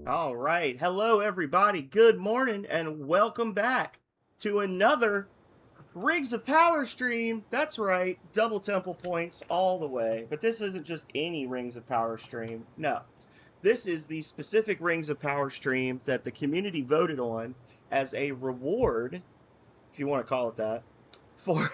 All right. Hello, everybody. Good morning, and welcome back to another Rings of Power stream. That's right. Double temple points all the way. But this isn't just any Rings of Power stream. No. This is the specific Rings of Power stream that the community voted on as a reward, if you want to call it that, for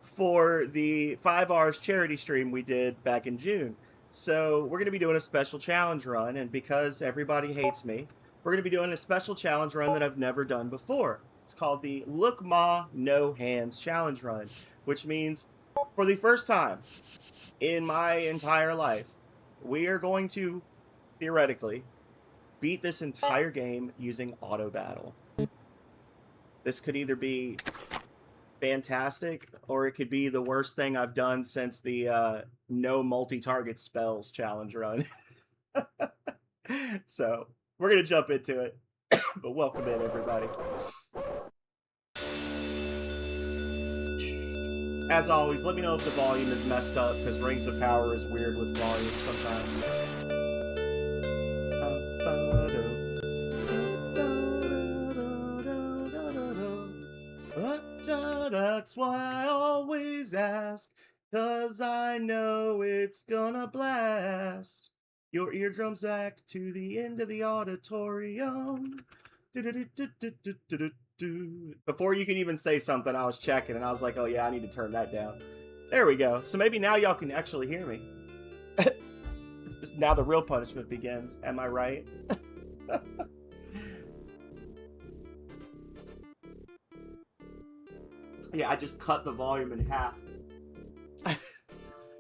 for the 5 hours charity stream we did back in June. So we're going to be doing a special challenge run, and because everybody hates me, we're going to be doing a special challenge run that I've never done before. It's called the Look Ma No Hands Challenge Run, which means for the first time in my entire life, we are going to, theoretically, beat this entire game using auto battle. This could either be fantastic, or it could be the worst thing I've done since the no multi-target spells challenge run. So we're gonna jump into it. But welcome in, everybody. As always, let me know if the volume is messed up, because Rings of Power is weird with volume sometimes. That's why I always ask, 'cause I know it's gonna blast your eardrums back to the end of the auditorium. Before you can even say something, I was checking, and I was like, oh yeah, I need to turn that down. There we go. So maybe now y'all can actually hear me. Now the real punishment begins. Am I right? Yeah, I just cut the volume in half.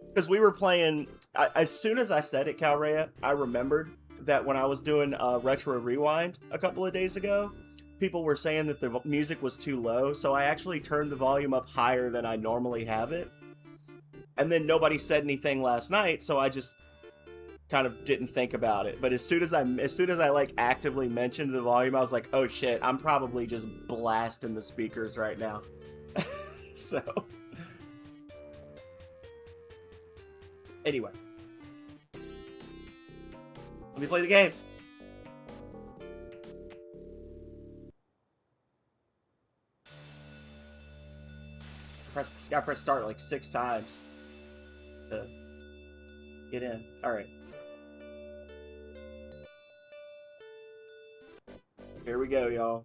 Because we were playing... as soon as I said it, Calrea, I remembered that when I was doing Retro Rewind a couple of days ago, people were saying that the music was too low, so I actually turned the volume up higher than I normally have it. And then nobody said anything last night, so I just kind of didn't think about it. But as soon as I like actively mentioned the volume, I was like, oh shit, I'm probably just blasting the speakers right now. So anyway, let me play the game. Gotta press start like 6 times to get in. Alright. Here we go, y'all.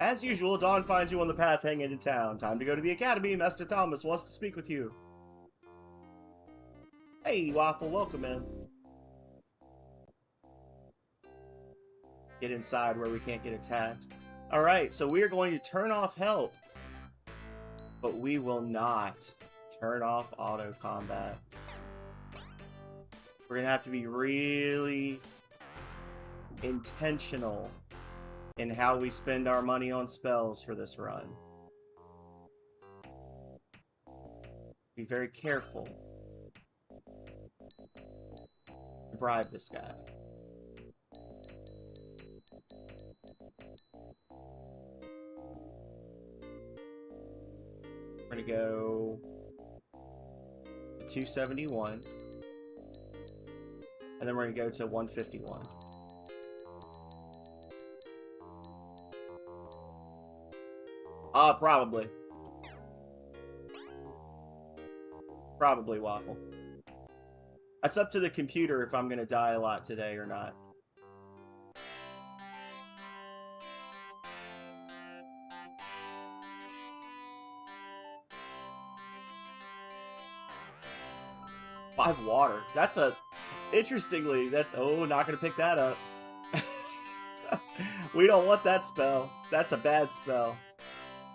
As usual, Dawn finds you on the path hanging into town. Time to go to the academy. Master Thomas wants to speak with you. Hey, Waffle, welcome in. Get inside where we can't get attacked. Alright, so we are going to turn off help. But we will not turn off auto combat. We're going to have to be really intentional in how we spend our money on spells for this run. Be very careful. Bribe this guy. We're gonna go 271. And then we're gonna go to 151. Probably. Probably, Waffle. That's up to the computer if I'm gonna die a lot today or not. Five water. That's a... Interestingly, that's... Oh, not gonna pick that up. We don't want that spell. That's a bad spell.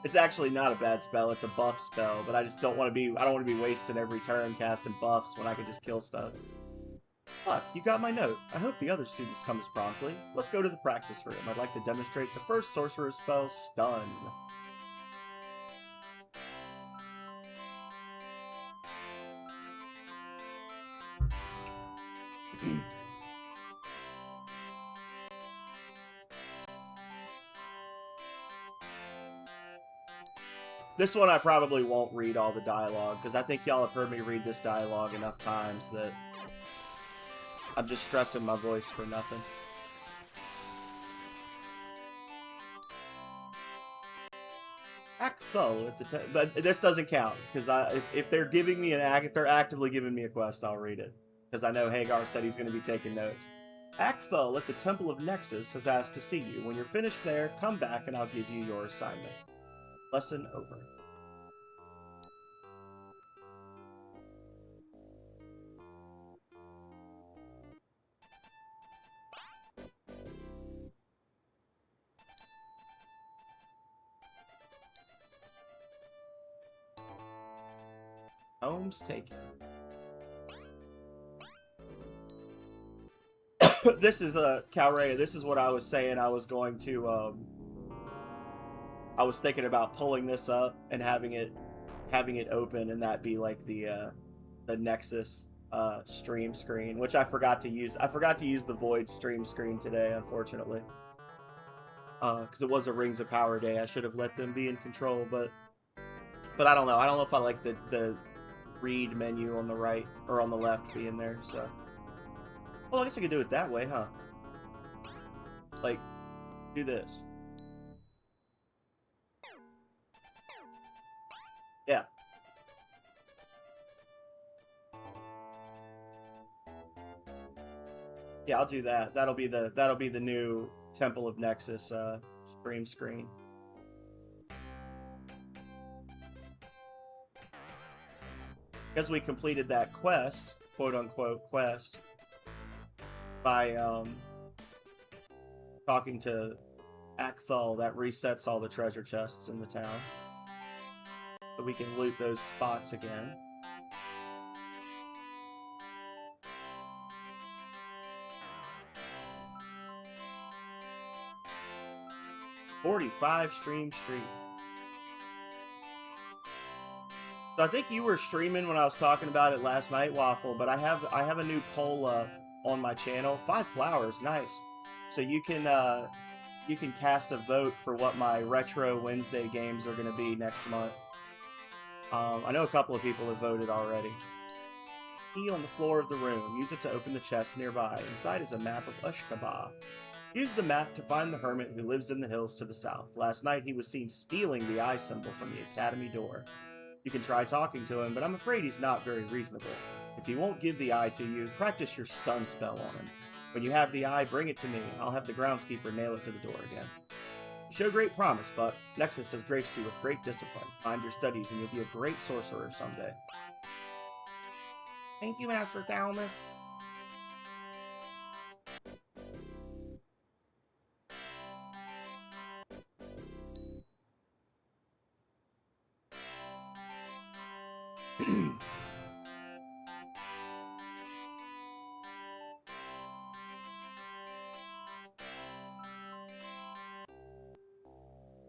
It's actually not a bad spell. It's a buff spell, but I just don't want to be. I don't want to be wasting every turn casting buffs when I could just kill stuff. Fuck, you got my note. I hope the other students come as promptly. Let's go to the practice room. I'd like to demonstrate the first sorcerer's spell, Stun. This one I probably won't read all the dialogue, because I think y'all have heard me read this dialogue enough times that I'm just stressing my voice for nothing. Act Thull at the but this doesn't count, because if they're giving me if they're actively giving me a quest, I'll read it, because I know Hagar said he's going to be taking notes. Act Thull at the Temple of Nexus has asked to see you. When you're finished there, come back and I'll give you your assignment. Lesson over. Home's taken. This is Calrea. This is what I was saying. I was going to. I was thinking about pulling this up and having it open, and that be like the Nexus stream screen, which I forgot to use. I forgot to use the Void stream screen today, unfortunately, because it was a Rings of Power day. I should have let them be in control, but I don't know. I don't know if I like the read menu on the right or on the left being there. So, well, I guess I could do it that way, huh? Like, do this. Yeah. Yeah, I'll do that. That'll be the new Temple of Nexus stream screen. Because we completed that quest, quote unquote quest, by talking to Akthal, that resets all the treasure chests in the town. So we can loot those spots again. $45 stream. So I think you were streaming when I was talking about it last night, Waffle, but I have a new poll on my channel. 5 flowers, nice. So you can cast a vote for what my Retro Wednesday games are going to be next month. I know a couple of people have voted already. Key on the floor of the room. Use it to open the chest nearby. Inside is a map of Ushkaba. Use the map to find the hermit who lives in the hills to the south. Last night he was seen stealing the eye symbol from the academy door. You can try talking to him, but I'm afraid he's not very reasonable. If he won't give the eye to you, practice your stun spell on him. When you have the eye, bring it to me. I'll have the groundskeeper nail it to the door again. You show great promise, but Nexus has graced you with great discipline. Mind your studies and you'll be a great sorcerer someday. Thank you, Master Thalmus.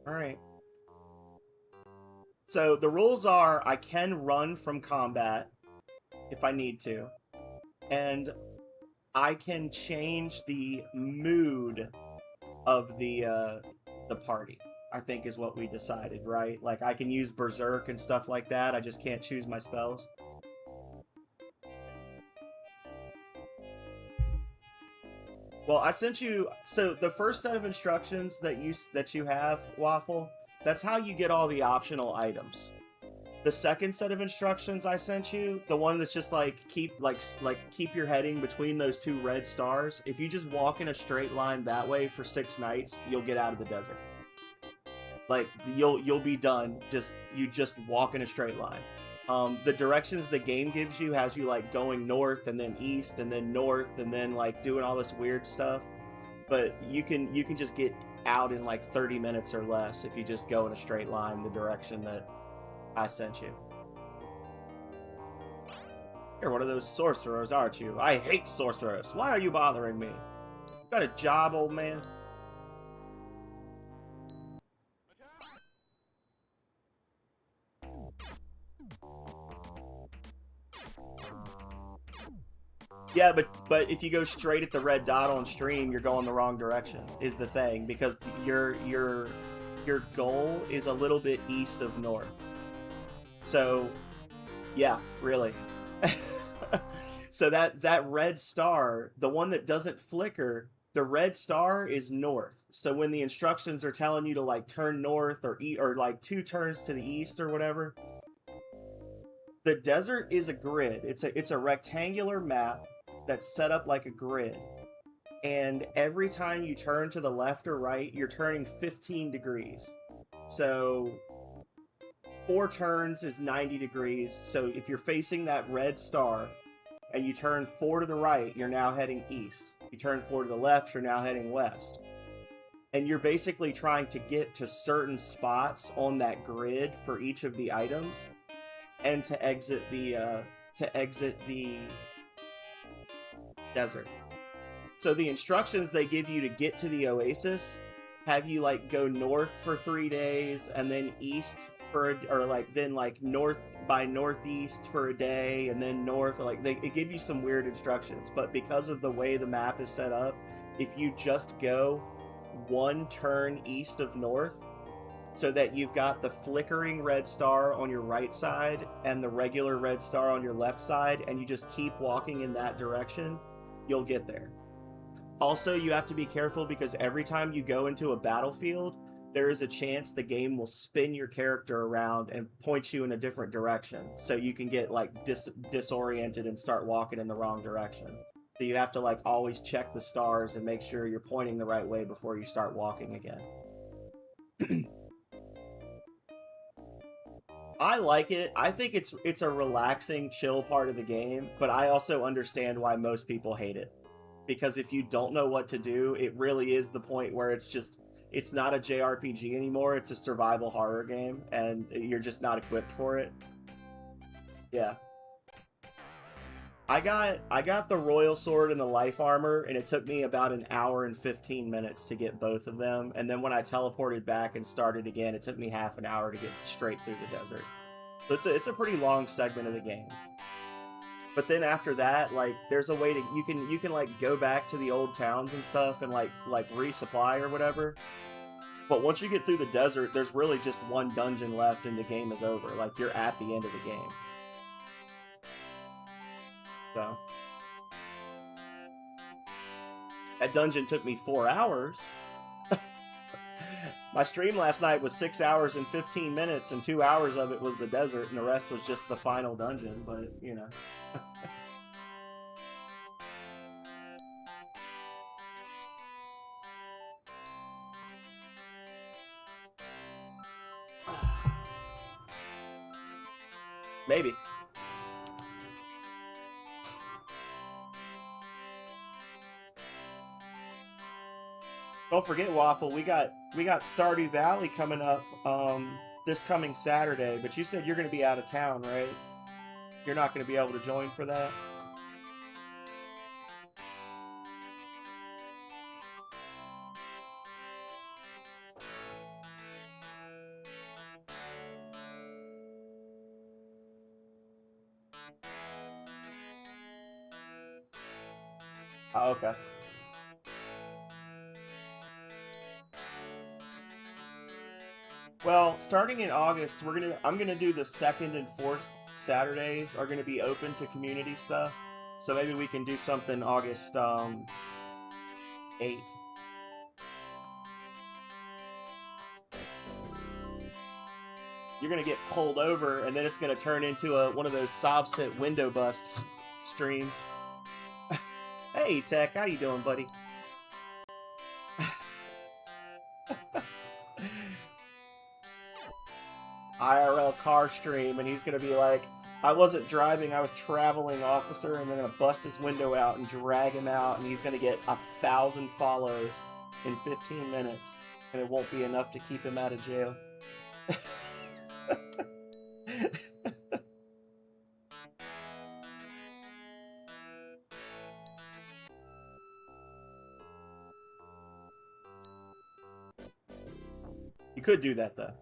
Alright. So the rules are I can run from combat if I need to. And I can change the mood of the party, I think is what we decided, right? Like I can use Berserk and stuff like that. I just can't choose my spells. Well, I sent you, so the first set of instructions that you have, Waffle, that's how you get all the optional items. The second set of instructions I sent you, the one that's just like keep your heading between those 2 red stars. If you just walk in a straight line that way for 6 nights, you'll get out of the desert. Like you'll be done. You just walk in a straight line. The directions the game gives you has you like going north and then east and then north and then like doing all this weird stuff. But you can just get out in like 30 minutes or less if you just go in a straight line the direction that I sent you. You're one of those sorcerers, aren't you? I hate sorcerers. Why are you bothering me? You got a job, old man? Yeah, but if you go straight at the red dot on stream, you're going the wrong direction, is the thing, because your goal is a little bit east of north. So, yeah, really. So that red star, the one that doesn't flicker, the red star is north. So when the instructions are telling you to like turn north or like 2 turns to the east or whatever, the desert is a grid. It's a rectangular map that's set up like a grid. And every time you turn to the left or right, you're turning 15 degrees. So 4 turns is 90 degrees. So if you're facing that red star and you turn 4 to the right, you're now heading east. You turn 4 to the left, you're now heading west. And you're basically trying to get to certain spots on that grid for each of the items, and to exit the desert. So the instructions they give you to get to the oasis have you like go north for 3 days and then east for then north by northeast for a day and then north, like they give you some weird instructions. But because of the way the map is set up, if you just go 1 turn east of north, so that you've got the flickering red star on your right side and the regular red star on your left side, and you just keep walking in that direction, you'll get there. Also, you have to be careful because every time you go into a battlefield, there is a chance the game will spin your character around and point you in a different direction. So you can get like disoriented and start walking in the wrong direction. So you have to like always check the stars and make sure you're pointing the right way before you start walking again. I like it. I think it's a relaxing, chill part of the game, but I also understand why most people hate it. Because if you don't know what to do, it really is the point where it's not a JRPG anymore, it's a survival horror game, and you're just not equipped for it. Yeah. I got the Royal Sword and the Life Armor, and it took me about an hour and 15 minutes to get both of them, and then when I teleported back and started again, it took me half an hour to get straight through the desert. So it's a pretty long segment of the game. But then after that, like, there's a way to you can like go back to the old towns and stuff and like resupply or whatever. But once you get through the desert, there's really just 1 dungeon left and the game is over. Like, you're at the end of the game. So that dungeon took me 4 hours. My stream last night was 6 hours and 15 minutes, and 2 hours of it was the desert, and the rest was just the final dungeon, but, you know. Maybe. Don't forget, Waffle, we got Stardew Valley coming up this coming Saturday, but you said you're going to be out of town, right? You're not going to be able to join for that? Oh, okay. Well, starting in August, I'm gonna do the 2nd and 4th Saturdays are gonna be open to community stuff. So maybe we can do something August 8th. You're gonna get pulled over, and then it's gonna turn into one of those Sovset window busts streams. Hey, Tech, how you doing, buddy? IRL car stream, and he's gonna be like, I wasn't driving, I was traveling, officer, and they're gonna bust his window out and drag him out, and he's gonna get 1,000 follows in 15 minutes. And it won't be enough to keep him out of jail. You could do that, though.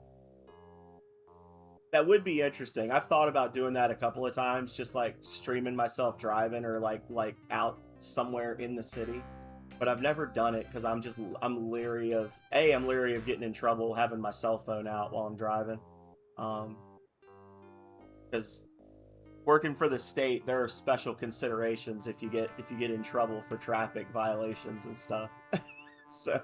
That would be interesting. I've thought about doing that a couple of times, just like streaming myself driving or like out somewhere in the city. But I've never done it because I'm leery of I'm leery of getting in trouble having my cell phone out while I'm driving. Because working for the state, there are special considerations if you get in trouble for traffic violations and stuff. So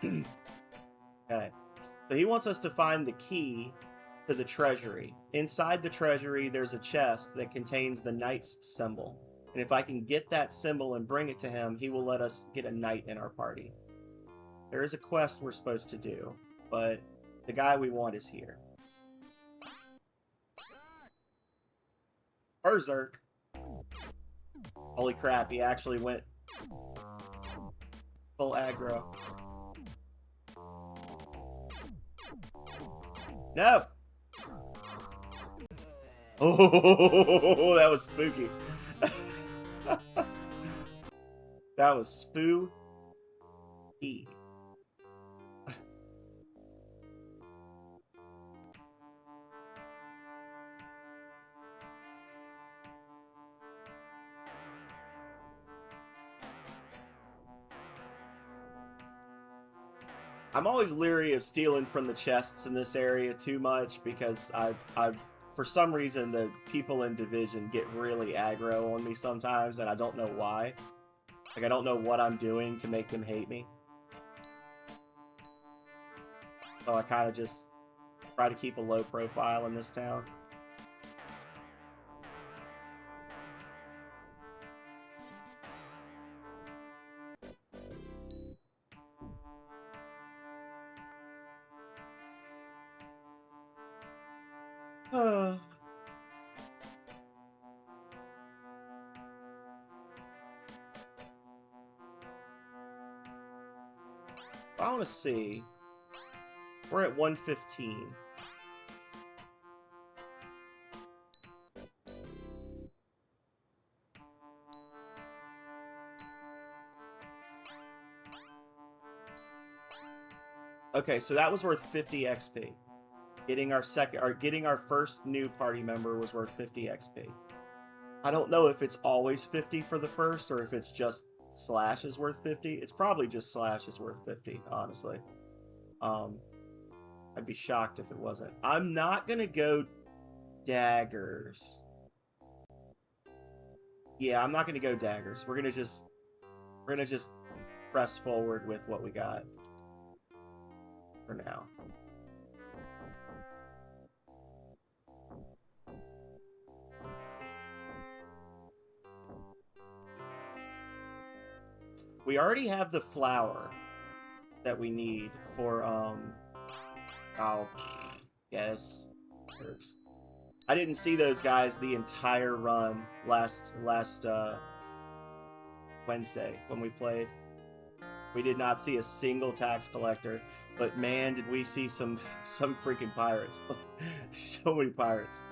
okay. So he wants us to find the key to the treasury. Inside the treasury, there's a chest that contains the knight's symbol. And if I can get that symbol and bring it to him, he will let us get a knight in our party. There is a quest we're supposed to do, but the guy we want is here. Berserk. Holy crap, he actually went full aggro. No! Oh, that was spooky. That was spooky. I'm always leery of stealing from the chests in this area too much because I've for some reason the people in Division get really aggro on me sometimes and I don't know why. Like I don't know what I'm doing to make them hate me. So I kind of just try to keep a low profile in this town. I want to see. We're at 115. Okay, so that was worth 50 XP. Getting our first new party member was worth 50 XP. I don't know if it's always 50 for the first or if it's just Slash is worth 50. It's probably just Slash is worth 50, honestly. I'd be shocked if it wasn't. I'm not gonna go daggers. Yeah, I'm not gonna go daggers. We're gonna just press forward with what we got for now. We already have the flower that we need for, oh, yes. I didn't see those guys the entire run last Wednesday when we played. We did not see a single tax collector, but man, did we see some freaking pirates. So many pirates.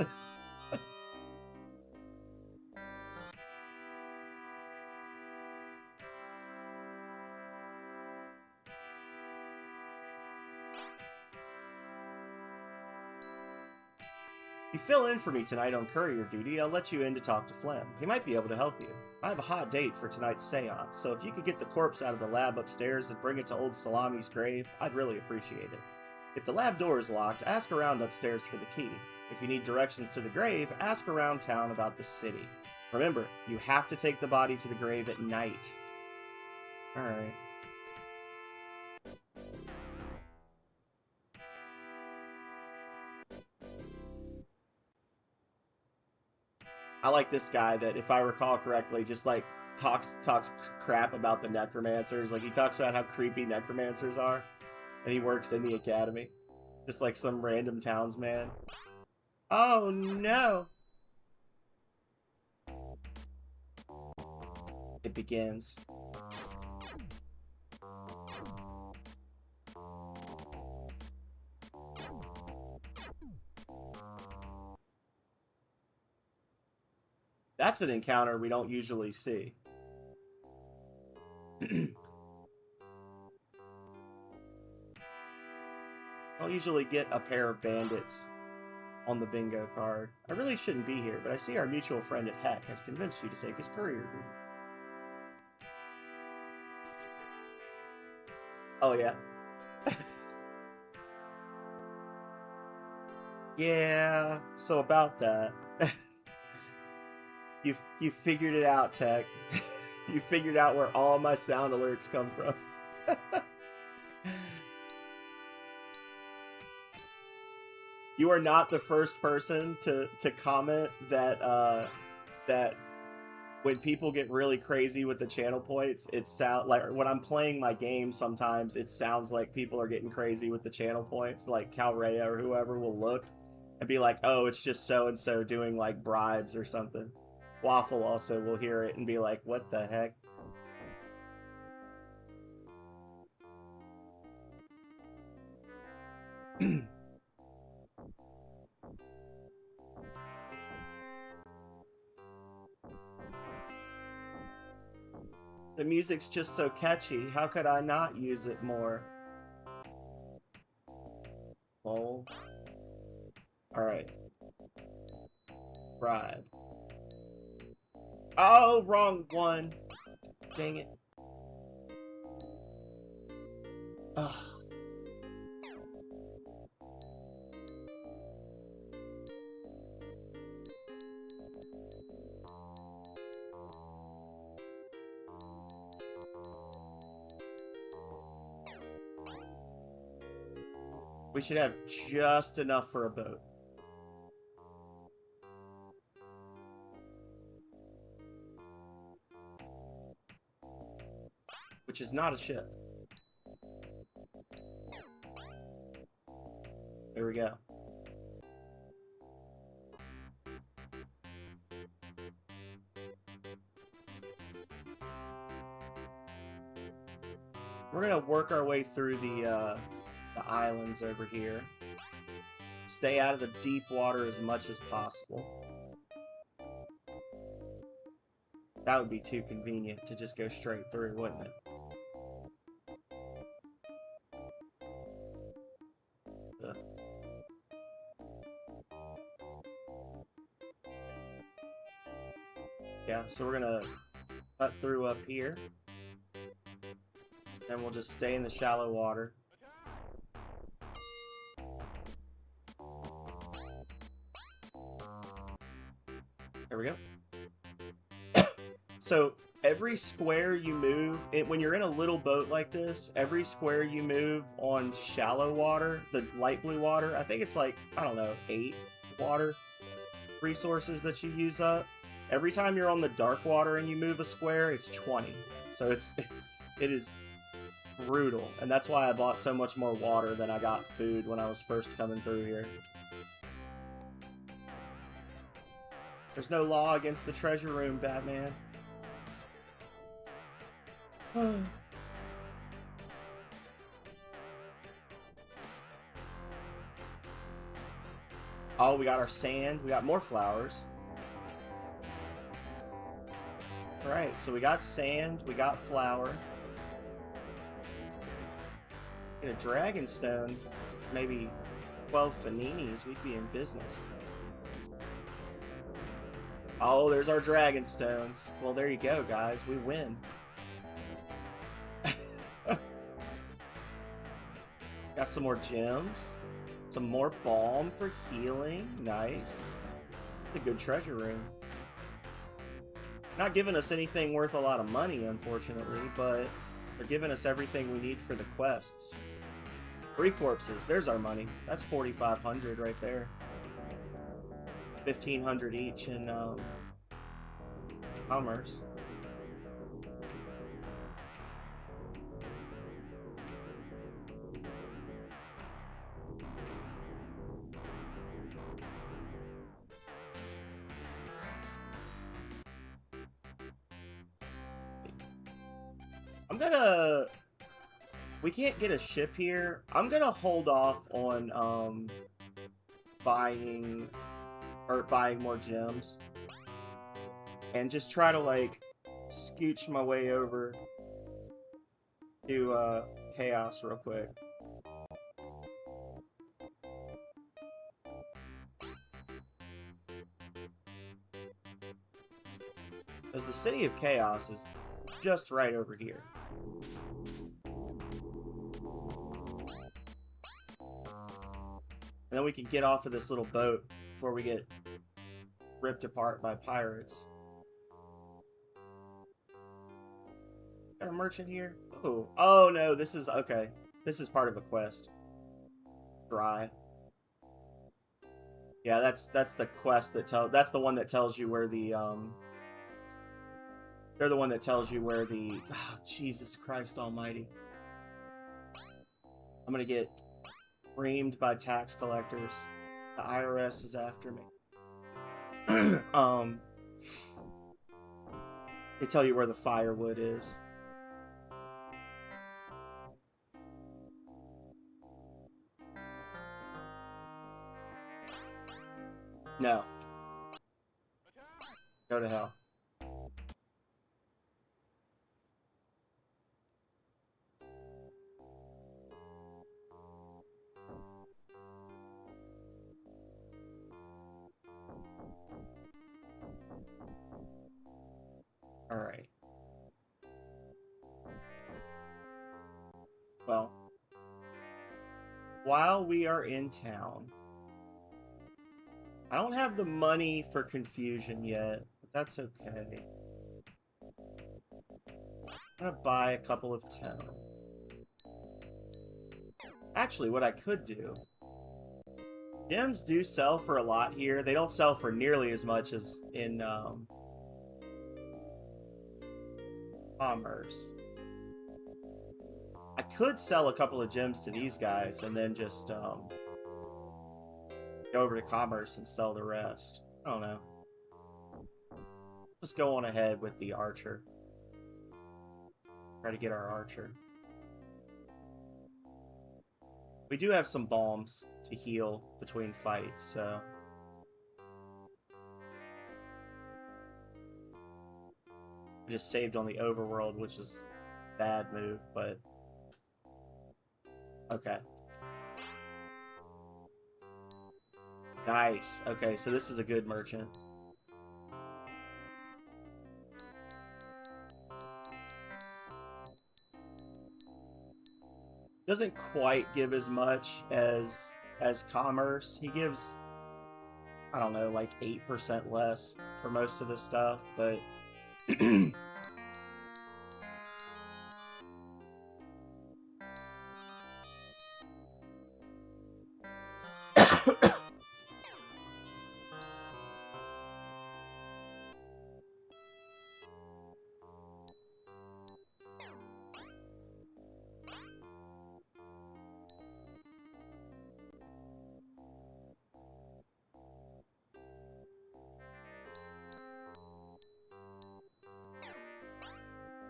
You fill in for me tonight on courier duty, I'll let you in to talk to Flem. He might be able to help you. I have a hot date for tonight's seance, so if you could get the corpse out of the lab upstairs and bring it to old Salami's grave, I'd really appreciate it. If the lab door is locked, ask around upstairs for the key. If you need directions to the grave, ask around town about the city. Remember, you have to take the body to the grave at night. Alright. I like this guy that, if I recall correctly, just like talks crap about the necromancers. Like he talks about how creepy necromancers are, and he works in the academy, just like some random townsman. Oh no! It begins. That's an encounter we don't usually see. Don't usually get a pair of bandits on the bingo card. I really shouldn't be here, but I see our mutual friend at Heck has convinced you to take his courier duty. Oh, yeah. Yeah, so about that. you figured it out, Tech. You figured out where all my sound alerts come from. You are not the first person to comment that that when people get really crazy with the channel points, it sound like when I'm playing my game sometimes it sounds like people are getting crazy with the channel points, like Calrea or whoever will look and be like, oh, it's just so and so doing like bribes or something. Waffle also will hear it and be like, what the heck? The music's just so catchy. How could I not use it more? Oh. Alright. Bribe. Oh, wrong one. Dang it. Ugh. We should have just enough for a boat. Which is not a ship. There we go. We're gonna work our way through the islands over here. Stay out of the deep water as much as possible. That would be too convenient to just go straight through, wouldn't it? Ugh. Yeah, so we're gonna cut through up here. And we'll just stay in the shallow water. There we go. So every square you move, when you're in a little boat like this, every square you move on shallow water, the light blue water, I think it's like, I don't know, 8 water resources that you use up. Every time you're on the dark water and you move a square, it's 20. So it is brutal. And that's why I bought so much more water than I got food when I was first coming through here. There's no law against the treasure room, Batman. Oh, we got our sand. We got more flowers. Alright, so we got sand. We got flour. Get a dragonstone. Maybe 12 faninis. We'd be in business. Oh, there's our dragonstones. Well, there you go, guys. We win. Got some more gems. Some more balm for healing. Nice. A good treasure room. Not giving us anything worth a lot of money, unfortunately, but they're giving us everything we need for the quests. 3 corpses. There's our money. That's 4,500 right there. 1,500 each in commerce. I'm gonna... We can't get a ship here. I'm gonna hold off on buying more gems. And just try to, like, scooch my way over to Chaos real quick. Because the City of Chaos is just right over here. And then we can get off of this little boat before we get ripped apart by pirates. Got a merchant here? Oh, oh no, this is, okay. This is part of a quest. Dry. Yeah, that's the quest that that's the one that tells you where the, they're the one that tells you where the, oh, Jesus Christ almighty. I'm gonna get reamed by tax collectors. The IRS is after me. They tell you where the firewood is. No. Go to hell. Alright. Well, while we are in town, I don't have the money for confusion yet, but that's okay. I'm gonna buy a couple of 10. Actually, what I could do... Gems do sell for a lot here. They don't sell for nearly as much as in, Commerce. I could sell a couple of gems to these guys and then just, go over to Commerce and sell the rest. I don't know. Just go on ahead with the archer. Try to get our archer. We do have some bombs to heal between fights, so... I just saved on the overworld, which is a bad move, but... Okay. Nice. Okay, so this is a good merchant. Doesn't quite give as much as Commerce. He gives, I don't know, like 8% less for most of the stuff, but...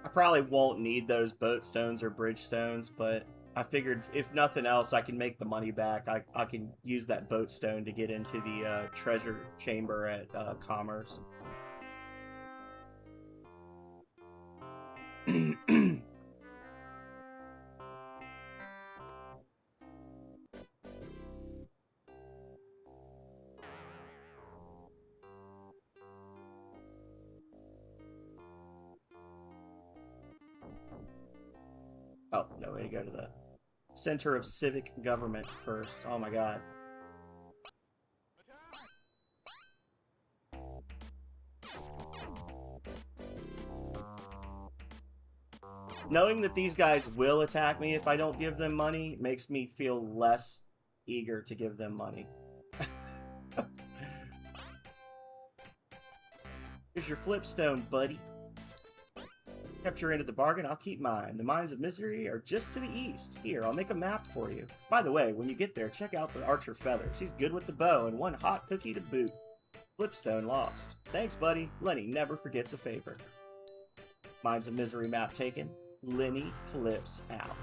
I probably won't need those boat stones or bridge stones, but I figured if nothing else, I can make the money back. I can use that boat stone to get into the treasure chamber at Commerce. Oh, no, way to go to the Center of Civic Government first. Oh my god. Knowing that these guys will attack me if I don't give them money makes me feel less eager to give them money. Here's your flipstone, buddy. Kept your end of the bargain, I'll keep mine. The Mines of Misery are just to the east. Here, I'll make a map for you. By the way, when you get there, check out the Archer Feather. She's good with the bow and one hot cookie to boot. Flipstone lost. Thanks, buddy. Lenny never forgets a favor. Mines of Misery map taken. Lenny flips out.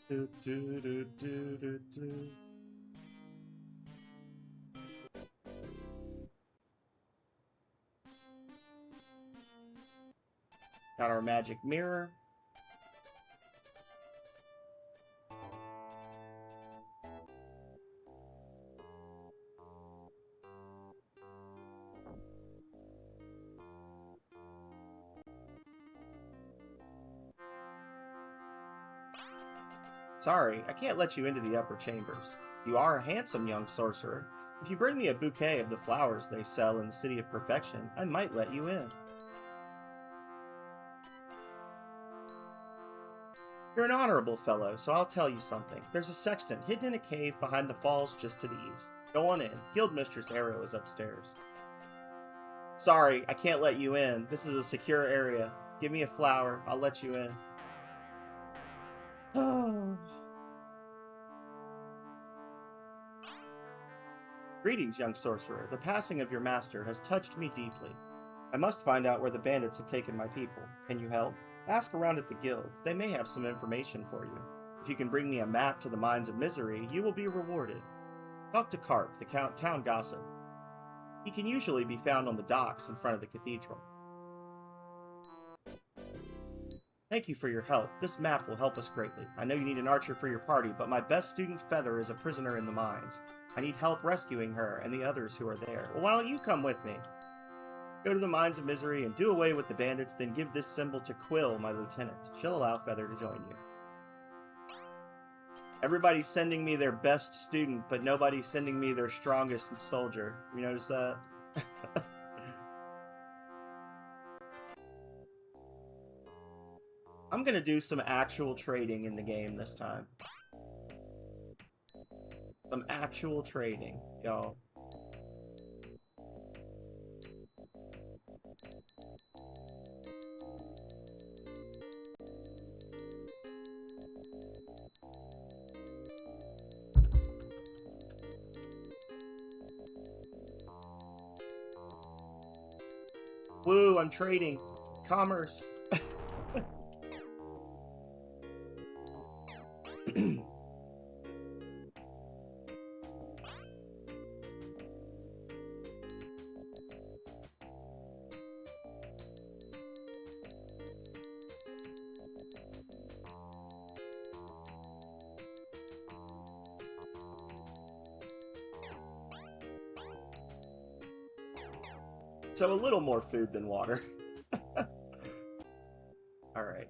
Do, do, do, do, do, do. Got our magic mirror. Sorry, I can't let you into the upper chambers. You are a handsome young sorcerer. If you bring me a bouquet of the flowers they sell in the City of Perfection, I might let you in. You're an honorable fellow, so I'll tell you something. There's a sexton hidden in a cave behind the falls just to the east. Go on in. Guildmistress Arrow is upstairs. Sorry, I can't let you in. This is a secure area. Give me a flower. I'll let you in. Oh. Greetings, young sorcerer. The passing of your master has touched me deeply. I must find out where the bandits have taken my people. Can you help? Ask around at the guilds. They may have some information for you. If you can bring me a map to the Mines of Misery, you will be rewarded. Talk to Carp, the town gossip. He can usually be found on the docks in front of the cathedral. Thank you for your help. This map will help us greatly. I know you need an archer for your party, but my best student Feather is a prisoner in the mines. I need help rescuing her and the others who are there. Well, why don't you come with me? Go to the Mines of Misery and do away with the bandits, then give this symbol to Quill, my lieutenant. She'll allow Feather to join you. Everybody's sending me their best student, but nobody's sending me their strongest soldier. You notice that? I'm gonna do some actual trading in the game this time. Some actual trading, y'all. Woo, I'm trading. Commerce. So a little more food than water. Alright.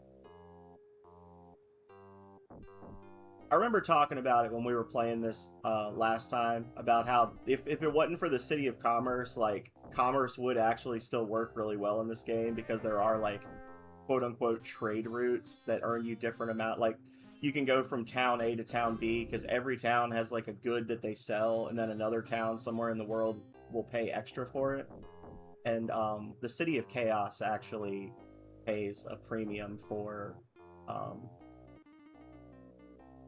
I remember talking about it when we were playing this last time, about how if it wasn't for the City of Commerce, like, commerce would actually still work really well in this game, because there are, like, quote-unquote trade routes that earn you different amount. Like, you can go from town A to town B, because every town has, like, a good that they sell, and then another town somewhere in the world will pay extra for it. And the City of Chaos actually pays a premium for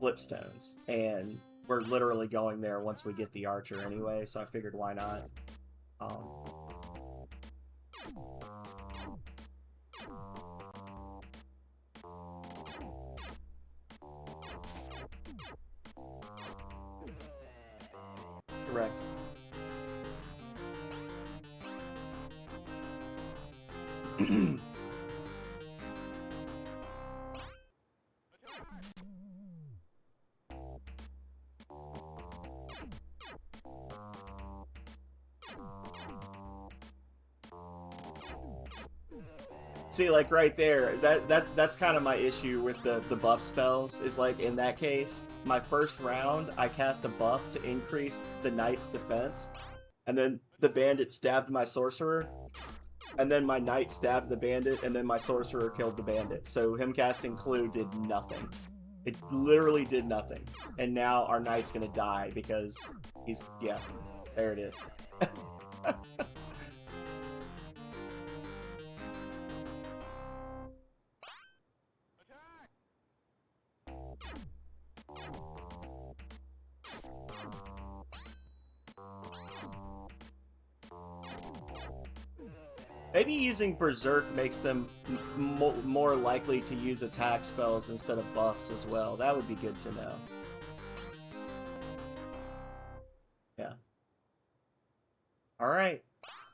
flipstones, and we're literally going there once we get the archer anyway, so I figured why not. Correct. See, like right there, that's kind of my issue with the buff spells, is like in that case, my first round, I cast a buff to increase the knight's defense, and then the bandit stabbed my sorcerer, and then my knight stabbed the bandit, and then my sorcerer killed the bandit. So him casting Clue did nothing. It literally did nothing. And now our knight's gonna die because he's, yeah, there it is. Maybe using Berserk makes them more likely to use attack spells instead of buffs as well. That would be good to know. Yeah. Alright.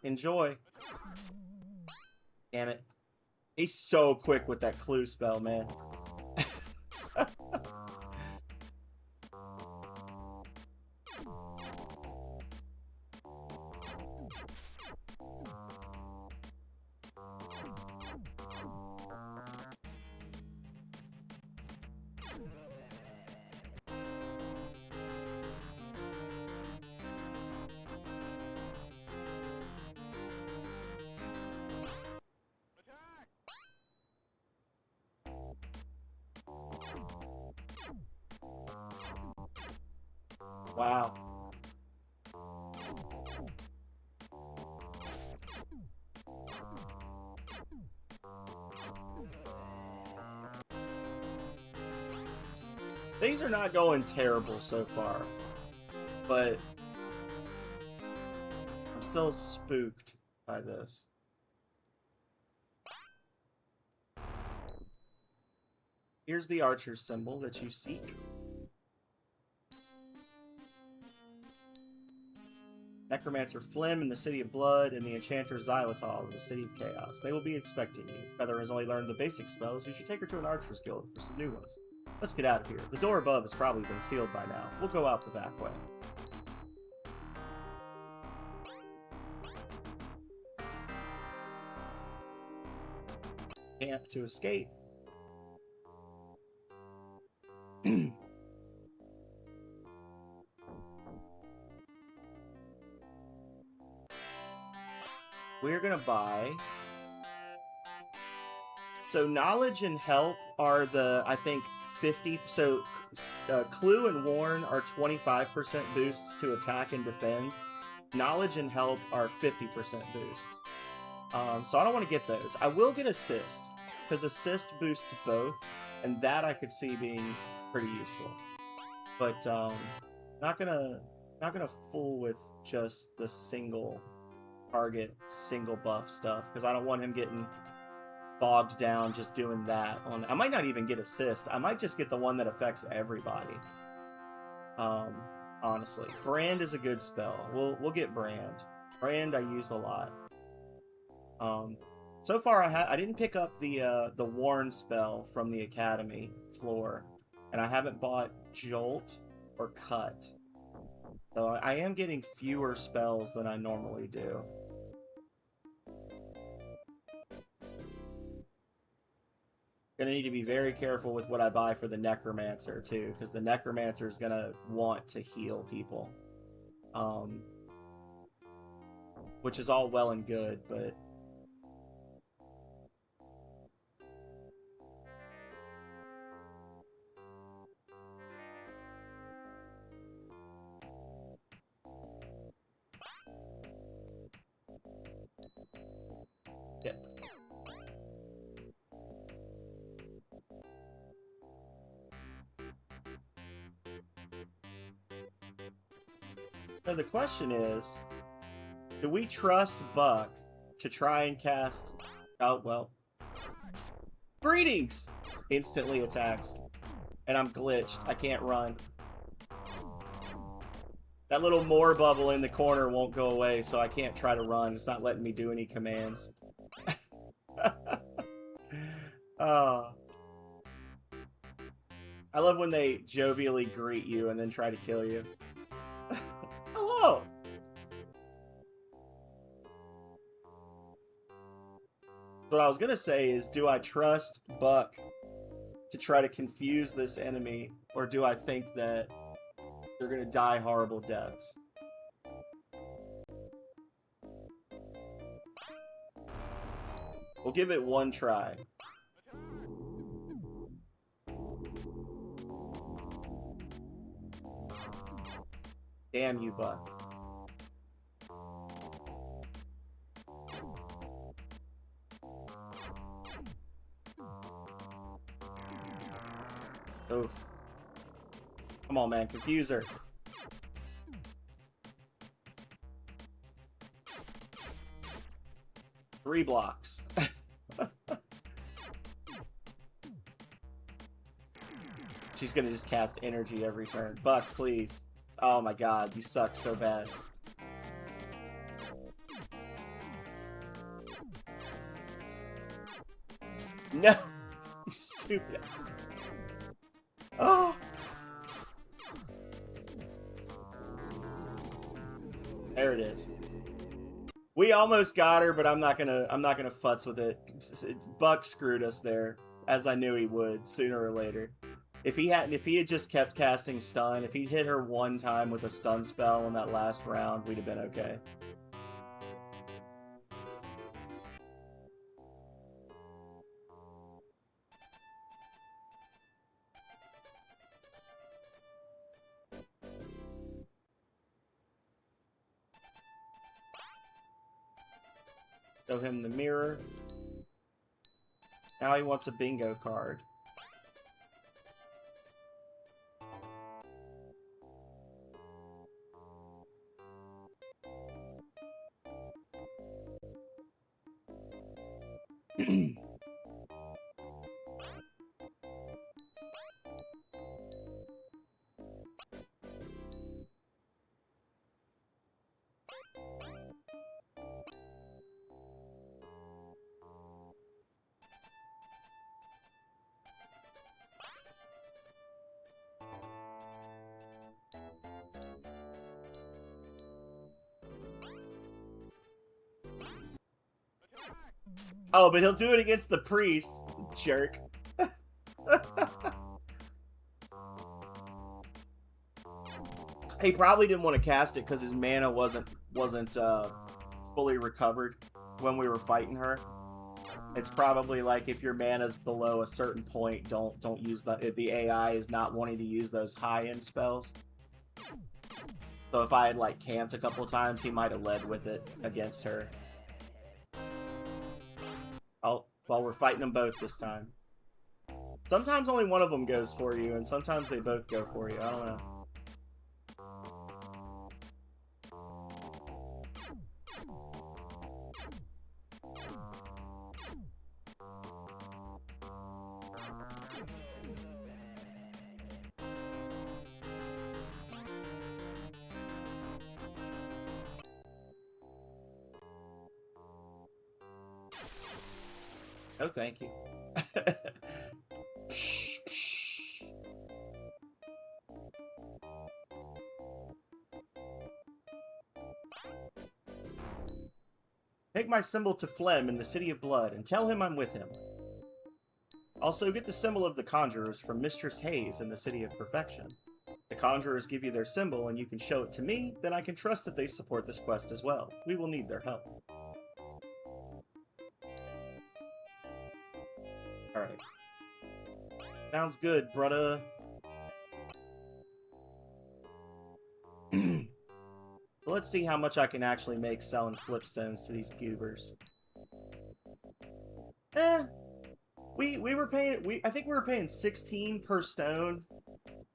Enjoy. Damn it. He's so quick with that clue spell, man. Wow. Things are not going terrible so far, but I'm still spooked by this. Here's the archer symbol that you seek. Necromancer Flim in the City of Blood, and the Enchanter Xylitol in the City of Chaos. They will be expecting you. Feather has only learned the basic spells, so you should take her to an archer's guild for some new ones. Let's get out of here. The door above has probably been sealed by now. We'll go out the back way. Camp to escape. We're gonna buy. So knowledge and help are the, I think, 50. So Clue and Warn are 25% boosts to attack and defend. Knowledge and help are 50% boosts. So I don't want to get those. I will get assist, because assist boosts both, and that I could see being pretty useful. But not gonna fool with just the single target, single buff stuff, because I don't want him getting bogged down just doing that. I might not even get assist. I might just get the one that affects everybody. Honestly, Brand is a good spell. We'll get Brand. Brand I use a lot. So far I didn't pick up the Warn spell from the Academy floor, and I haven't bought Jolt or Cut. So I am getting fewer spells than I normally do. Gonna need to be very careful with what I buy for the Necromancer too, because the Necromancer is gonna want to heal people, which is all well and good, but yep. So the question is, do we trust Buck to try and cast... Oh, well. Greetings! Instantly attacks. And I'm glitched. I can't run. That little more bubble in the corner won't go away, so I can't try to run. It's not letting me do any commands. I love when they jovially greet you and then try to kill you. Hello! What I was gonna say is, do I trust Buck to try to confuse this enemy, or do I think that they're gonna die horrible deaths? We'll give it one try. Damn you, Buck. Oof. Come on, man. Confuse her. 3 blocks. She's gonna just cast energy every turn. Buck, please. Oh my god, you suck so bad. No! You stupid ass. Oh! There it is. We almost got her, but I'm not gonna futz with it. Buck screwed us there, as I knew he would sooner or later. If he had just kept casting stun, if he hit her one time with a stun spell in that last round, we'd have been okay. Show him the mirror. Now he wants a bingo card. Oh, but he'll do it against the priest, jerk. He probably didn't want to cast it because his mana wasn't fully recovered when we were fighting her. It's probably like if your mana's below a certain point, don't use that. If the AI is not wanting to use those high-end spells. So if I had like camped a couple times, he might have led with it against her. Well, we're fighting them both this time. Sometimes only one of them goes for you, and sometimes they both go for you. I don't know. Oh, thank you. Take my symbol to Flem in the City of Blood and tell him I'm with him. Also, get the symbol of the Conjurers from Mistress Hayes in the City of Perfection. The Conjurers give you their symbol and you can show it to me, then I can trust that they support this quest as well. We will need their help. Alright. Sounds good, brudda. Let's see how much I can actually make selling flipstones to these goobers. We were paying, I think we were paying 16 per stone,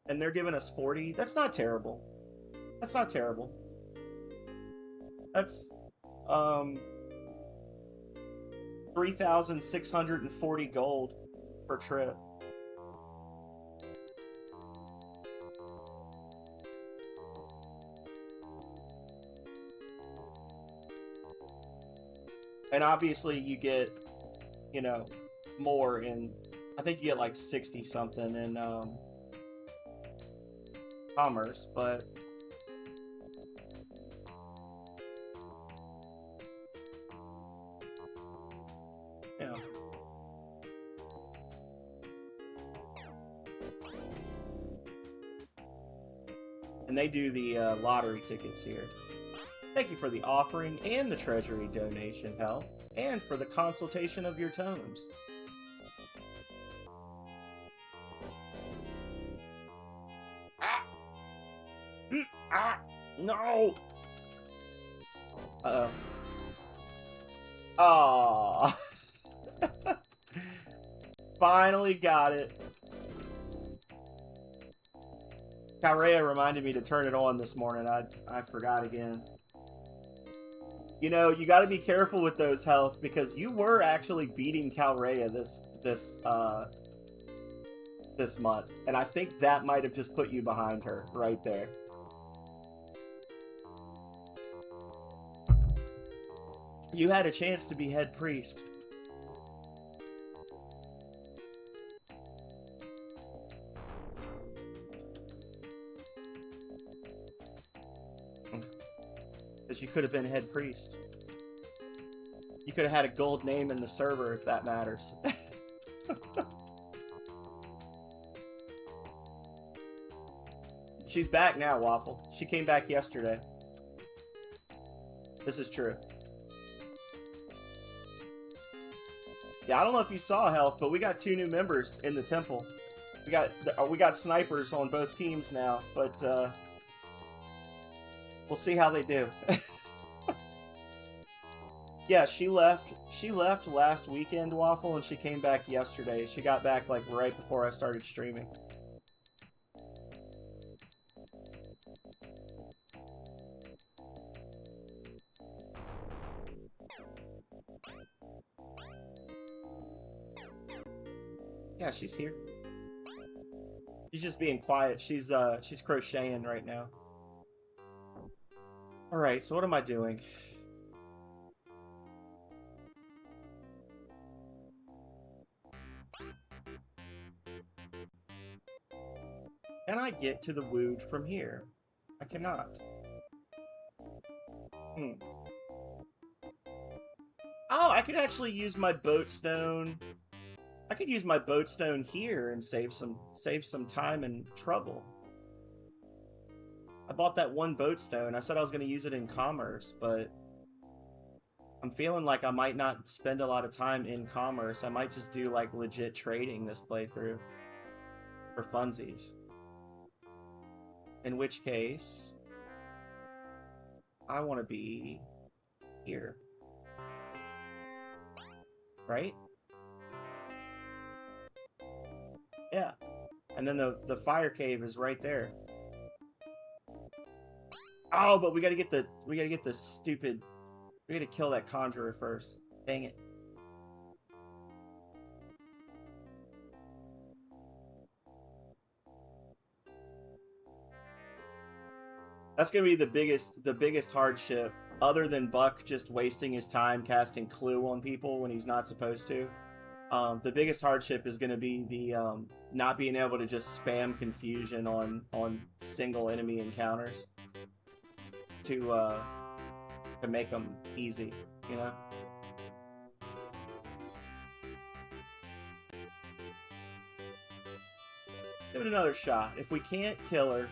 and they're giving us 40. That's not terrible. That's not terrible. That's, 3,640 gold per trip. And obviously you get, you know, more in, I think you get like 60 something in commerce, but yeah. And they do the lottery tickets here. Thank you for the offering and the treasury donation, pal, and for the consultation of your tomes. Ah! Ah! No! Uh-oh. Aww. Finally got it. Karea reminded me to turn it on this morning. I forgot again. You know, you got to be careful with those health because you were actually beating Calrea this month, and I think that might have just put you behind her right there. You had a chance to be head priest. Because you could have been head priest. You could have had a gold name in the server if that matters. She's back now, Waffle. She came back yesterday. This is true. Yeah, I don't know if you saw Health, but we got 2 new members in the temple. We got snipers on both teams now, but we'll see how they do. Yeah, she left last weekend, Waffle, and she came back yesterday. She got back like right before I started streaming. Yeah, she's here. She's just being quiet. She's crocheting right now. All right, so what am I doing? Can I get to the wood from here? I cannot. Oh, I could actually use my boat stone. I could use my boat stone here and save some time and trouble. I bought that 1 boat stone. I said I was going to use it in commerce, but I'm feeling like I might not spend a lot of time in commerce. I might just do like legit trading this playthrough for funsies. In which case, I want to be here. Right? Yeah. And then the fire cave is right there. Oh, but we gotta get the stupid. We gotta kill that conjurer first. Dang it. That's gonna be the biggest hardship, other than Buck just wasting his time casting Clue on people when he's not supposed to. The biggest hardship is gonna be the not being able to just spam confusion on single enemy encounters to make them easy, you know. Give it another shot. If we can't kill her,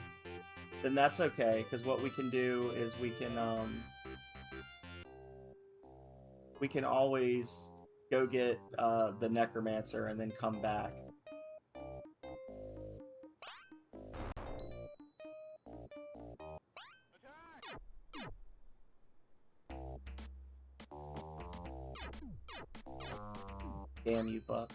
then that's okay, because what we can do is we can always go get the necromancer and then come back. Damn you, Buck.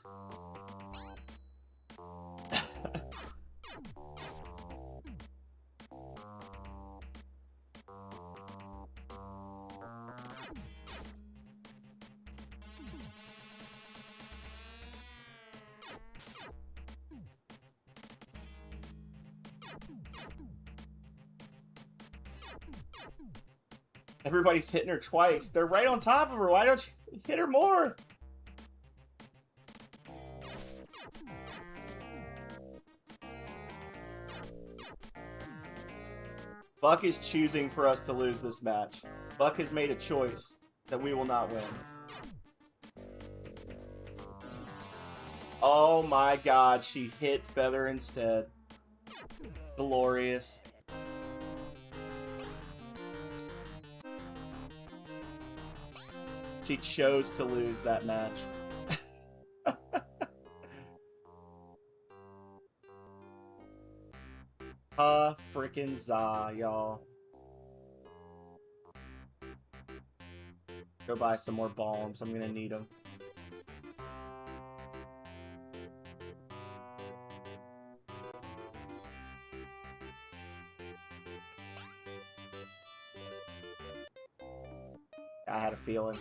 Everybody's hitting her twice. They're right on top of her. Why don't you hit her more? Buck is choosing for us to lose this match. Buck has made a choice that we will not win. Oh my god, she hit Feather instead. Glorious. She chose to lose that match. Frickin' za, y'all. Go buy some more bombs. I'm gonna need them. I had a feeling.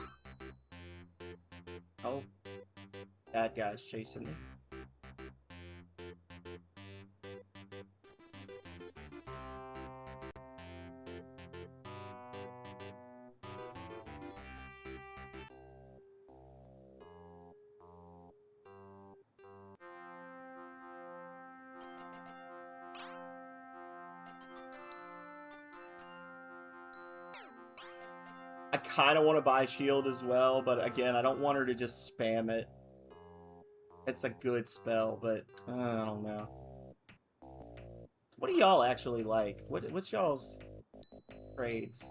Oh, that guy's chasing me. I kind of want to buy shield as well, but again, I don't want her to just spam it. It's a good spell, but I don't know. What do y'all actually like? What's y'all's trades?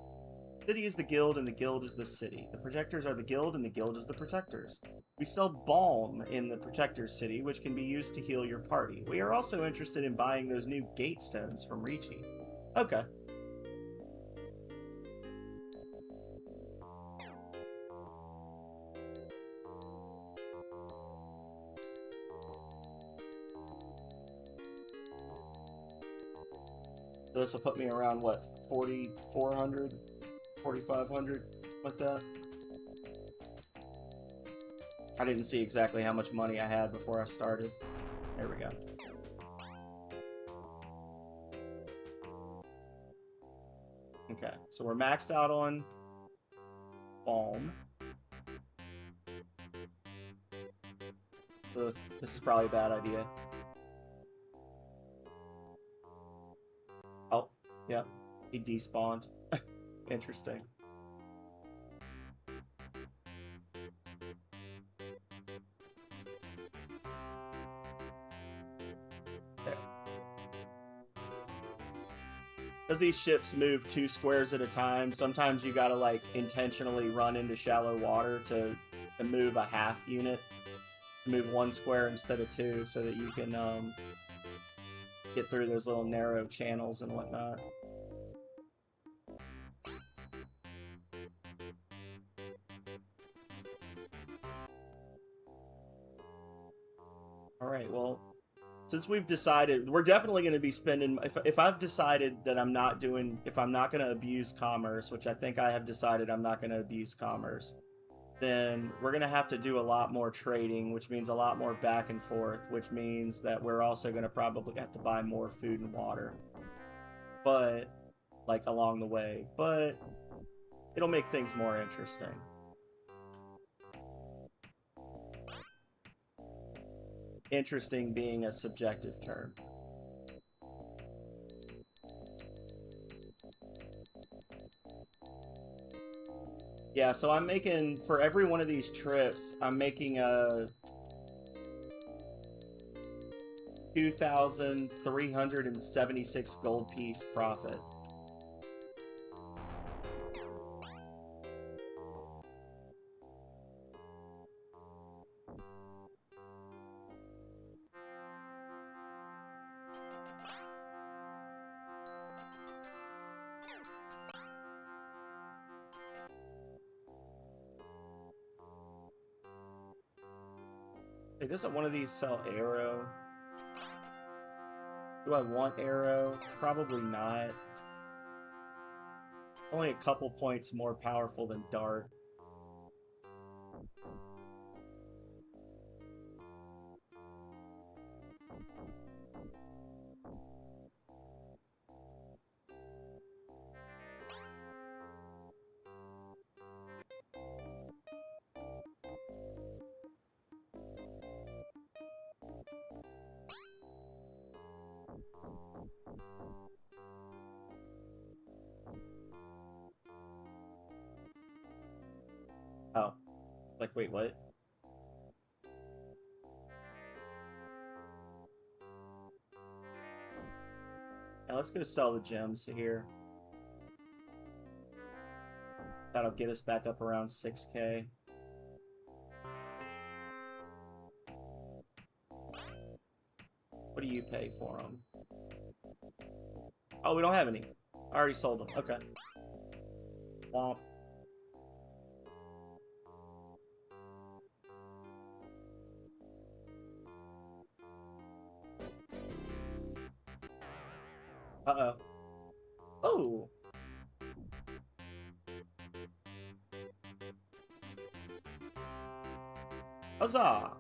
City is the guild, and the guild is the city. The protectors are the guild, and the guild is the protectors. We sell balm in the protector's city, which can be used to heal your party. We are also interested in buying those new gate stones from Ricci. Okay. So this will put me around, what, 4,400? 4,500? Like that? I didn't see exactly how much money I had before I started. There we go. Okay, so we're maxed out on balm. This is probably a bad idea. Oh, yeah. He despawned. Interesting. There. Because these ships move 2 squares at a time, sometimes you gotta, like, intentionally run into shallow water to move a half unit. Move 1 square instead of 2 so that you can, get through those little narrow channels and whatnot. Alright, well, since we've decided, we're definitely going to be spending, if I've decided that I'm not doing, if I'm not going to abuse commerce, which I think I have decided I'm not going to abuse commerce, then we're going to have to do a lot more trading, which means a lot more back and forth, which means that we're also going to probably have to buy more food and water. But, like, along the way. But it'll make things more interesting. Interesting being a subjective term. Yeah, so I'm making, for every one of these trips, I'm making a 2,376 gold piece profit. Hey, doesn't one of these sell arrow? Do I want arrow? Probably not. Only a couple points more powerful than dart. Oh. Like, wait, what? Now let's go sell the gems here. That'll get us back up around 6K. What do you pay for them? Oh, we don't have any. I already sold them. Okay. Womp. Uh-oh. Oh! Huzzah!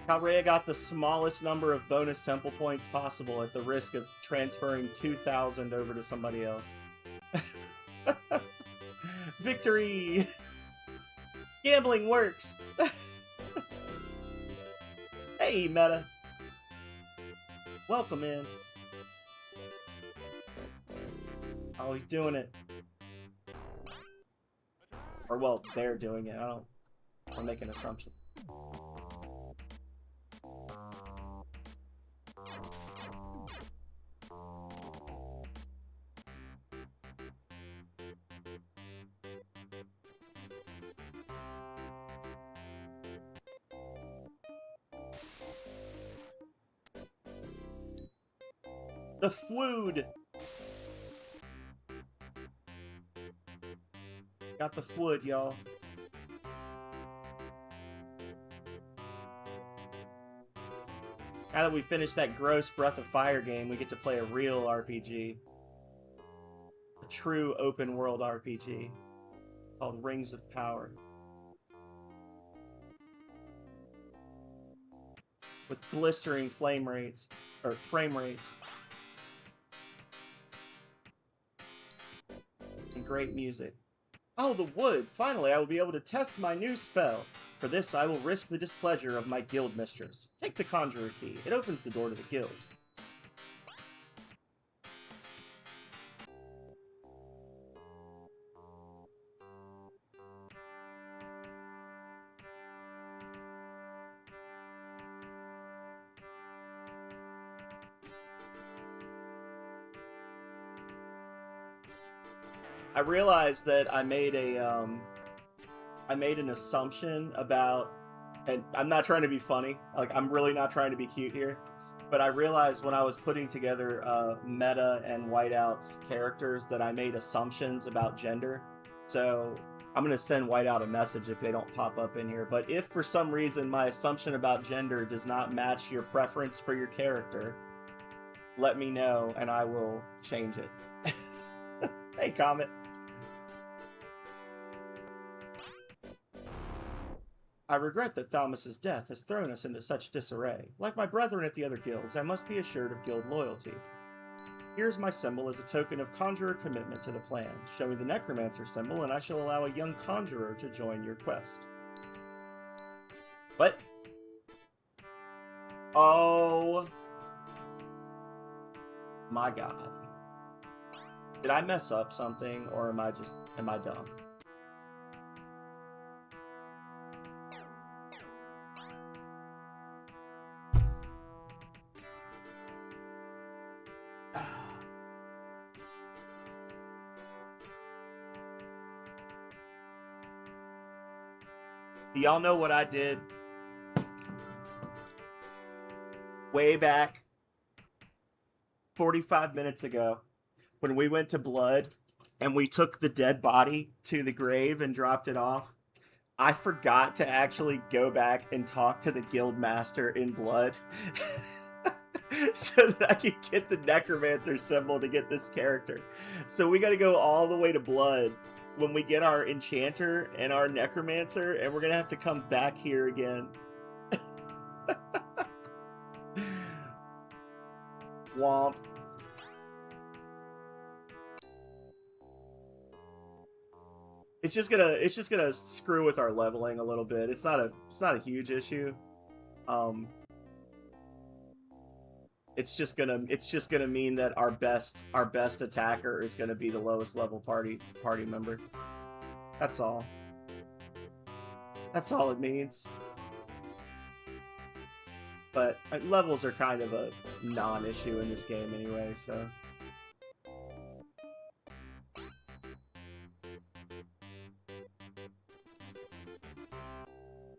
Calrea got the smallest number of bonus temple points possible at the risk of transferring 2,000 over to somebody else. Victory! Gambling works! Hey, Meta! Welcome in. Oh, he's doing it. Or, well, they're doing it. I'll make an assumption. The food! Got the food, y'all. Now that we finished that gross Breath of Fire game, we get to play a real RPG. A true open world RPG. Called Rings of Power. With blistering frame rates. And great music. Oh, the wood! Finally, I will be able to test my new spell. For this, I will risk the displeasure of my guild mistress. Take the Conjurer Key. It opens the door to the guild. I realized that I made an assumption about, and I'm not trying to be funny, like I'm really not trying to be cute here, but I realized when I was putting together Meta and Whiteout's characters that I made assumptions about gender. So I'm going to send Whiteout a message if they don't pop up in here, but if for some reason my assumption about gender does not match your preference for your character, let me know and I will change it. Hey, Comet. I regret that Thaumas's death has thrown us into such disarray. Like my brethren at the other guilds, I must be assured of guild loyalty. Here's my symbol as a token of conjurer commitment to the plan. Show me the necromancer symbol, and I shall allow a young conjurer to join your quest. What? Oh my god. Did I mess up something, or am I dumb? Do y'all know what I did way back 45 minutes ago when we went to Blood and we took the dead body to the grave and dropped it off? I forgot to actually go back and talk to the guild master in Blood so that I could get the necromancer symbol to get this character. So we got to go all the way to Blood when we get our enchanter and our necromancer, and we're gonna have to come back here again. Womp. It's just gonna screw with our leveling a little bit. It's not a huge issue. It's just gonna mean that our best attacker is gonna be the lowest level party member. That's all. That's all it means. But levels are kind of a non-issue in this game anyway, so.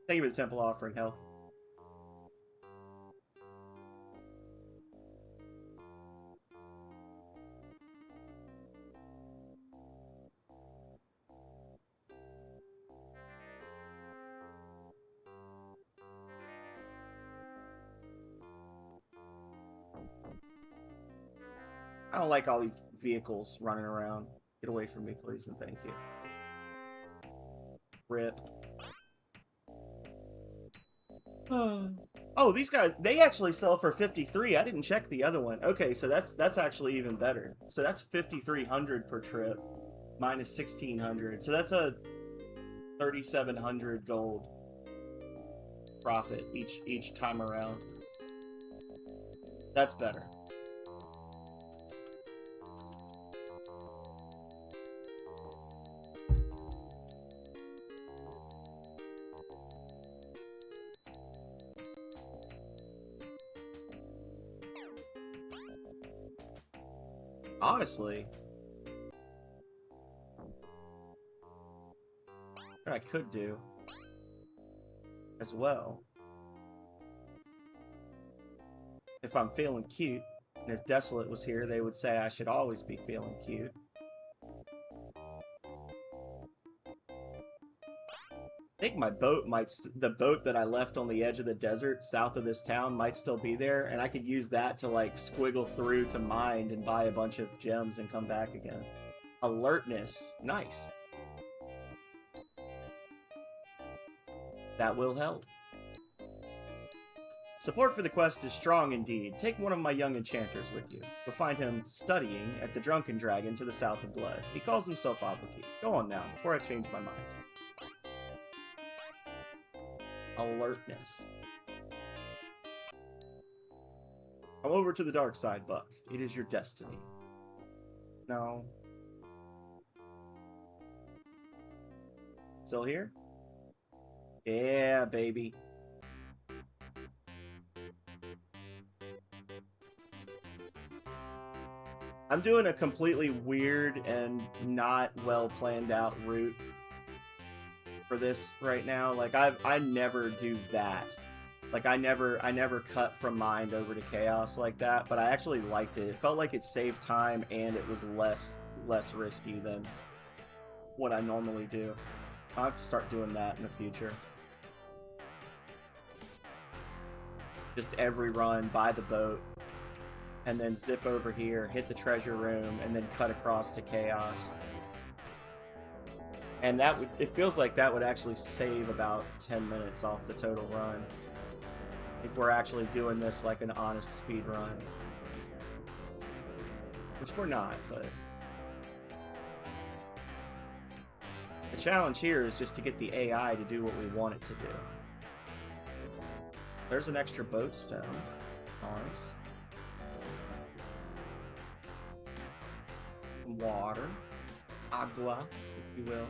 Thank you for the temple offering, health. I don't like all these vehicles running around. Get away from me, please, and thank you. Rip. Oh, these guys, they actually sell for 53. I didn't check the other one. Okay, so that's actually even better. So that's 5,300 per trip minus 1,600. So that's a 3,700 gold profit each time around. That's better. Honestly, what I could do as well, if I'm feeling cute, and if Desolate was here, they would say I should always be feeling cute. I think my boat might, the boat that I left on the edge of the desert south of this town might still be there, and I could use that to like squiggle through to Mind and buy a bunch of gems and come back again. Alertness, nice. That will help. Support for the quest is strong indeed. Take one of my young enchanters with you. You'll find him studying at the Drunken Dragon to the south of Blood. He calls himself Obloquy. Go on now, before I change my mind. Alertness. Come over to the dark side, Buck. It is your destiny. No. Still here? Yeah, baby. I'm doing a completely weird and not well planned out route for this right now. Like I never do that. Like I never cut from Mind over to Chaos like that, but I actually liked it. It felt like it saved time and it was less risky than what I normally do. I'll have to start doing that in the future. Just every run, buy the boat, and then zip over here, hit the treasure room, and then cut across to Chaos. And that would, it feels like that would actually save about 10 minutes off the total run. If we're actually doing this like an honest speed run. Which we're not, but... the challenge here is just to get the AI to do what we want it to do. There's an extra boat stone. Nice. Water. Agua, if you will.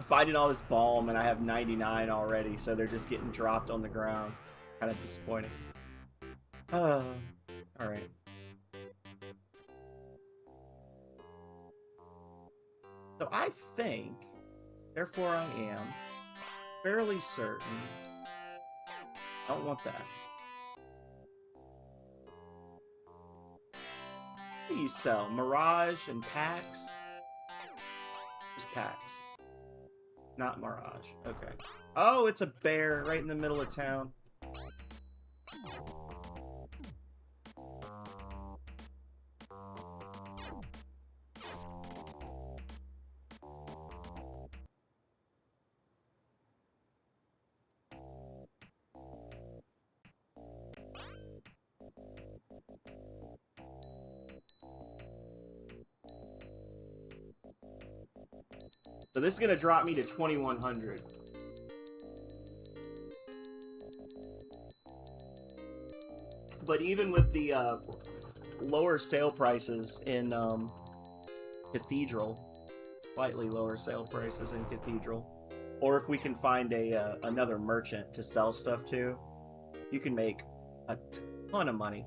Fighting all this balm and I have 99 already, so they're just getting dropped on the ground. Kind of disappointing. Alright. So I think, therefore I am, fairly certain. I don't want that. What do you sell? Mirage and packs? Just packs. Not Mirage. Okay. Oh, it's a bear right in the middle of town. So this is going to drop me to 2,100. But even with the lower sale prices in Cathedral, slightly lower sale prices in Cathedral, or if we can find a another merchant to sell stuff to, you can make a ton of money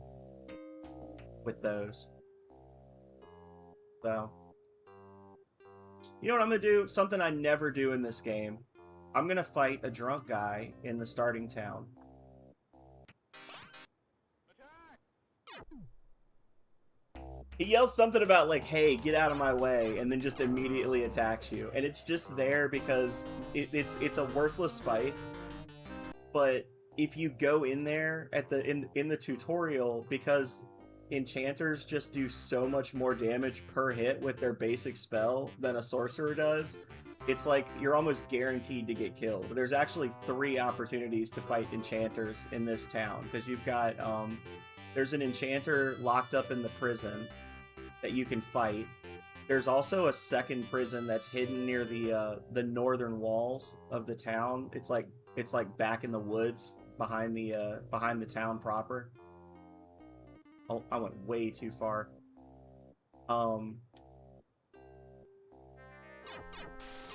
with those. So... you know what I'm going to do? Something I never do in this game. I'm going to fight a drunk guy in the starting town. He yells something about like, "Hey, get out of my way," and then just immediately attacks you. And it's just there because it's a worthless fight. But if you go in there at the in the tutorial, because enchanters just do so much more damage per hit with their basic spell than a sorcerer does, it's like you're almost guaranteed to get killed. There's actually 3 opportunities to fight enchanters in this town, because you've got there's an enchanter locked up in the prison that you can fight. There's also a second prison that's hidden near the northern walls of the town. It's like back in the woods behind the town proper. Oh, I went way too far. So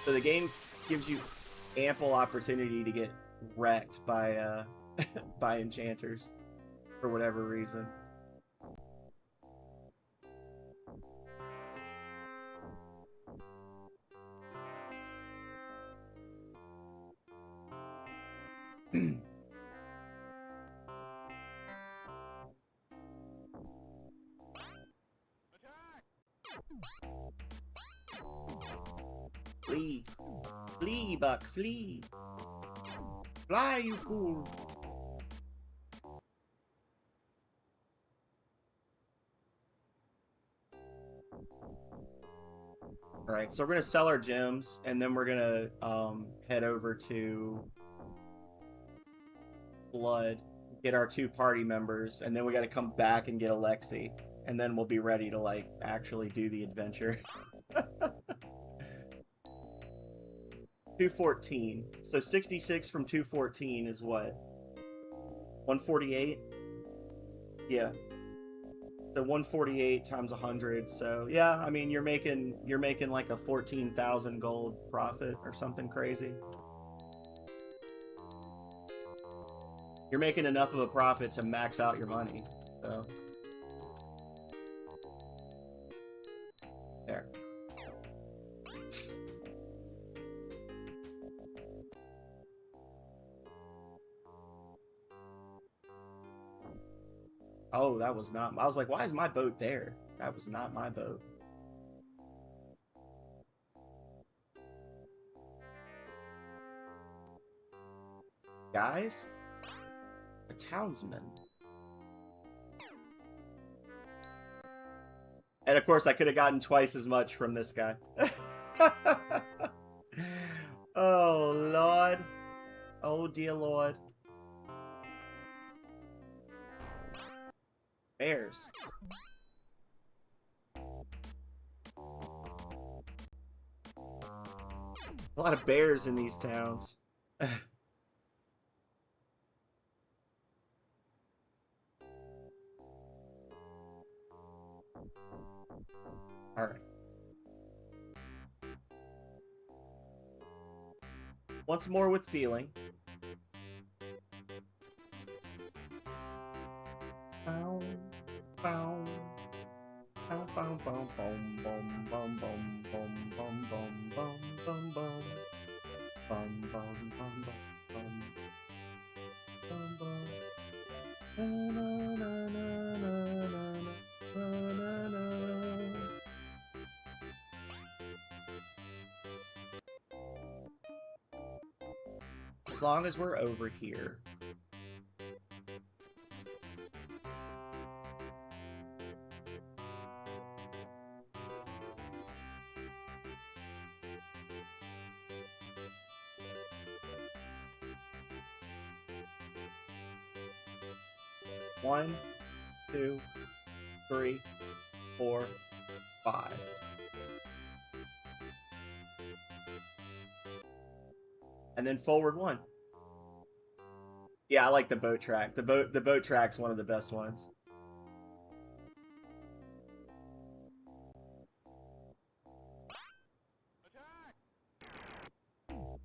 the game gives you ample opportunity to get wrecked by by enchanters for whatever reason. Flee! Flee, Buck, flee! Fly, you fool! Alright, so we're gonna sell our gems, and then we're gonna head over to Blood, get our 2 party members, and then we gotta come back and get Alexi, and then we'll be ready to, like, actually do the adventure. 214. So 66 from 214 is what? 148? Yeah. So 148 times 100. So yeah, I mean you're making like a 14,000 gold profit or something crazy. You're making enough of a profit to max out your money. So there. Oh, that was not... I was like, why is my boat there? That was not my boat. Guys? A townsman. And of course, I could have gotten twice as much from this guy. Oh, Lord. Oh, dear Lord. Bears. A lot of bears in these towns. Alright. Once more with feeling. Bow, bow, bow, bow, bow, boom, boom, boom, boom, boom, boom, boom, boom, boom, boom, boom, boom, boom, boom, boom, boom. Na na na na na na na na. As long as we're over here. One, 2, 3, 4, 5. And then forward 1. Yeah, I like the boat track. The boat track's one of the best ones.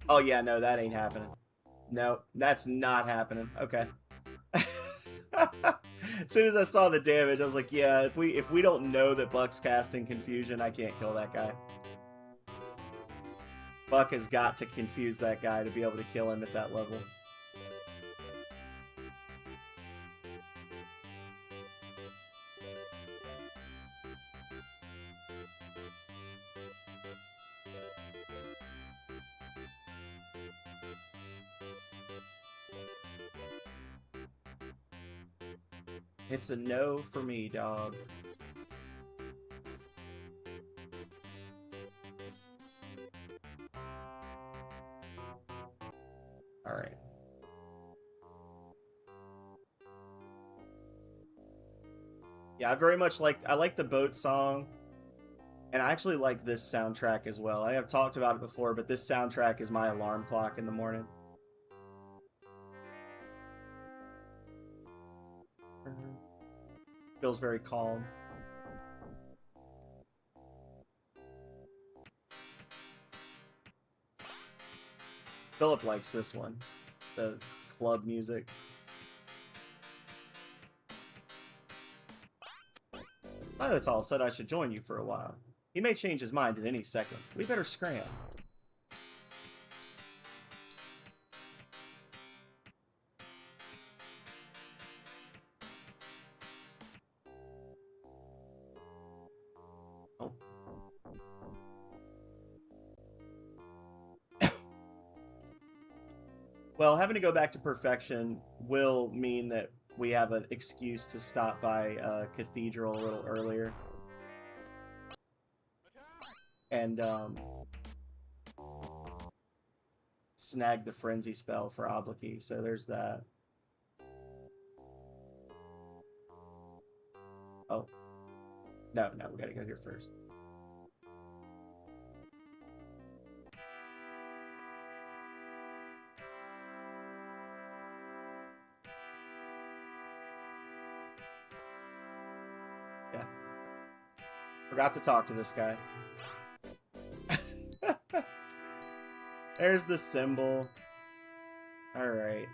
Oh yeah, no, that ain't happening. No, that's not happening. Okay. As soon as I saw the damage, I was like, yeah, if we don't know that Buck's casting Confusion, I can't kill that guy. Buck has got to confuse that guy to be able to kill him at that level. It's a no for me, dog. All right. Yeah, I very much I like the boat song, and I actually like this soundtrack as well. I have talked about it before, but this soundtrack is my alarm clock in the morning. Feels very calm. Philip likes this one, the club music. Xylitol said I should join you for a while. He may change his mind at any second. We better scram. Oh. Well, having to go back to perfection will mean that we have an excuse to stop by Cathedral a little earlier. And snag the frenzy spell for Oblique, so there's that. Oh. No, we gotta go here first. Yeah. Forgot to talk to this guy. There's the symbol. Alright.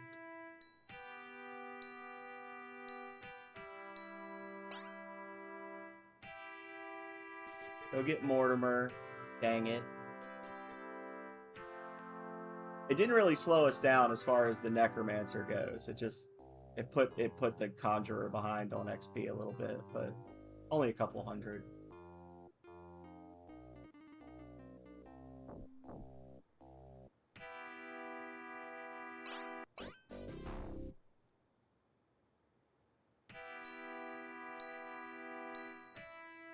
Go get Mortimer. Dang it. It didn't really slow us down as far as the Necromancer goes. It put the Conjurer behind on XP a little bit, but only a couple hundred.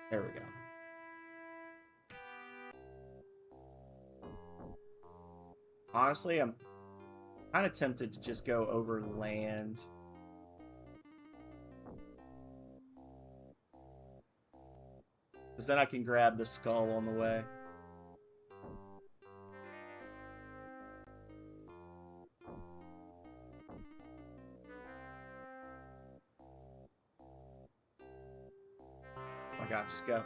There we go. Honestly, I'm kind of tempted to just go over land. Because then I can grab the skull on the way. Oh my god, just go.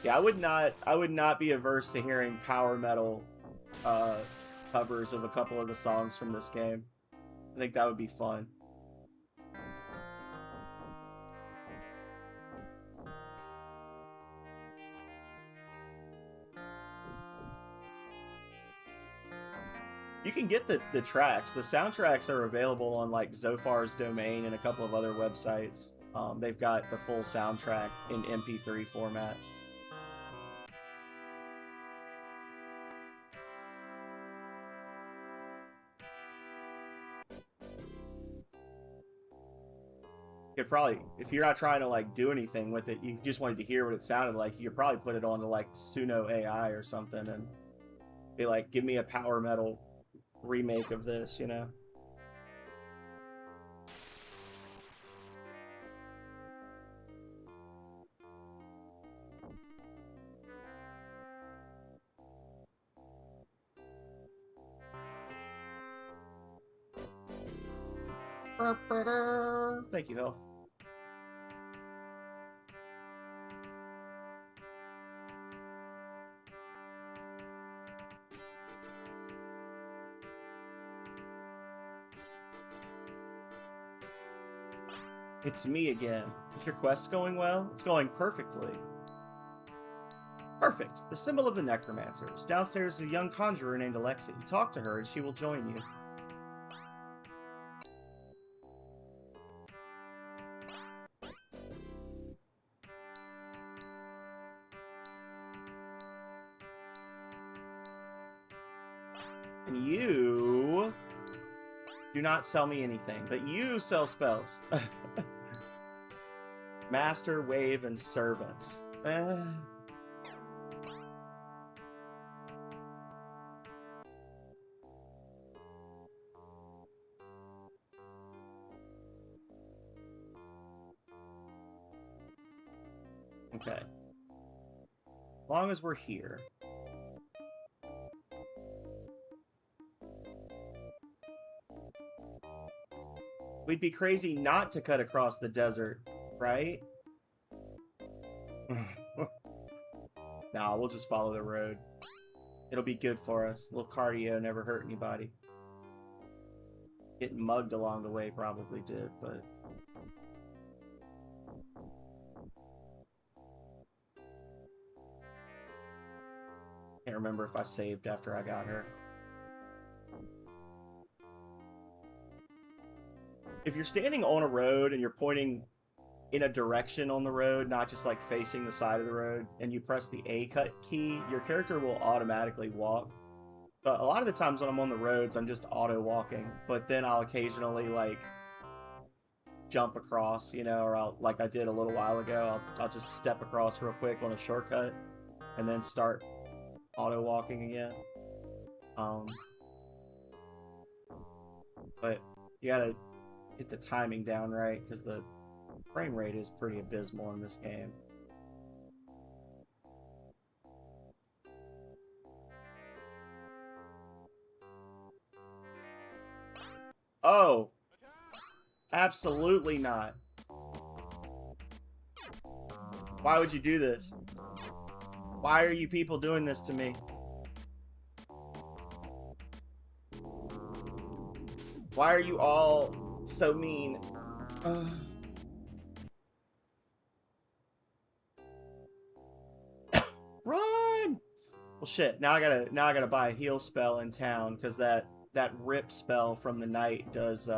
Yeah, I would not be averse to hearing power metal covers of a couple of the songs from this game. I think that would be fun. You can get the tracks. The soundtracks are available on like Zophar's Domain and a couple of other websites. They've got the full soundtrack in MP3 format. You could probably, if you're not trying to like do anything with it, you just wanted to hear what it sounded like, you could probably put it on to like Suno AI or something and be like, give me a power metal remake of this, you know? Thank you, Health. It's me again. Is your quest going well? It's going perfectly. Perfect. The symbol of the Necromancers. Downstairs is a young conjurer named Alexei. Talk to her and she will join you. And you Do not sell me anything, but you sell spells. Master, Wave, and Servants. Okay. As long as we're here. We'd be crazy not to cut across the desert, right? Nah, we'll just follow the road. It'll be good for us. A little cardio never hurt anybody. Getting mugged along the way probably did, but... Can't remember if I saved after I got her. If you're standing on a road and you're pointing in a direction on the road, not just like facing the side of the road, and you press the A cut key, your character will automatically walk. But a lot of the times when I'm on the roads, I'm just auto walking, but then I'll occasionally like jump across, you know, or I'll, like I did a little while ago, I'll just step across real quick on a shortcut and then start auto walking again. But you gotta get the timing down right, because the frame rate is pretty abysmal in this game. Oh! Absolutely not. Why would you do this? Why are you people doing this to me? Why are you all so mean? Run! Well, shit. Now I gotta buy a heal spell in town, because that rip spell from the knight does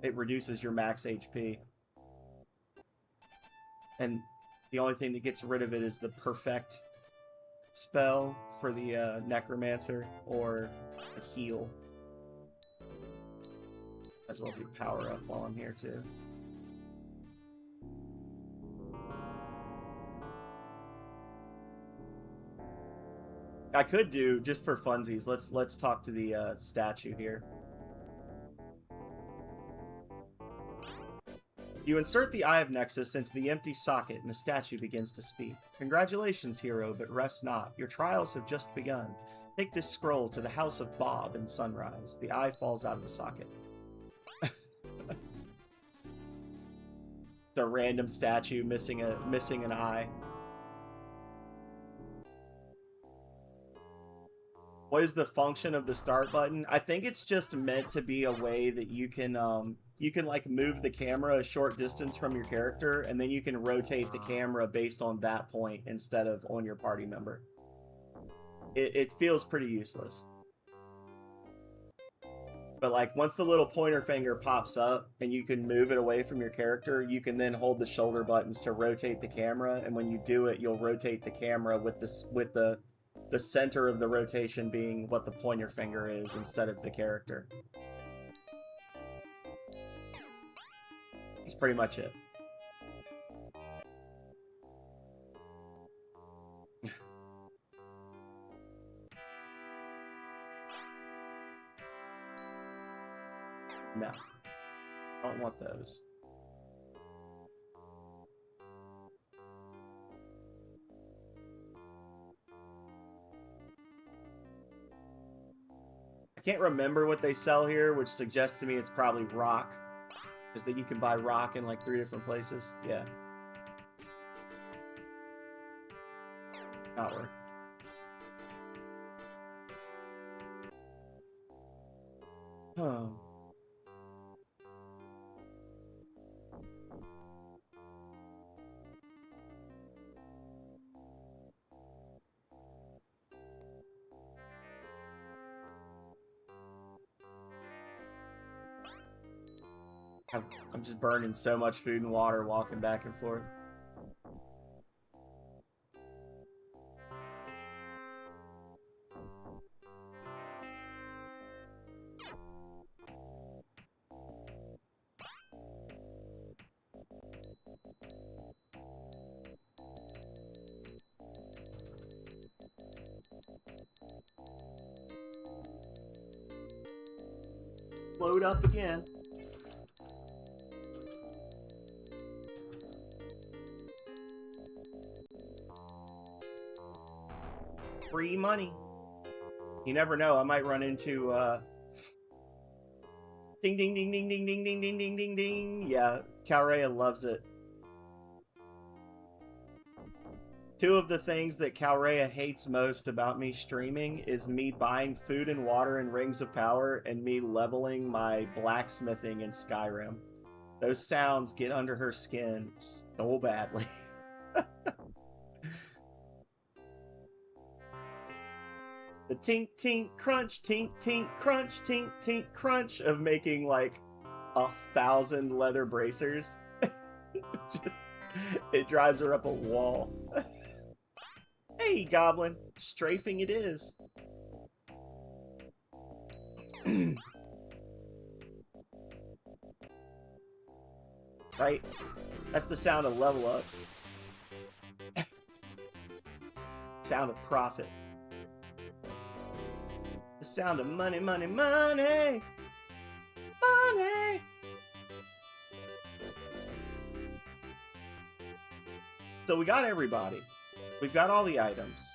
it reduces your max HP, and the only thing that gets rid of it is the perfect spell for the necromancer, or a heal. As well do power up while I'm here too. I could do, just for funsies, let's talk to the statue here. You insert the Eye of Nexus into the empty socket and the statue begins to speak. Congratulations, hero, but rest not. Your trials have just begun. Take this scroll to the house of Bob in Sunrise. The eye falls out of the socket. It's a random statue missing an eye. What is the function of the start button? I think it's just meant to be a way that you can like move the camera a short distance from your character, and then you can rotate the camera based on that point instead of on your party member. It feels pretty useless. But like once the little pointer finger pops up and you can move it away from your character, you can then hold the shoulder buttons to rotate the camera, and when you do it, you'll rotate the camera with the center of the rotation being what the pointer finger is instead of the character. That's pretty much it. No. I don't want those. I can't remember what they sell here, which suggests to me it's probably rock. Because that you can buy rock in like 3 different places. Yeah. Not worth. Oh. I'm just burning so much food and water walking back and forth. Load up again. Free money. You never know. I might run into ding ding ding ding ding ding ding ding ding ding ding. Yeah, Calrea loves it. Two of the things that Calrea hates most about me streaming is me buying food and water in Rings of Power and me leveling my blacksmithing in Skyrim. Those sounds get under her skin so badly. The tink tink crunch, tink tink crunch, tink tink crunch of making like 1,000 leather bracers. Just, it drives her up a wall. Hey, Goblin. Strafing it is. Right? That's the sound of level ups. Sound of profit. The sound of money, money, money! Money! So we got everybody. We've got all the items.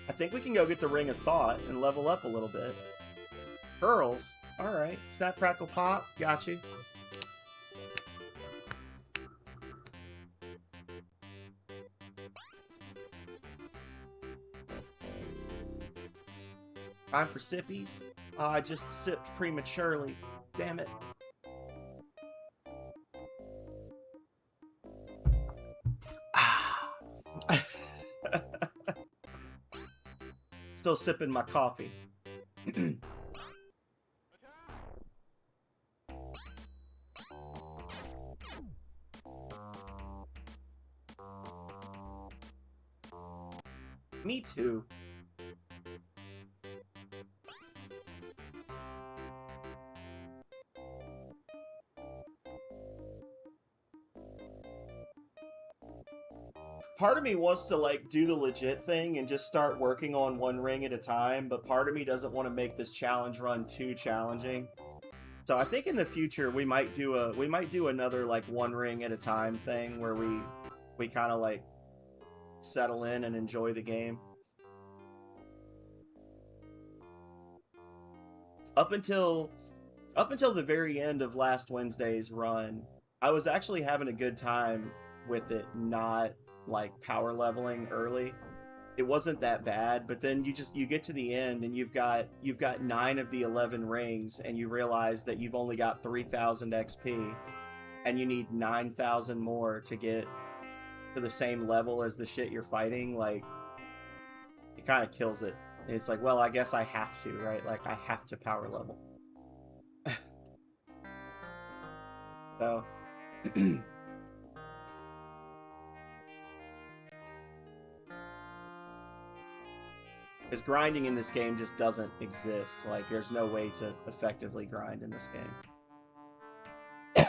I think we can go get the Ring of Thought and level up a little bit. Pearls. Alright. Snap, crackle, pop. Got you. Time for sippies. Oh, I just sipped prematurely. Damn it. Still sipping my coffee. Me too. Part of me wants to like do the legit thing and just start working on one ring at a time, but part of me doesn't want to make this challenge run too challenging. So I think in the future we might do another like one ring at a time thing where we kind of like settle in and enjoy the game. Up until the very end of last Wednesday's run, I was actually having a good time with it not like power leveling early. It wasn't that bad, but then you get to the end and you've got 9 of the 11 rings and you realize that you've only got 3,000 XP and you need 9,000 more to get to the same level as the shit you're fighting. Like, it kind of kills it. And it's like, well, I guess I have to, right? Like, I have to power level. So because grinding in this game just doesn't exist. Like, there's no way to effectively grind in this game.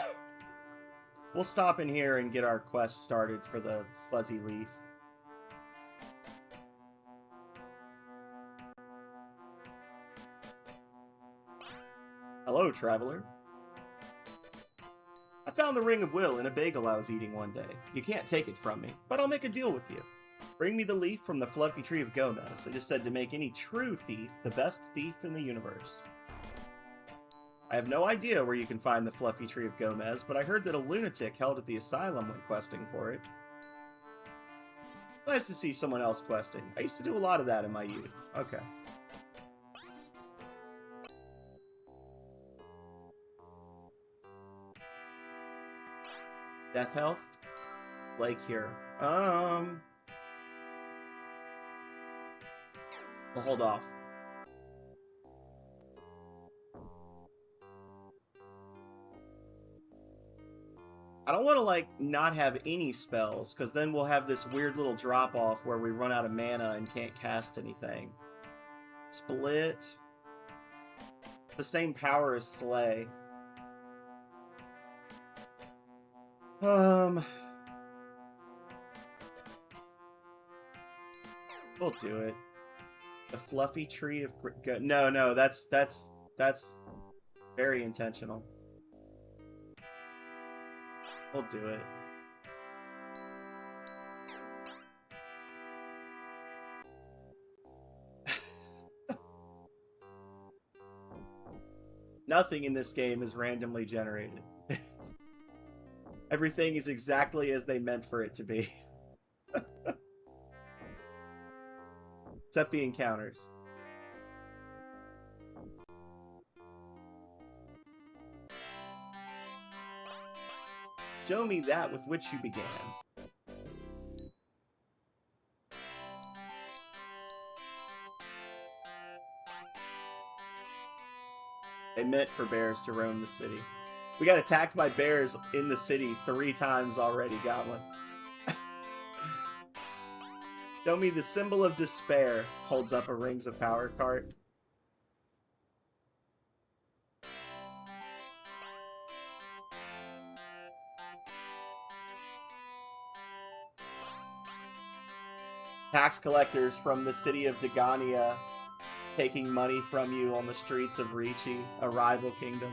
We'll stop in here and get our quest started for the Fuzzy Leaf. Hello, traveler. I found the Ring of Will in a bagel I was eating one day. You can't take it from me, but I'll make a deal with you. Bring me the leaf from the fluffy tree of Gomez. It is said to make any true thief the best thief in the universe. I have no idea where you can find the fluffy tree of Gomez, but I heard that a lunatic held at the asylum went questing for it. Nice to see someone else questing. I used to do a lot of that in my youth. Okay. Death health? Lake here. We'll hold off. I don't want to, like, not have any spells, because then we'll have this weird little drop-off where we run out of mana and can't cast anything. Split. The same power as Slay. We'll do it. The fluffy tree of... No, that's Very intentional. We'll do it. Nothing in this game is randomly generated. Everything is exactly as they meant for it to be. Except the encounters. Show me that with which you began. They meant for bears to roam the city. We got attacked by bears in the city 3 times already, Goblin. Show me the symbol of despair. Holds up a Rings of Power card. Tax collectors from the city of Dagania taking money from you on the streets of Ricci, a rival kingdom.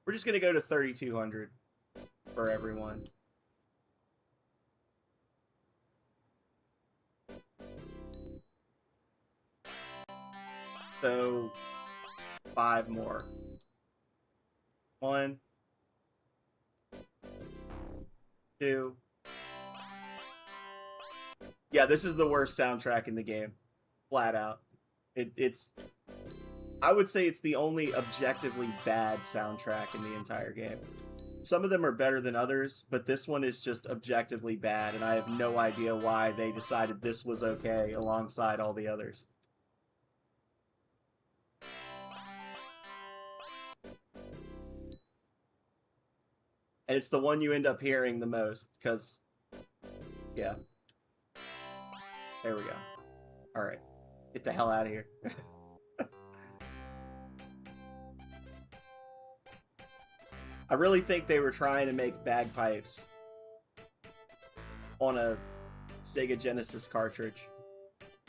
We're just going to go to 3,200 for everyone. So, 5 more. 1, 2. Yeah, this is the worst soundtrack in the game. Flat out. It's... I would say it's the only objectively bad soundtrack in the entire game. Some of them are better than others, but this one is just objectively bad, and I have no idea why they decided this was okay alongside all the others. And it's the one you end up hearing the most, because... yeah. There we go. Alright. Get the hell out of here. I really think they were trying to make bagpipes on a Sega Genesis cartridge.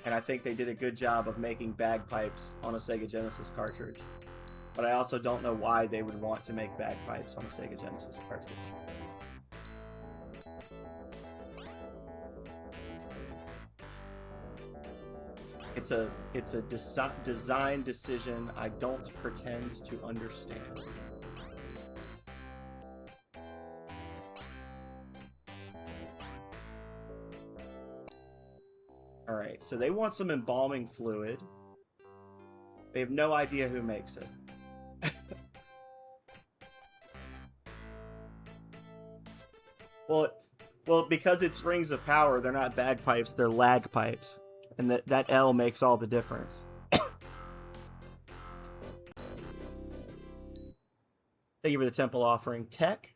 And I think they did a good job of making bagpipes on a Sega Genesis cartridge. But I also don't know why they would want to make bagpipes on a Sega Genesis cartridge. It's a design decision I don't pretend to understand. Alright, so they want some embalming fluid. They have no idea who makes it. Well, because it's Rings of Power, they're not bagpipes, they're lagpipes. And that L makes all the difference. Thank you for the temple offering. Tech?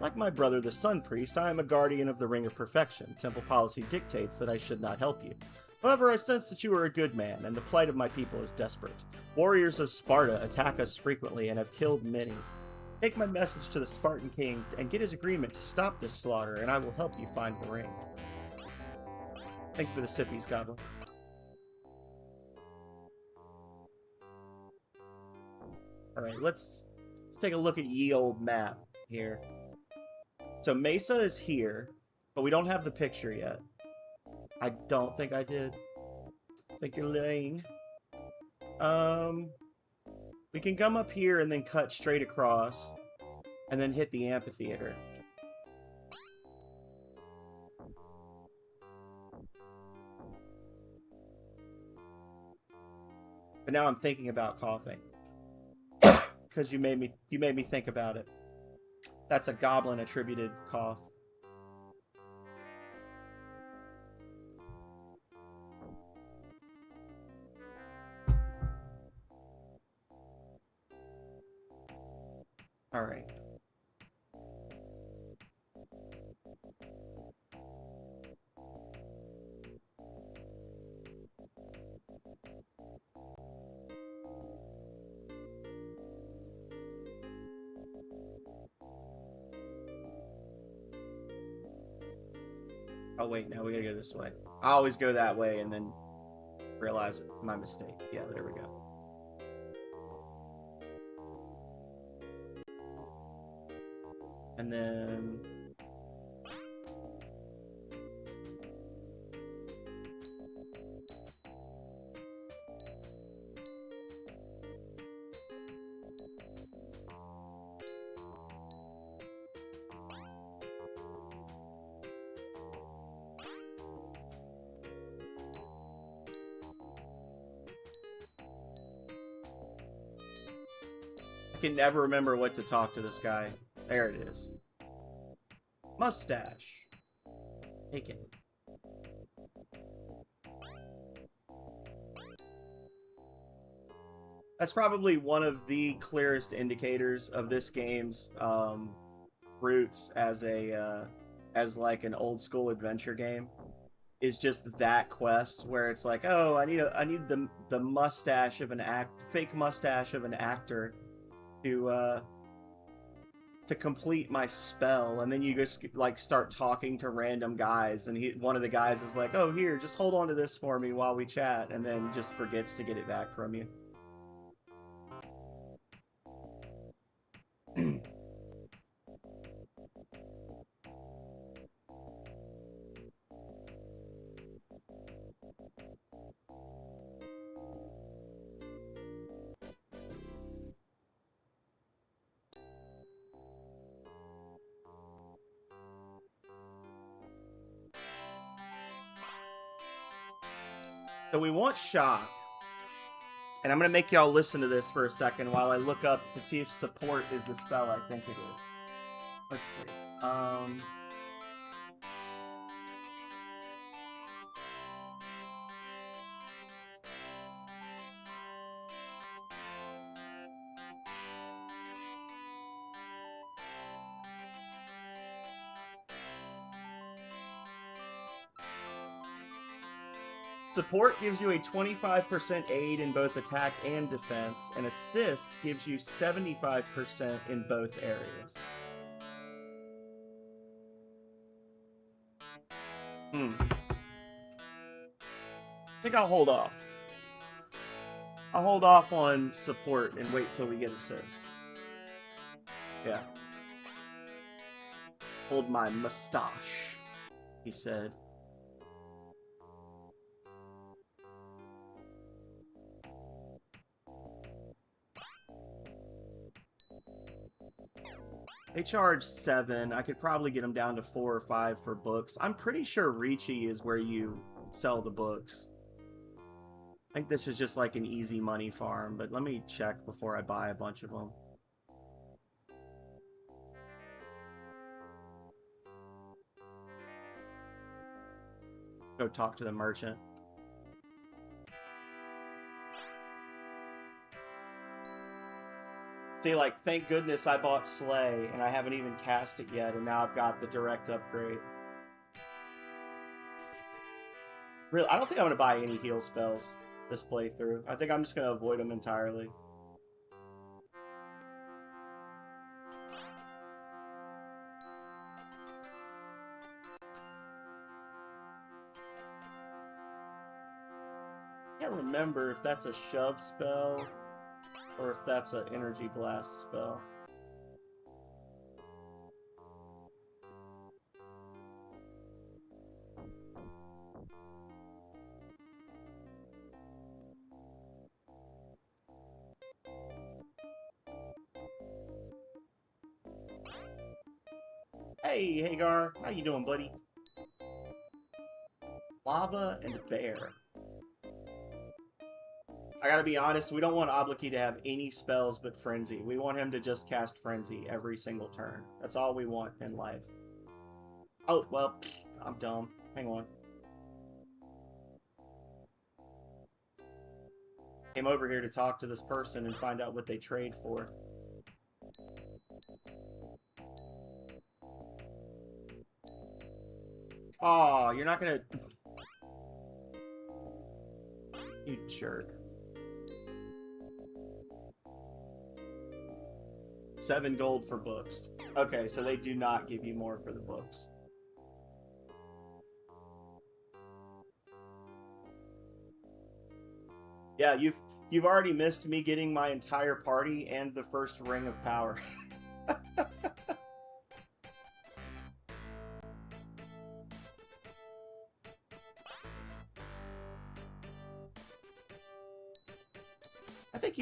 Like my brother, the Sun Priest, I am a guardian of the Ring of Perfection. Temple policy dictates that I should not help you. However, I sense that you are a good man, and the plight of my people is desperate. Warriors of Sparta attack us frequently and have killed many. Take my message to the Spartan king and get his agreement to stop this slaughter, and I will help you find the ring. Thank you for the sippies, Goblin. Alright, let's take a look at ye old map here. So Mesa is here, but we don't have the picture yet. I don't think I did. I think you're lying. We can come up here and then cut straight across, and then hit the amphitheater. But now I'm thinking about coughing. Because you made me think about it. That's a goblin attributed cough. All right. Oh wait, no, we gotta go this way. I always go that way and then realize my mistake. Yeah, there we go. And then I can never remember what to talk to this guy. There it is. Mustache. Taken. That's probably one of the clearest indicators of this game's roots as a as like an old school adventure game. Is just that quest where it's like, oh, I need the mustache of an fake mustache of an actor to complete my spell, and then you just like start talking to random guys, and one of the guys is like, oh, here, just hold on to this for me while we chat, and then just forgets to get it back from you. So we want shock. And I'm going to make y'all listen to this for a second while I look up to see if support is the spell I think it is. Let's see. Support gives you a 25% aid in both attack and defense, and assist gives you 75% in both areas. I think I'll hold off. I'll hold off on support and wait till we get assist. Yeah. Hold my mustache, he said. They charge 7. I could probably get them down to 4 or 5 for books. I'm pretty sure Ricci is where you sell the books. I think this is just like an easy money farm, but let me check before I buy a bunch of them. Go talk to the merchant. See, like, thank goodness I bought Slay, and I haven't even cast it yet, and now I've got the direct upgrade. Really, I don't think I'm going to buy any heal spells this playthrough. I think I'm just going to avoid them entirely. I can't remember if that's a shove spell or if that's an energy blast spell. Hey, Hagar. How you doing, buddy? Lava and bear. I gotta be honest, we don't want Obliki to have any spells but Frenzy. We want him to just cast Frenzy every single turn. That's all we want in life. Oh, well, I'm dumb. Hang on. Came over here to talk to this person and find out what they trade for. Aw, you're not gonna... You jerk. 7 gold for books. Okay, so they do not give you more for the books. Yeah, you've already missed me getting my entire party and the first ring of power.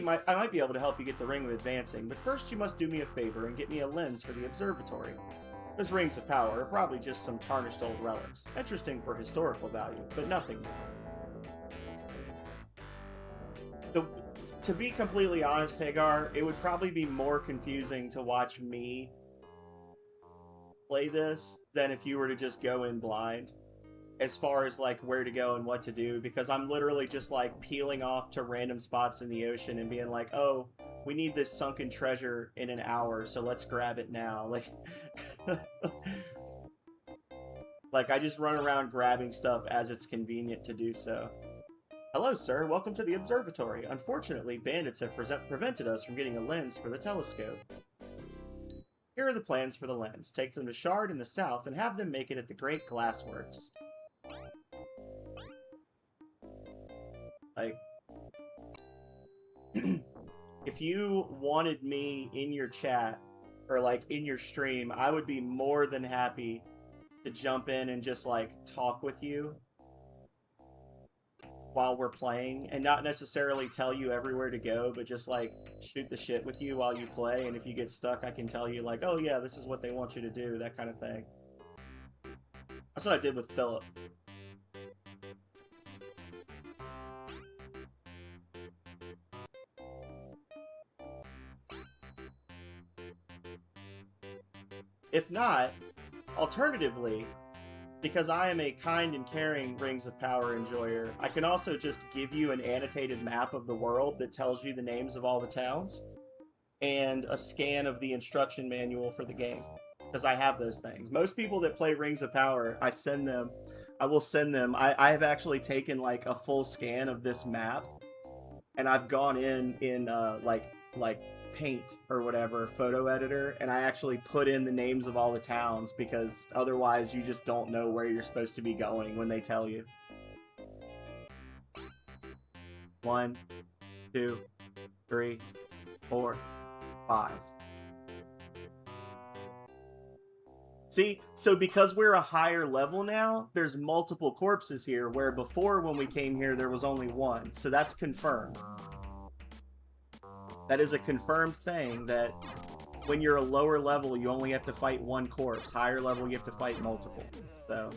I might be able to help you get the Ring of Advancing, but first you must do me a favor and get me a lens for the observatory. Those rings of power are probably just some tarnished old relics. Interesting for historical value, but nothing more. To be completely honest, Hagar, it would probably be more confusing to watch me play this than if you were to just go in blind. As far as like where to go and what to do, because I'm literally just like peeling off to random spots in the ocean and being like, oh, we need this sunken treasure in an hour, so let's grab it now. Like, like I just run around grabbing stuff as it's convenient to do so. Hello, sir. Welcome to the observatory. Unfortunately, bandits have prevented us from getting a lens for the telescope. Here are the plans for the lens. Take them to Shard in the south and have them make it at the Great Glassworks. Like, if you wanted me in your chat, or like in your stream, I would be more than happy to jump in and just like talk with you while we're playing, and not necessarily tell you everywhere to go, but just like shoot the shit with you while you play, and if you get stuck I can tell you like, oh yeah, this is what they want you to do, that kind of thing. That's what I did with Philip. If not, alternatively, because I am a kind and caring Rings of Power enjoyer, I can also just give you an annotated map of the world that tells you the names of all the towns, and a scan of the instruction manual for the game, because I have those things. Most people that play Rings of Power, I will send them. I have actually taken like a full scan of this map, and I've gone in like Paint or whatever photo editor, and I actually put in the names of all the towns, because otherwise you just don't know where you're supposed to be going when they tell you. 1, 2, 3, 4, 5. See, so because we're a higher level now, there's multiple corpses here, where before when we came here there was only one, so that's confirmed. That is a confirmed thing, that when you're a lower level, you only have to fight one corpse. Higher level, you have to fight multiple. So...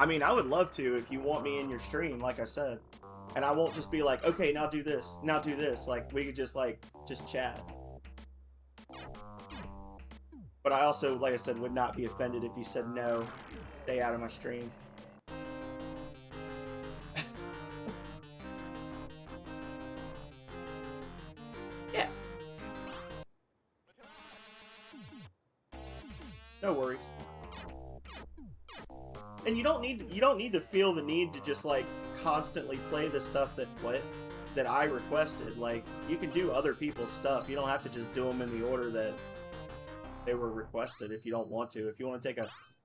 I mean, I would love to if you want me in your stream, like I said. And I won't just be like, okay, now do this, now do this. Like, we could just chat. But I also, like I said, would not be offended if you said no, stay out of my stream. Yeah. No worries. And you don't need to feel the need to just like constantly play the stuff that I requested. Like, you can do other people's stuff. You don't have to just do them in the order that they were requested if you don't want to. If you want to take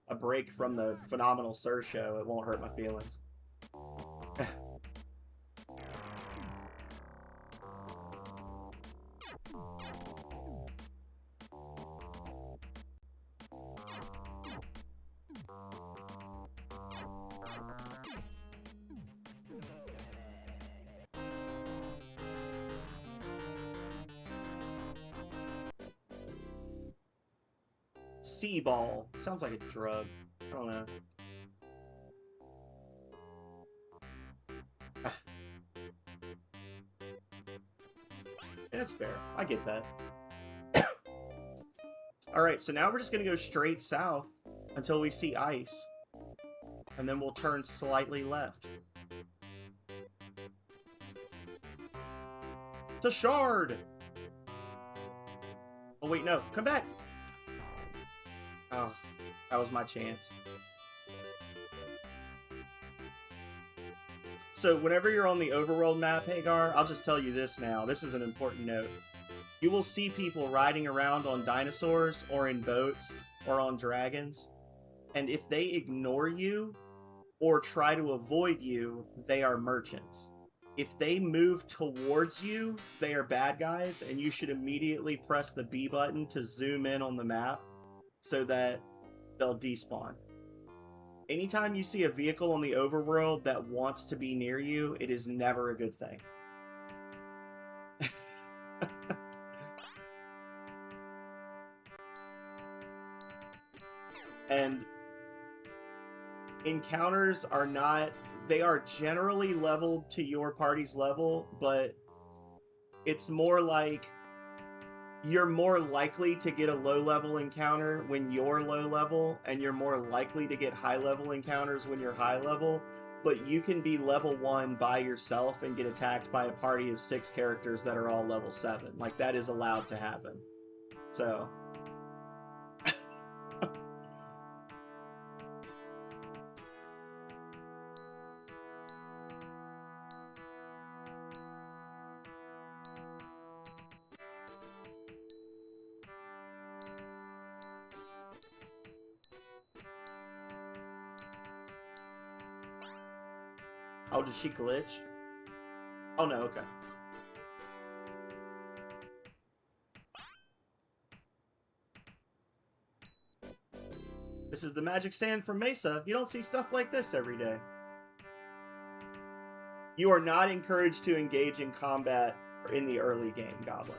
a break from the Phenomenal Sir show, it won't hurt my feelings. Sea ball. Sounds like a drug. I don't know. That's fair. I get that. Alright, so now we're just going to go straight south until we see ice. And then we'll turn slightly left. To Shard! Oh, wait, no. Come back! Oh, that was my chance. So whenever you're on the overworld map, Hagar, I'll just tell you this now. This is an important note. You will see people riding around on dinosaurs or in boats or on dragons. And if they ignore you or try to avoid you, they are merchants. If they move towards you, they are bad guys, and you should immediately press the B button to zoom in on the map so that they'll despawn. Anytime you see a vehicle on the overworld that wants to be near you, it is never a good thing. And encounters are not... They are generally leveled to your party's level, but it's more like you're more likely to get a low-level encounter when you're low-level, and you're more likely to get high-level encounters when you're high-level, but you can be level 1 by yourself and get attacked by a party of 6 characters that are all level 7. Like, that is allowed to happen. So... Oh, did she glitch? Oh no, okay. This is the magic sand from Mesa. You don't see stuff like this every day. You are not encouraged to engage in combat in the early game, Goblin.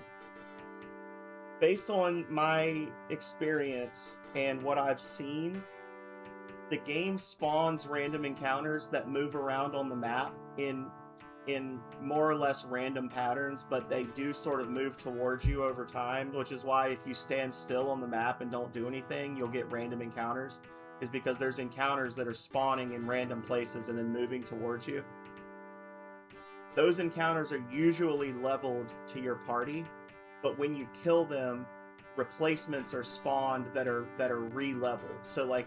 Based on my experience and what I've seen, the game spawns random encounters that move around on the map in more or less random patterns, but they do sort of move towards you over time, which is why if you stand still on the map and don't do anything, you'll get random encounters, is because there's encounters that are spawning in random places and then moving towards you. Those encounters are usually leveled to your party, but when you kill them, replacements are spawned that are re-leveled. So like,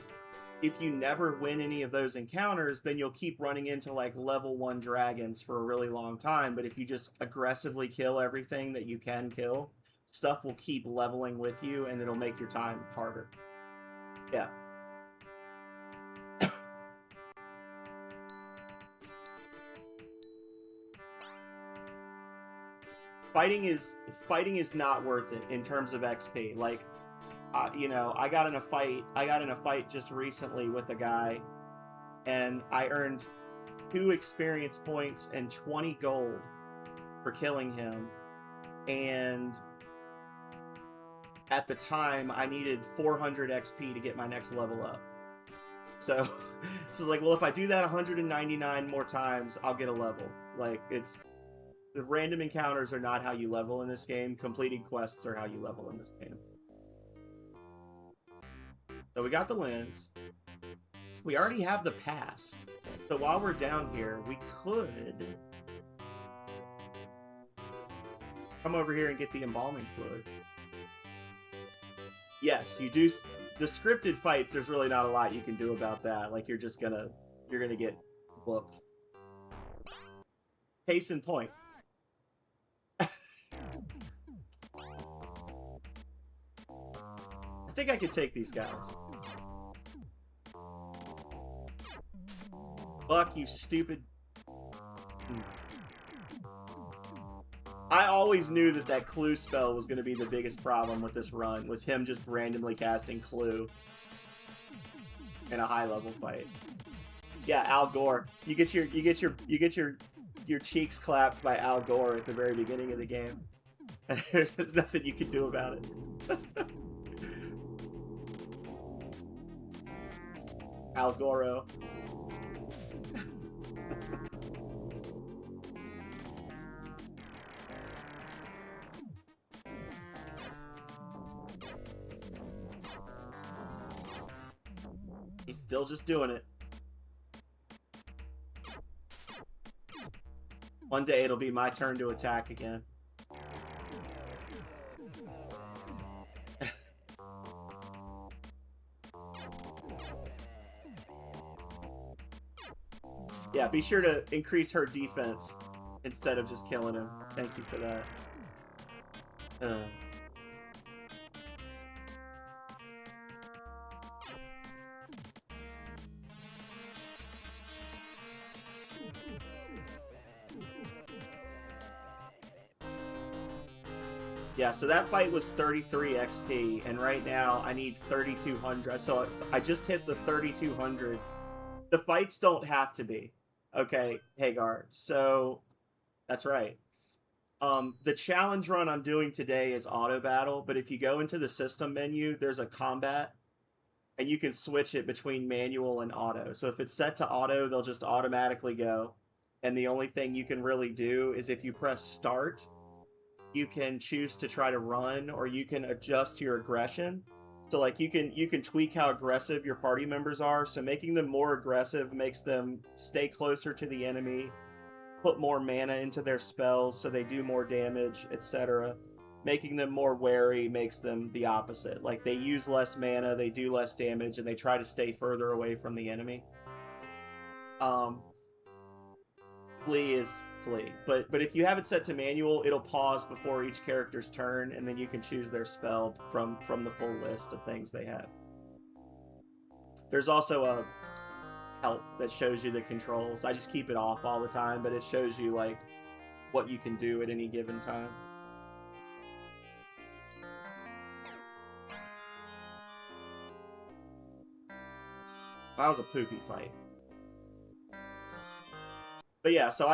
if you never win any of those encounters, then you'll keep running into like level 1 dragons for a really long time. But if you just aggressively kill everything that you can kill, stuff will keep leveling with you and it'll make your time harder. Yeah. Fighting is not worth it in terms of XP. Like, you know, I got in a fight just recently with a guy, and I earned 2 experience points and 20 gold for killing him. And at the time, I needed 400 XP to get my next level up. So it's like, well, if I do that 199 more times, I'll get a level. Like, the random encounters are not how you level in this game. Completing quests are how you level in this game. So we got the lens. We already have the pass. So while we're down here, we could come over here and get the embalming fluid. Yes, you do. The scripted fights, there's really not a lot you can do about that. Like, you're gonna get booked. Case in point. I think I could take these guys. Fuck you, stupid. I always knew that clue spell was going to be the biggest problem with this run, was him just randomly casting clue in a high level fight. Yeah, Al Gore. You get your cheeks clapped by Al Gore at the very beginning of the game. There's nothing you can do about it. Al Goro. He's still just doing it. One day it'll be my turn to attack again. Yeah, be sure to increase her defense instead of just killing him. Thank you for that. Yeah, so that fight was 33 XP, and right now I need 3,200. So I just hit the 3,200. The fights don't have to be. Okay, Hagar. So that's right. The challenge run I'm doing today is auto battle, but if you go into the system menu, there's a combat, and you can switch it between manual and auto. So if it's set to auto, they'll just automatically go. And the only thing you can really do is if you press start, you can choose to try to run, or you can adjust your aggression. So like you can tweak how aggressive your party members are. So making them more aggressive makes them stay closer to the enemy, put more mana into their spells so they do more damage, etc. Making them more wary makes them the opposite. Like they use less mana, they do less damage, and they try to stay further away from the enemy. Flee is flee. But if you have it set to manual, it'll pause before each character's turn, and then you can choose their spell from the full list of things they have. There's also a help that shows you the controls. I just keep it off all the time, but it shows you like what you can do at any given time. That was a poopy fight. But yeah, so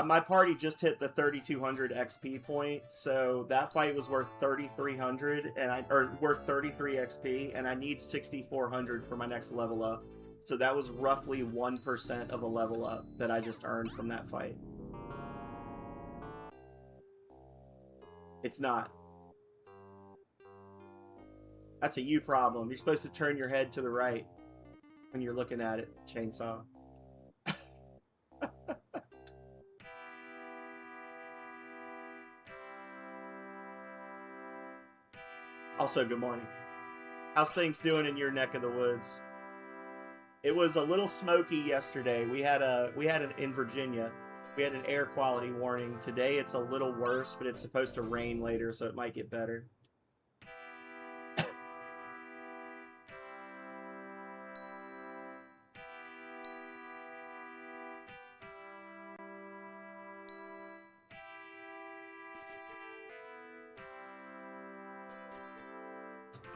my party just hit the 3,200 XP point, so that fight was worth 3,300 or worth 33 XP, and I need 6,400 for my next level up. So that was roughly 1% of a level up that I just earned from that fight. It's not. That's a you problem. You're supposed to turn your head to the right when you're looking at it, Chainsaw. Also, good morning. How's things doing in your neck of the woods? It was a little smoky yesterday. We had in Virginia. We had an air quality warning. Today it's a little worse, but it's supposed to rain later, so it might get better.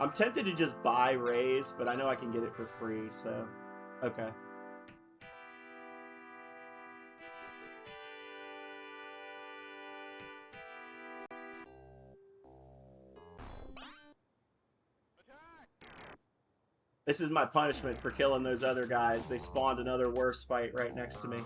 I'm tempted to just buy Raze, but I know I can get it for free, so... Okay. This is my punishment for killing those other guys. They spawned another worse fight right next to me.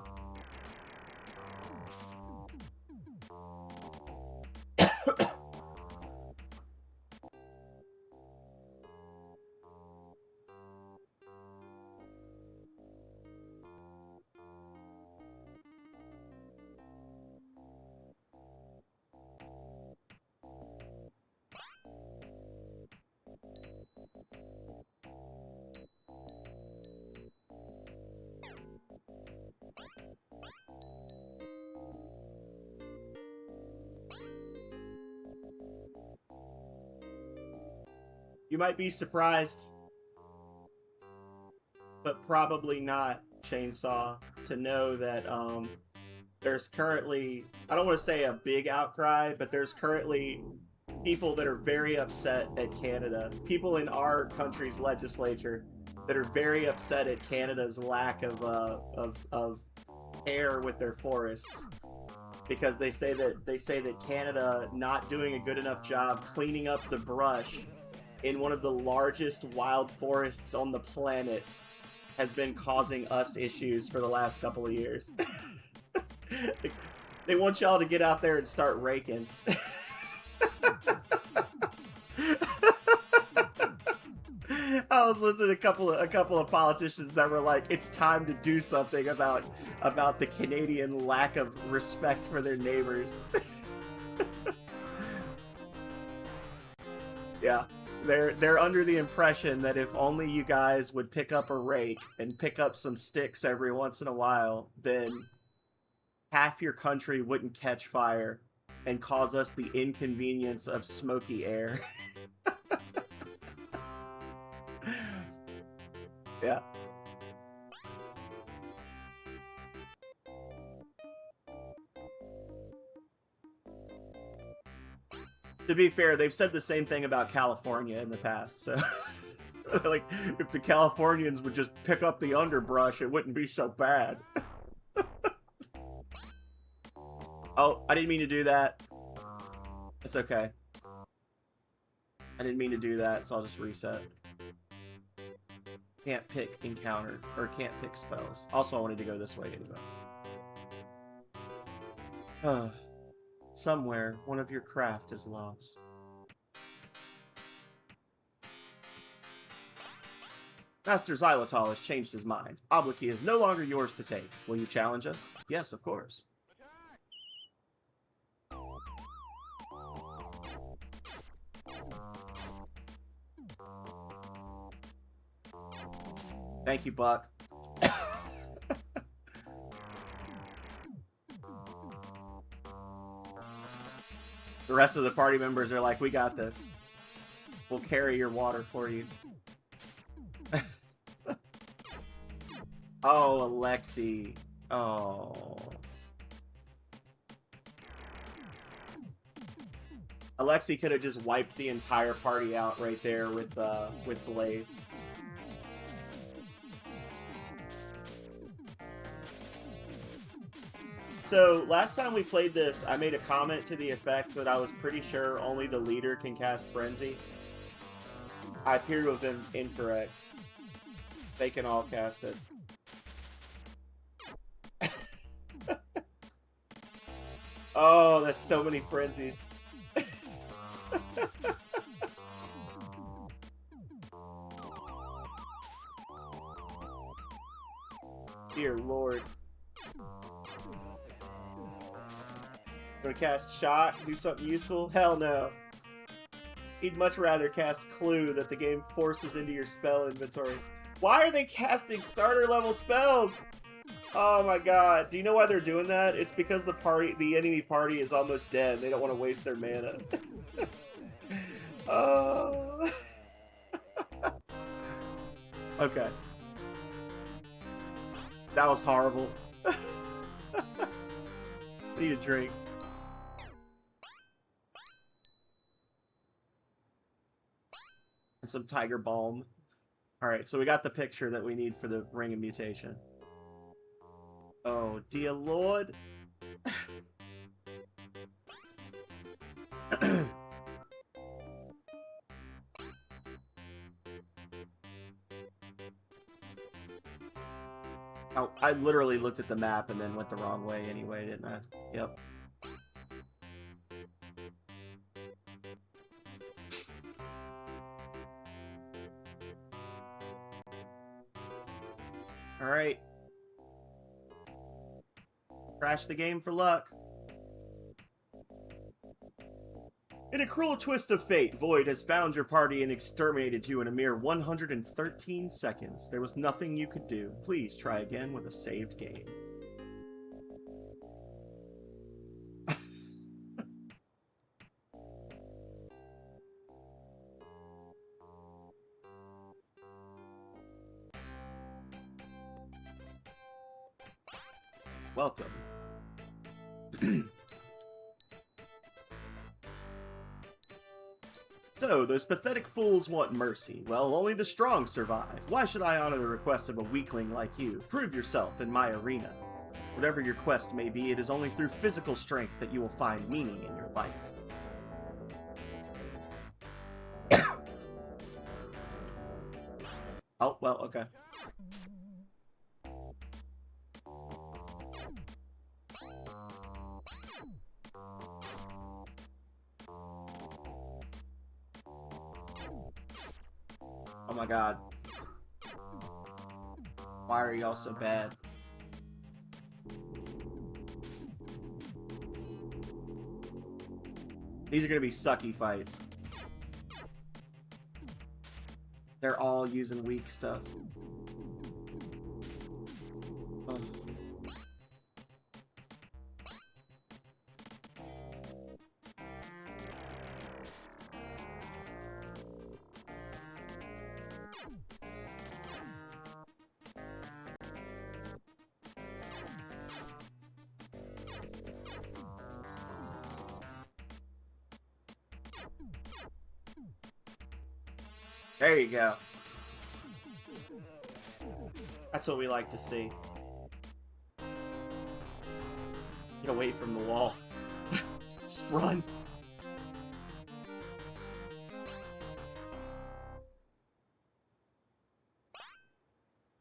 You might be surprised, but probably not, Chainsaw, to know that there's currently, I don't want to say a big outcry, but there's currently people that are very upset at Canada. People in our country's legislature that are very upset at Canada's lack of care with their forests, because they say that Canada not doing a good enough job cleaning up the brush in one of the largest wild forests on the planet has been causing us issues for the last couple of years. They want y'all to get out there and start raking. I was listening to a couple of politicians that were like, "It's time to do something about the Canadian lack of respect for their neighbors." Yeah, they're under the impression that if only you guys would pick up a rake and pick up some sticks every once in a while, then half your country wouldn't catch fire and cause us the inconvenience of smoky air. Yeah. To be fair, they've said the same thing about California in the past, so like if the Californians would just pick up the underbrush, it wouldn't be so bad. Oh, I didn't mean to do that. It's okay. I didn't mean to do that, so I'll just reset. Can't pick encounter, or can't pick spells. Also, I wanted to go this way anyway. Somewhere, one of your craft is lost. Master Xylitol has changed his mind. Oblique is no longer yours to take. Will you challenge us? Yes, of course. Thank you, Buck. The rest of the party members are like, we got this. We'll carry your water for you. Oh, Alexi. Oh. Alexi could have just wiped the entire party out right there with Blaze. So, last time we played this, I made a comment to the effect that I was pretty sure only the leader can cast Frenzy. I appear to have been incorrect. They can all cast it. Oh, that's so many Frenzies. Dear Lord. Gonna cast Shot, do something useful? Hell no. He'd much rather cast Clue that the game forces into your spell inventory. Why are they casting starter level spells? Oh my god. Do you know why they're doing that? It's because the enemy party is almost dead. They don't want to waste their mana. Oh. Okay. That was horrible. Need a drink. And some Tiger Balm. Alright, so we got the picture that we need for the Ring of Mutation. Oh, dear Lord. Oh, I literally looked at the map and then went the wrong way anyway, didn't I? Yep. Alright. Crash the game for luck. In a cruel twist of fate, Void has found your party and exterminated you in a mere 113 seconds. There was nothing you could do. Please try again with a saved game. Welcome. So, those pathetic fools want mercy. Well, only the strong survive. Why should I honor the request of a weakling like you? Prove yourself in my arena. Whatever your quest may be, it is only through physical strength that you will find meaning in your life. Oh, well, okay. Oh my god. Why are y'all so bad? These are gonna be sucky fights. They're all using weak stuff. Ugh. There you go. That's what we like to see. Get away from the wall. Just run.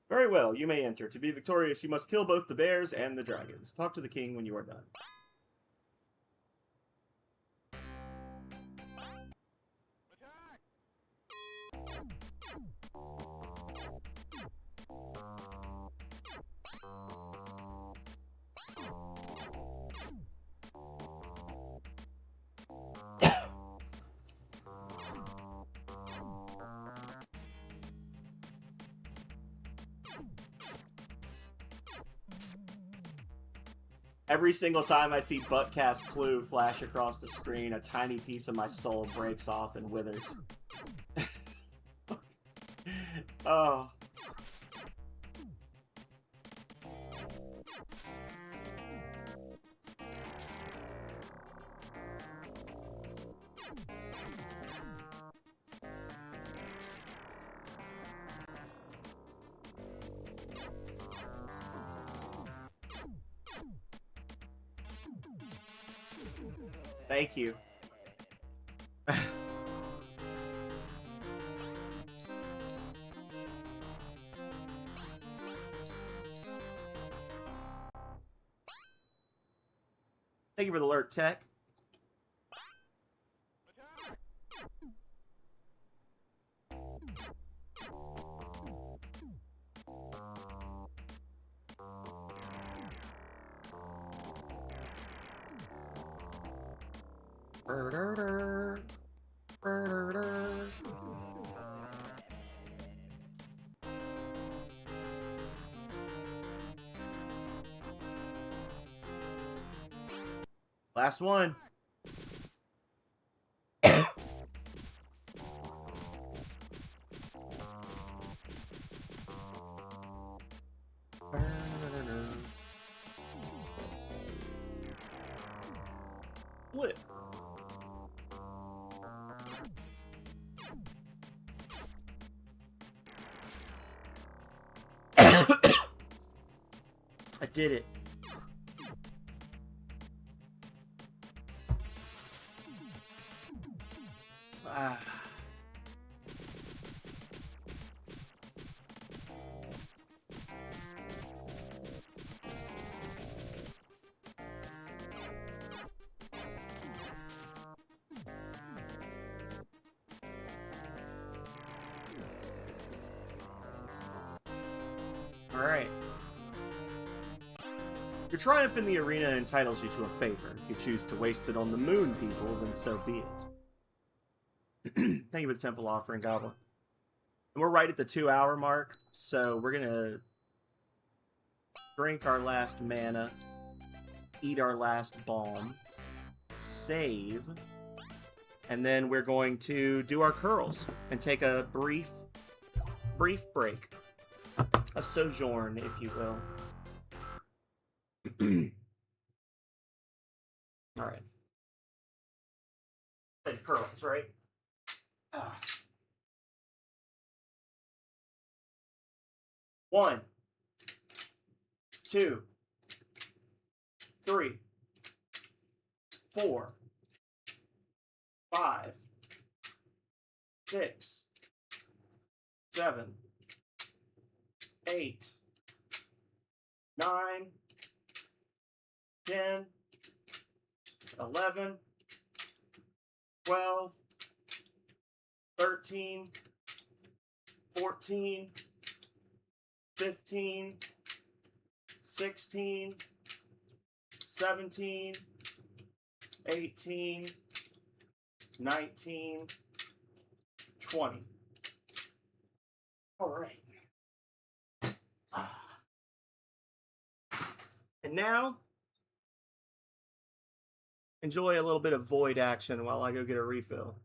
Very well, you may enter. To be victorious, you must kill both the bears and the dragons. Talk to the king when you are done. Every single time I see Buttcast Clue flash across the screen, a tiny piece of my soul breaks off and withers. Oh. Thank you. Thank you for the alert, Tech. Last one. Flip. I did it. Ah. Alright. Your triumph in the arena entitles you to a favor. If you choose to waste it on the moon people, then so be it. Thank you for the temple offering, Goblin. And we're right at the 2-hour mark, so we're gonna drink our last mana, eat our last bomb, save, and then we're going to do our curls and take a brief break. A sojourn, if you will. Alright. Said curls, right? Ah. 1, 2, 3, 4, 5, 6, 7, 8, 9, 10, 11, 12, 13, 14, 15, 16, 17, 18, 19, 20. All right. And now, enjoy a little bit of void action while I go get a refill.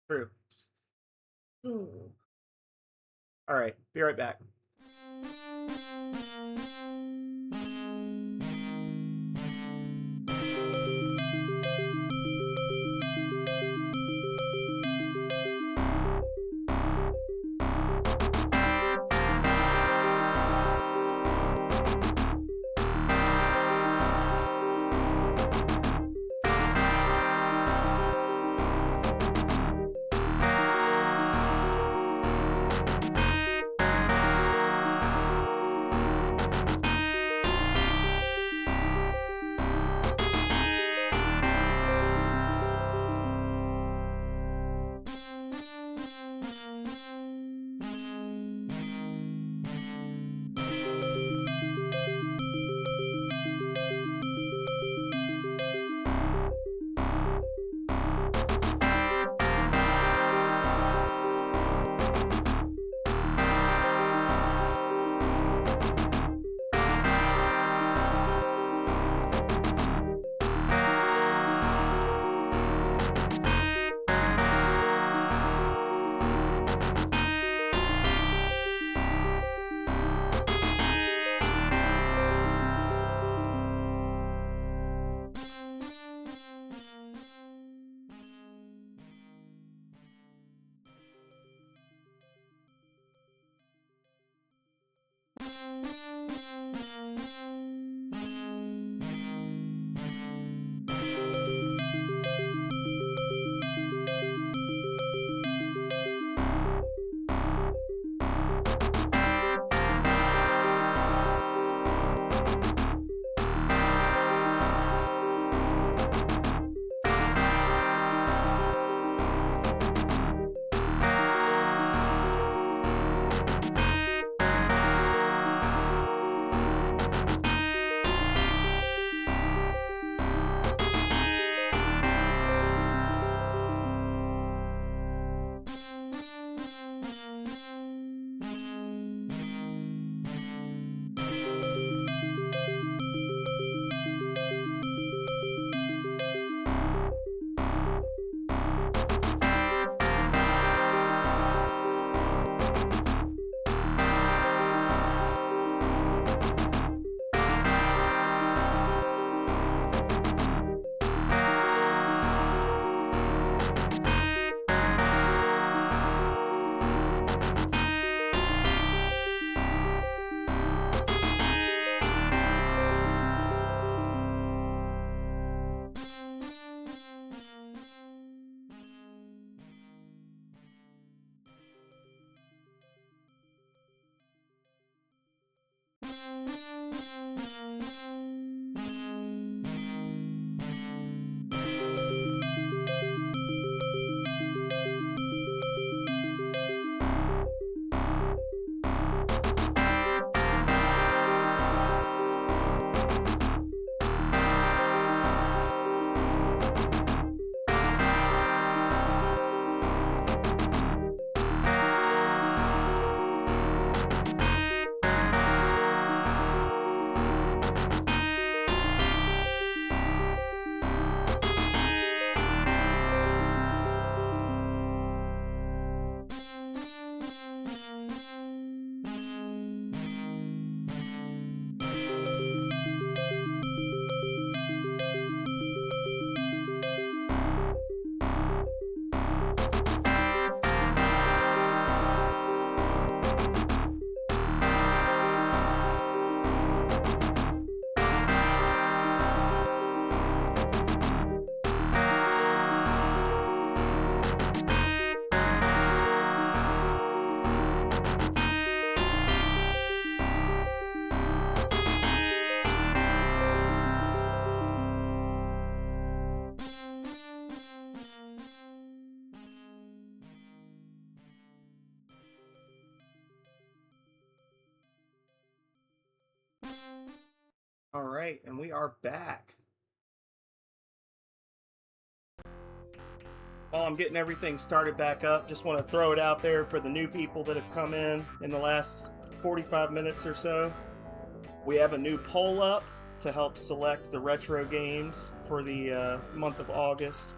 True. All right, be right back. right, and we are back. While I'm getting everything started back up, just want to throw it out there for the new people that have come in the last 45 minutes or so. We have a new poll up to help select the retro games for the month of August.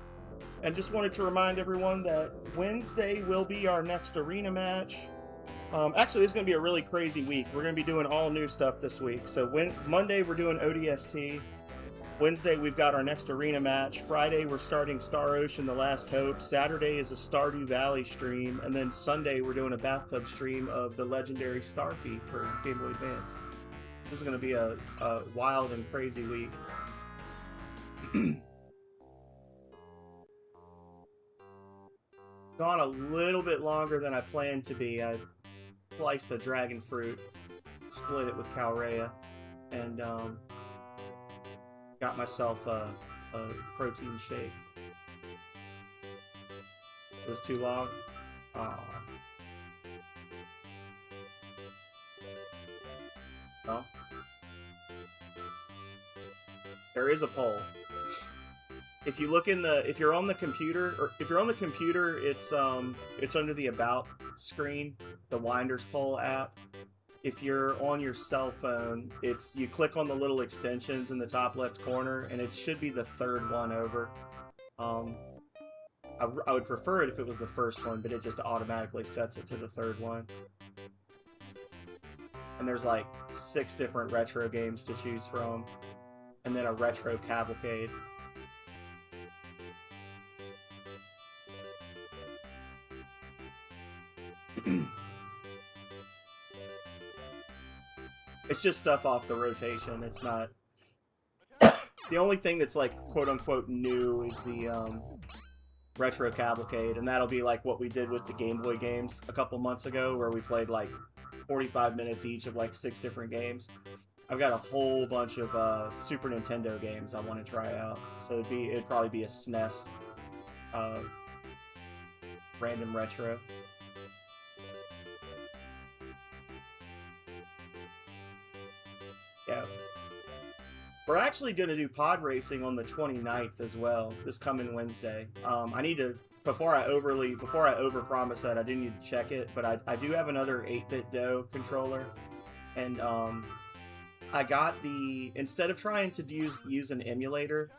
And just wanted to remind everyone that Wednesday will be our next arena match. Actually, this is going to be a really crazy week. We're going to be doing all new stuff this week. So Monday, we're doing ODST. Wednesday, we've got our next arena match. Friday, we're starting Star Ocean: The Last Hope. Saturday is a Stardew Valley stream. And then Sunday, we're doing a bathtub stream of the legendary Starfy for Game Boy Advance. This is going to be a wild and crazy week. Gone a little bit longer than I planned to be. I sliced a dragon fruit, split it with Calrea, and got myself a protein shake. It was too long? Aww. No? There is a poll. If you look if you're on the computer, it's under the About screen, the Winders Poll app. If you're on your cell phone, you click on the little extensions in the top left corner, and it should be the third one over. I would prefer it if it was the first one, but it just automatically sets it to the third one. And there's like 6 different retro games to choose from, and then a retro cavalcade. It's just stuff off the rotation. It's not... The only thing that's like quote-unquote new is the retro cavalcade, and that'll be like what we did with the Game Boy games a couple months ago, where we played like 45 minutes each of like 6 different games. I've got a whole bunch of Super Nintendo games I want to try out, so it'd probably be a SNES random retro. Yeah. We're actually going to do pod racing on the 29th as well, this coming Wednesday. I need to, before I overpromise that, I do need to check it, but I do have another 8-bit DOE controller, and I got instead of trying to use an emulator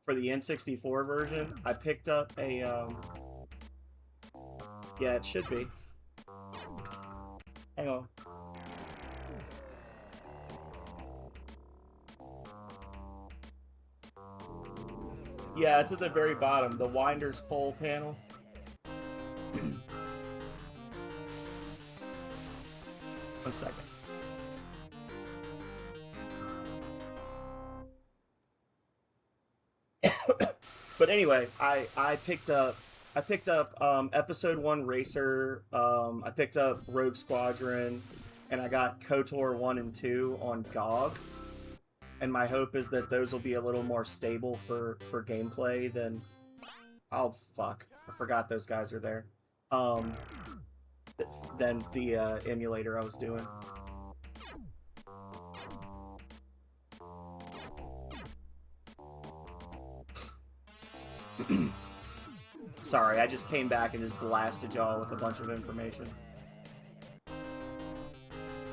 for the N64 version, I picked up a, yeah, it should be. Hang on. Yeah, it's at the very bottom, the Winders Poll panel. One second. But anyway, I picked up Episode 1 Racer, I picked up Rogue Squadron, and I got KOTOR 1 and 2 on GOG. And my hope is that those will be a little more stable for gameplay than... Oh, fuck. I forgot those guys are there. Than the emulator I was doing. Sorry, I just came back and just blasted y'all with a bunch of information.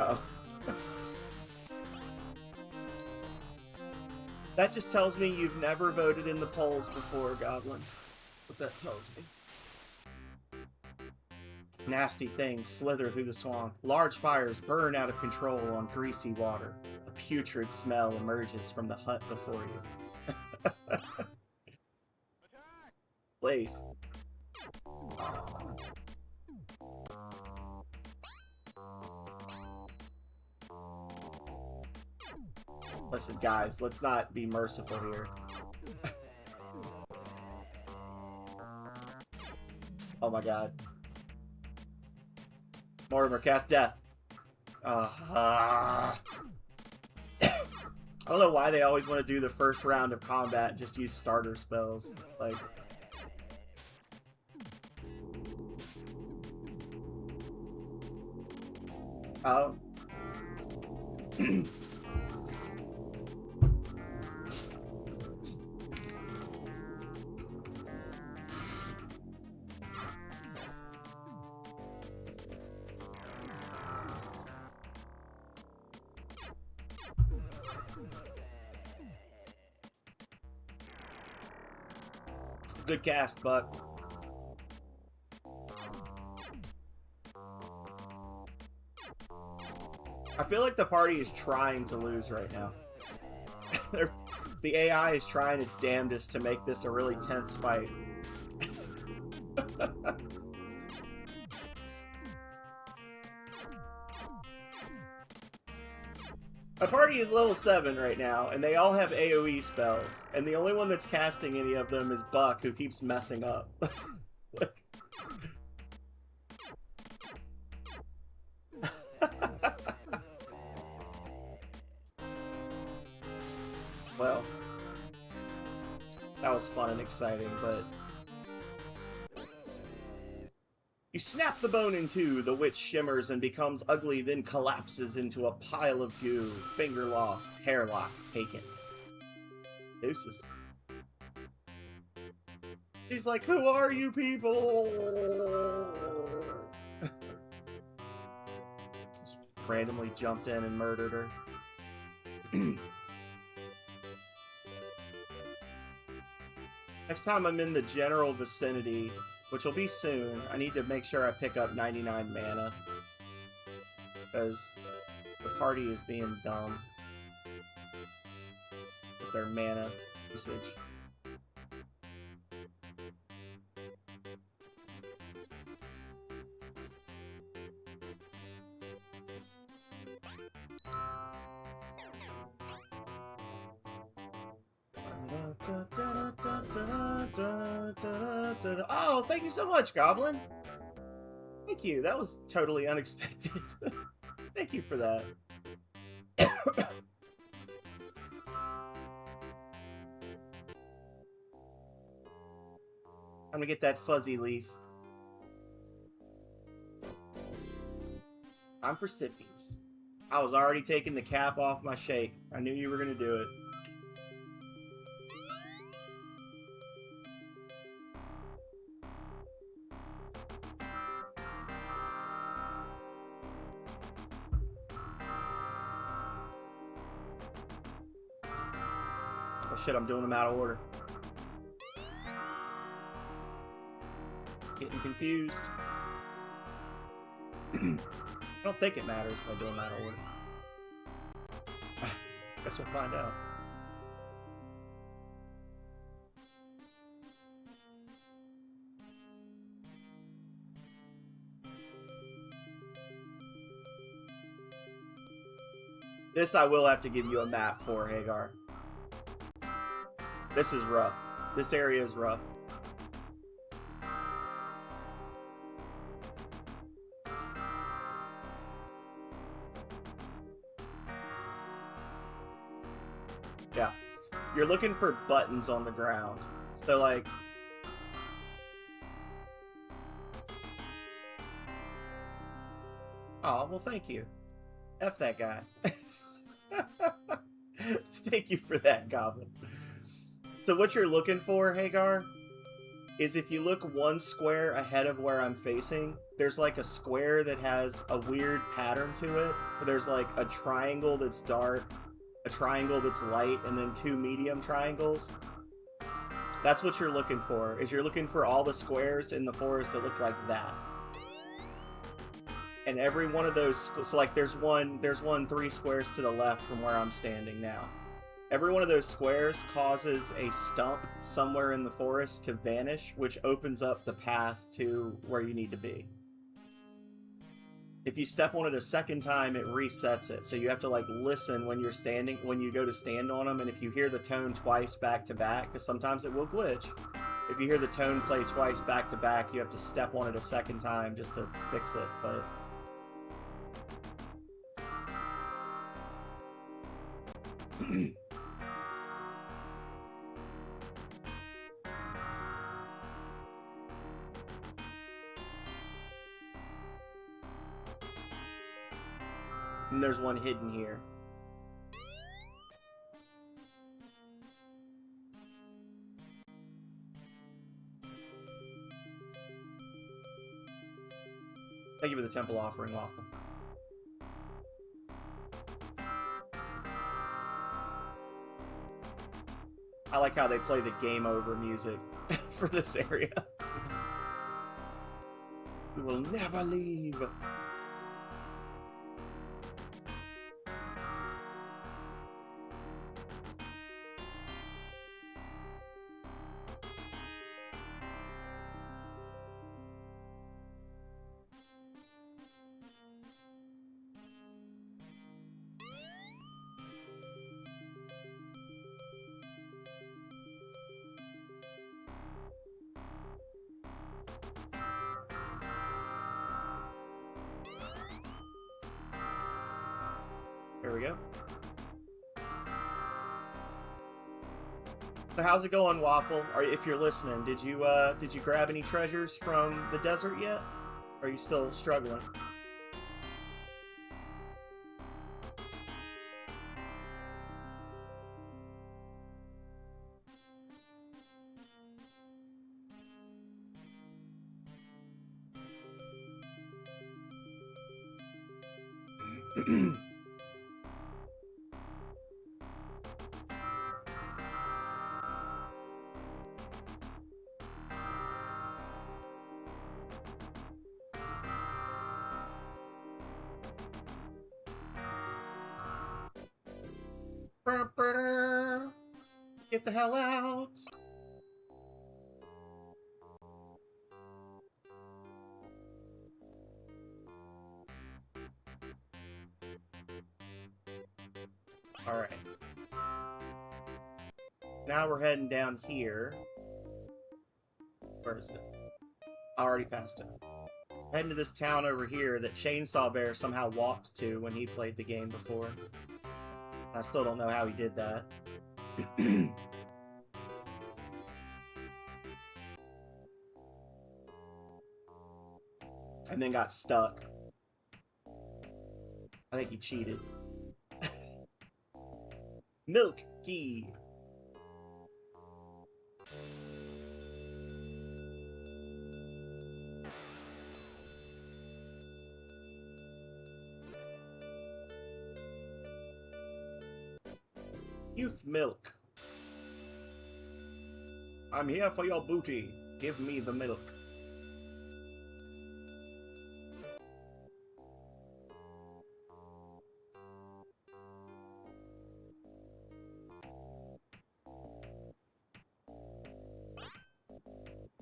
Uh-oh. That just tells me you've never voted in the polls before, Goblin. What that tells me. Nasty things slither through the swamp. Large fires burn out of control on greasy water. A putrid smell emerges from the hut before you. Please. Listen, guys, let's not be merciful here. Oh my god. Mortimer, cast death. I don't know why they always want to do the first round of combat and just use starter spells. Like... Oh. Good cast, Buck. I feel like the party is trying to lose right now. The AI is trying its damnedest to make this a really tense fight. My party is level 7 right now, and they all have AoE spells, and the only one that's casting any of them is Buck, who keeps messing up. Well, that was fun and exciting, but... You snap the bone in two, the witch shimmers and becomes ugly, then collapses into a pile of goo. Finger lost, hair locked, taken. Deuces. He's like, who are you people? Just randomly jumped in and murdered her. Next time I'm in the general vicinity, which will be soon, I need to make sure I pick up 99 mana. Because the party is being dumb with their mana usage. Oh, thank you so much, Goblin. Thank you. That was totally unexpected. Thank you for that. I'm gonna get that fuzzy leaf. I'm for sippies. I was already taking the cap off my shake. I knew you were gonna do it. Oh shit, I'm doing them out of order. Getting confused. I don't think it matters if I do them out of order. Guess we'll find out. This I will have to give you a map for, Hagar. This is rough. This area is rough. Yeah. You're looking for buttons on the ground. So, like... Oh, well, thank you. F that guy. Thank you for that, Goblin. So what you're looking for, Hagar, is if you look one square ahead of where I'm facing, there's like a square that has a weird pattern to it. There's like a triangle that's dark, a triangle that's light, and then two medium triangles. That's what you're looking for, is you're looking for all the squares in the forest that look like that. And every one of those, so like there's one 3 squares to the left from where I'm standing now. Every one of those squares causes a stump somewhere in the forest to vanish, which opens up the path to where you need to be. If you step on it a second time, it resets it. So you have to like listen when you're standing, when you go to stand on them. And if you hear the tone twice back to back, because sometimes it will glitch. If you hear the tone play twice back to back, you have to step on it a second time just to fix it. But and there's one hidden here. Thank you for the temple offering, Waffle. I like how they play the game over music for this area. We will never leave. There we go. So how's it going, Waffle? Or if you're listening, did you grab any treasures from the desert yet? Or are you still struggling? Get the hell out! Alright. Now we're heading down here. Where is it? I already passed it. Heading to this town over here that Chainsaw Bear somehow walked to when he played the game before. I still don't know how he did that. And then got stuck. I think he cheated. Milk key. Youth milk. I'm here for your booty. Give me the milk.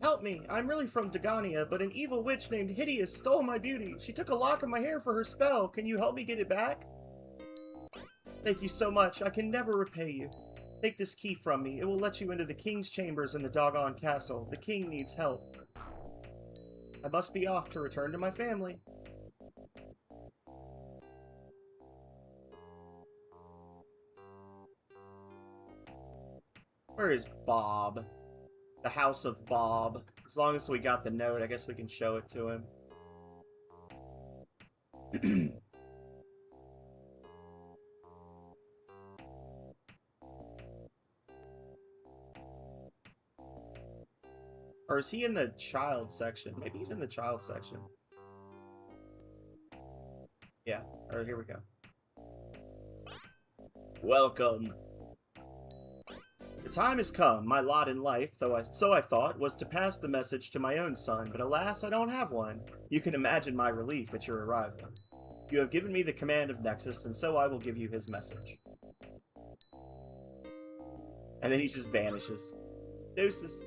Help me! I'm really from Dagania, but an evil witch named Hideous stole my beauty. She took a lock of my hair for her spell. Can you help me get it back? Thank you so much. I can never repay you. Take this key from me. It will let you into the king's chambers in the doggone castle. The king needs help. I must be off to return to my family. Where is Bob? The House of Bob. As long as we got the note, I guess we can show it to him. Or is he in the child section? Maybe he's in the child section. Yeah, alright, here we go. Welcome. The time has come. My lot in life, so I thought, was to pass the message to my own son, but alas, I don't have one. You can imagine my relief at your arrival. You have given me the command of Nexus, and so I will give you his message. And then he just vanishes. Deuces.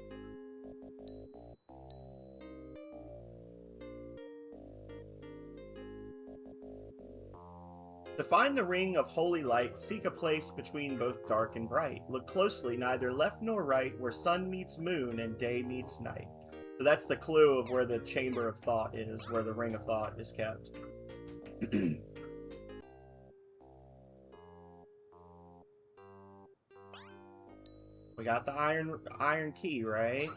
To find the ring of holy light, seek a place between both dark and bright. Look closely, neither left nor right, where sun meets moon and day meets night. So that's the clue of where the Chamber of Thought is, where the Ring of Thought is kept. We got the iron key, right?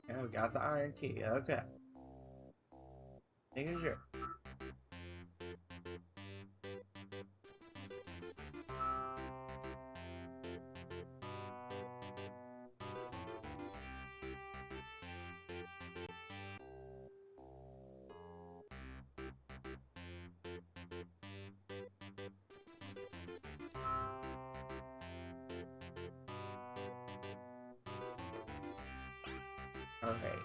Yeah, we got the iron key. Okay. Making sure. Alright.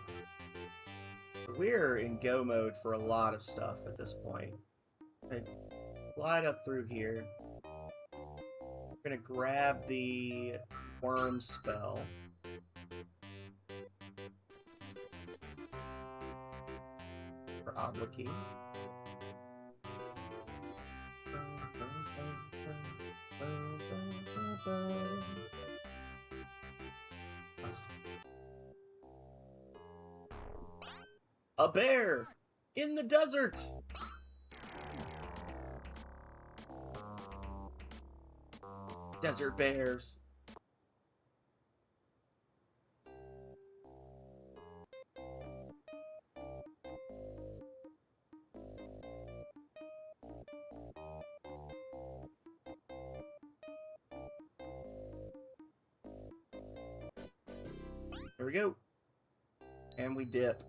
We're in go mode for a lot of stuff at this point. Okay. Glide up through here. We're gonna grab the worm spell. For Oblique. A bear in the desert. Desert bears. There we go. And we dip.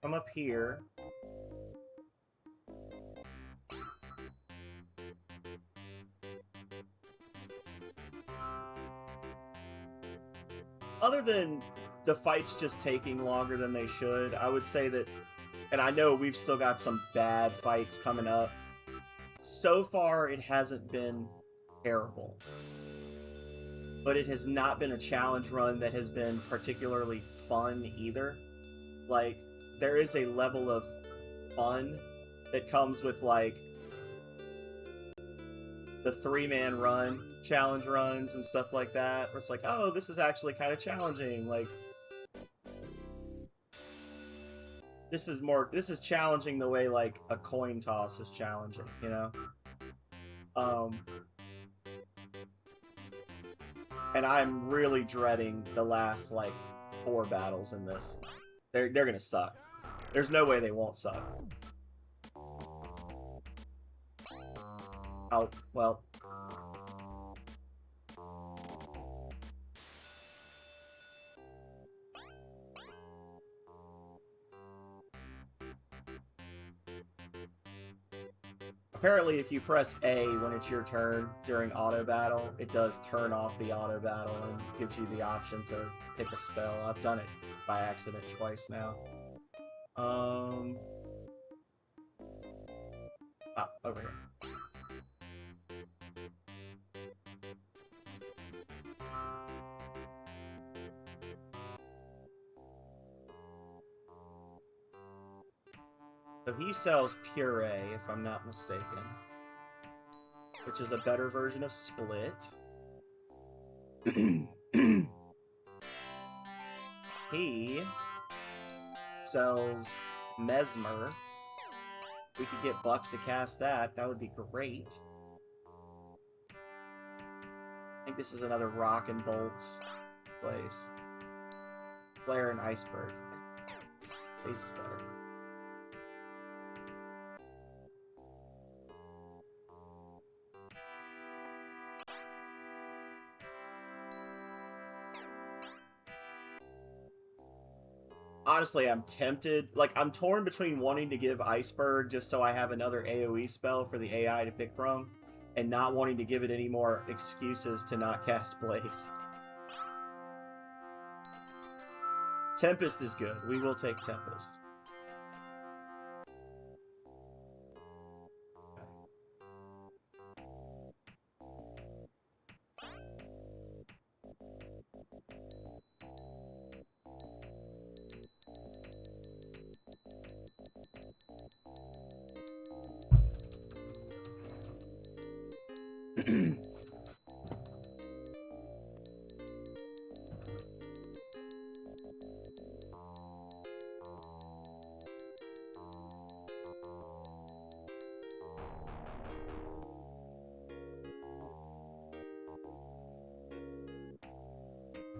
Come up here. Other than the fights just taking longer than they should, I would say that, and I know we've still got some bad fights coming up, so far it hasn't been terrible. But it has not been a challenge run that has been particularly fun either. Like, there is a level of fun that comes with, like, the 3-man run, challenge runs, and stuff like that, where it's like, oh, this is actually kind of challenging. Like, this is challenging the way, like, a coin toss is challenging, you know? And I'm really dreading the last, like, 4 battles in this. They're gonna suck. There's no way they won't suck. Oh, well. Apparently, if you press A when it's your turn during auto battle, it does turn off the auto battle and gives you the option to pick a spell. I've done it by accident twice now. Over here. So he sells Puree, if I'm not mistaken, which is a better version of Split. He sells Mesmer. We could get Buck to cast that. That would be great. I think this is another Rock and Bolts place. Flare and Iceberg. This is better. Honestly, I'm tempted. Like, I'm torn between wanting to give Iceberg just so I have another AoE spell for the AI to pick from, and not wanting to give it any more excuses to not cast Blaze. Tempest is good. We will take Tempest.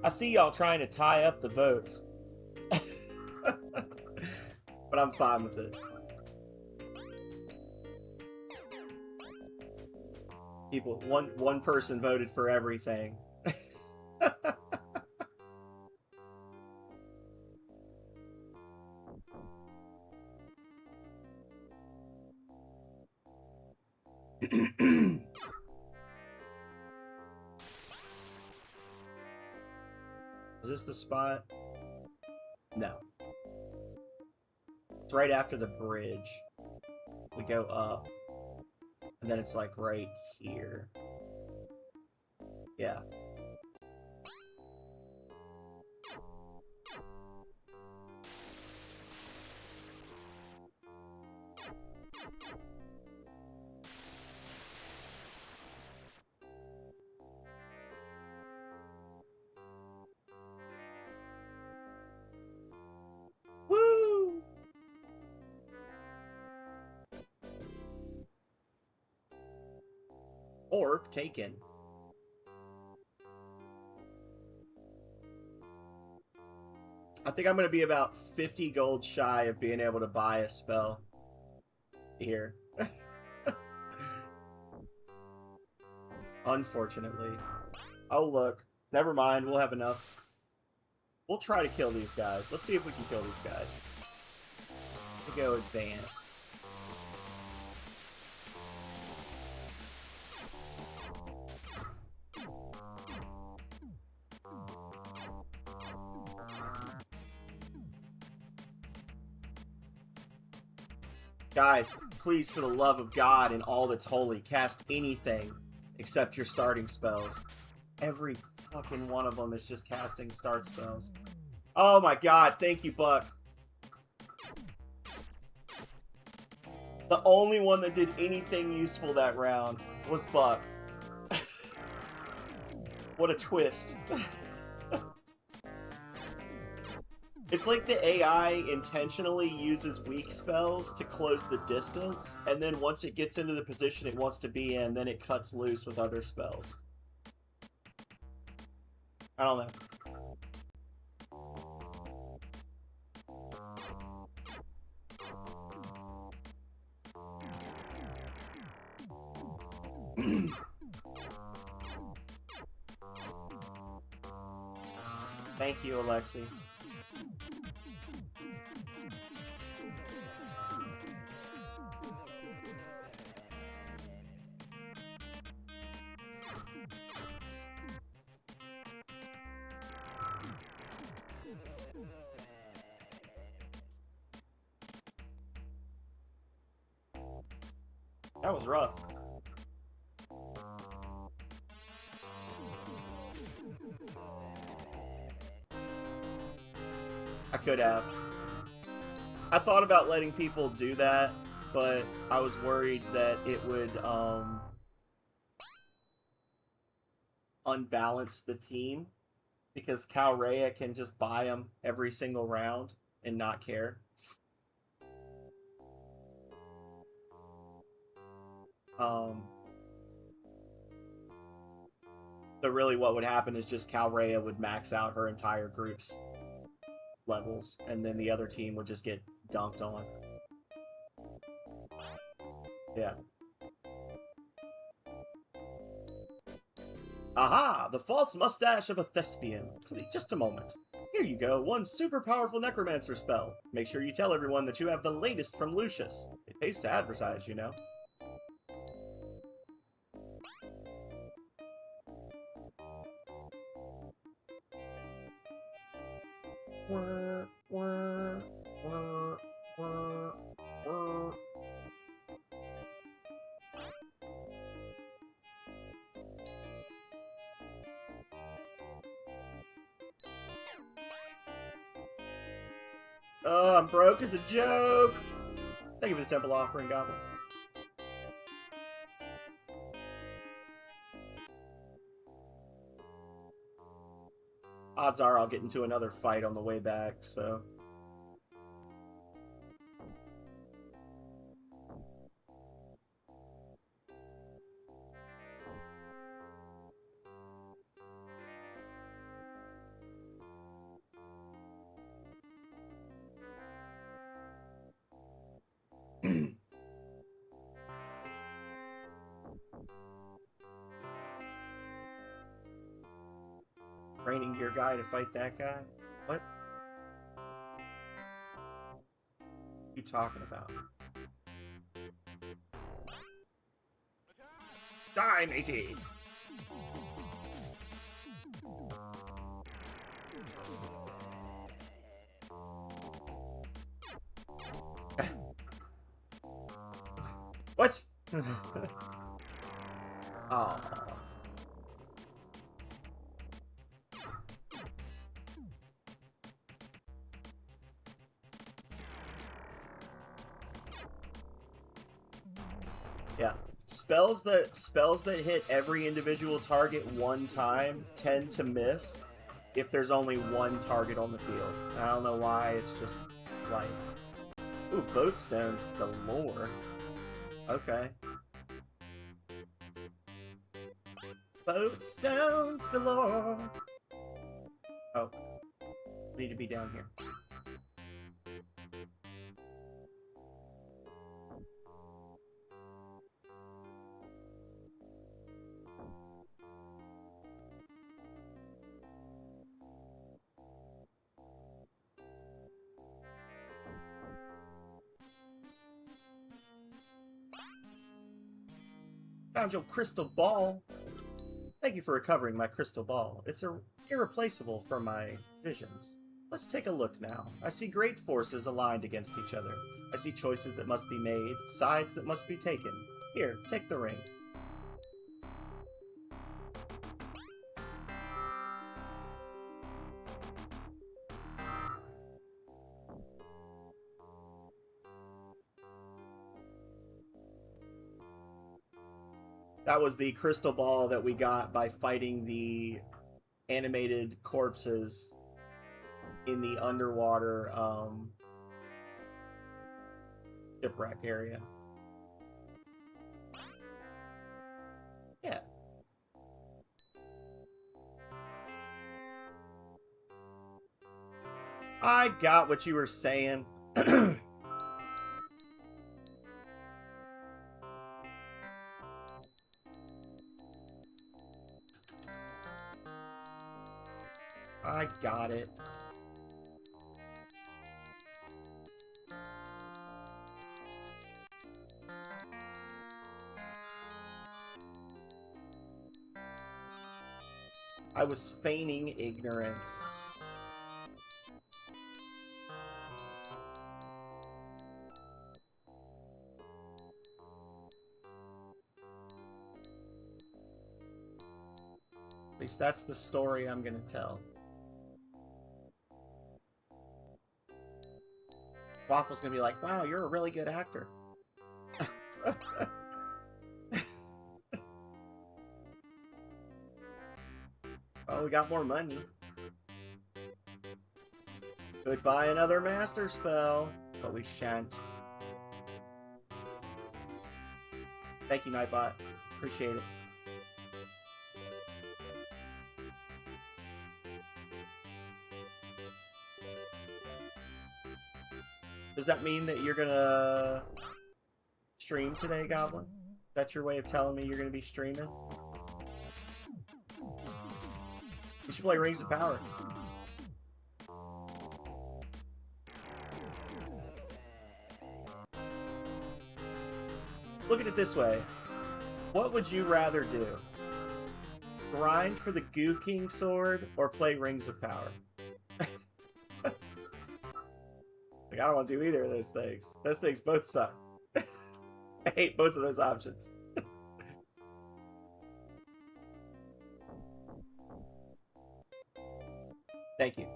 I see y'all trying to tie up the votes. But I'm fine with it. People, one person voted for everything. Is this the spot? No. It's right after the bridge. We go up. And then it's like right here. Yeah. Woo! Orb taken. I think I'm going to be about 50 gold shy of being able to buy a spell here. Unfortunately. Oh, look. Never mind. We'll have enough. We'll try to kill these guys. Let's see if we can kill these guys. We go advance. Guys, please, for the love of God and all that's holy, cast anything except your starting spells. Every fucking one of them is just casting start spells. Oh my god, thank you, Buck. The only one that did anything useful that round was Buck. What a twist. It's like the AI intentionally uses weak spells to close the distance, and then once it gets into the position it wants to be in, then it cuts loose with other spells. I don't know. Thank you, Alexi. That was rough. I could have. I thought about letting people do that, but I was worried that it would unbalance the team, because Calrea can just buy them every single round and not care. So really what would happen is just Calrea would max out her entire group's levels, and then the other team would just get dunked on. Yeah. Aha! The false mustache of a thespian. Please, just a moment. Here you go, one super powerful necromancer spell. Make sure you tell everyone that you have the latest from Lucius. It pays to advertise, you know. Oh, I'm broke as a joke. Thank you for the temple offering, Goblin. Odds are I'll get into another fight on the way back, so... Training your guy to fight that guy? What? What are you talking about? Die, matey! What? Oh. Yeah. Spells that hit every individual target one time tend to miss if there's only one target on the field. I don't know why, it's just like... Ooh, boat stones galore. Okay. Boat stones galore. Oh. Need to be down here. Found your crystal ball. Thank you for recovering my crystal ball. It's irreplaceable for my visions. Let's take a look now. I see great forces aligned against each other. I see choices that must be made, sides that must be taken. Here, take the ring. That was the crystal ball that we got by fighting the animated corpses in the underwater shipwreck area. Yeah. I got what you were saying. I got it. I was feigning ignorance. At least that's the story I'm gonna tell. Waffle's gonna be like, wow, you're a really good actor. Oh, we got more money. Could buy another master spell, but we shan't. Thank you, Nightbot. Appreciate it. Does that mean that you're gonna stream today, Goblin? That's your way of telling me you're gonna be streaming? You should play Rings of Power. Look at it this way. What would you rather do? Grind for the Goo King sword or play Rings of Power? Like, I don't want to do either of those things. Those things both suck. I hate both of those options. Thank you.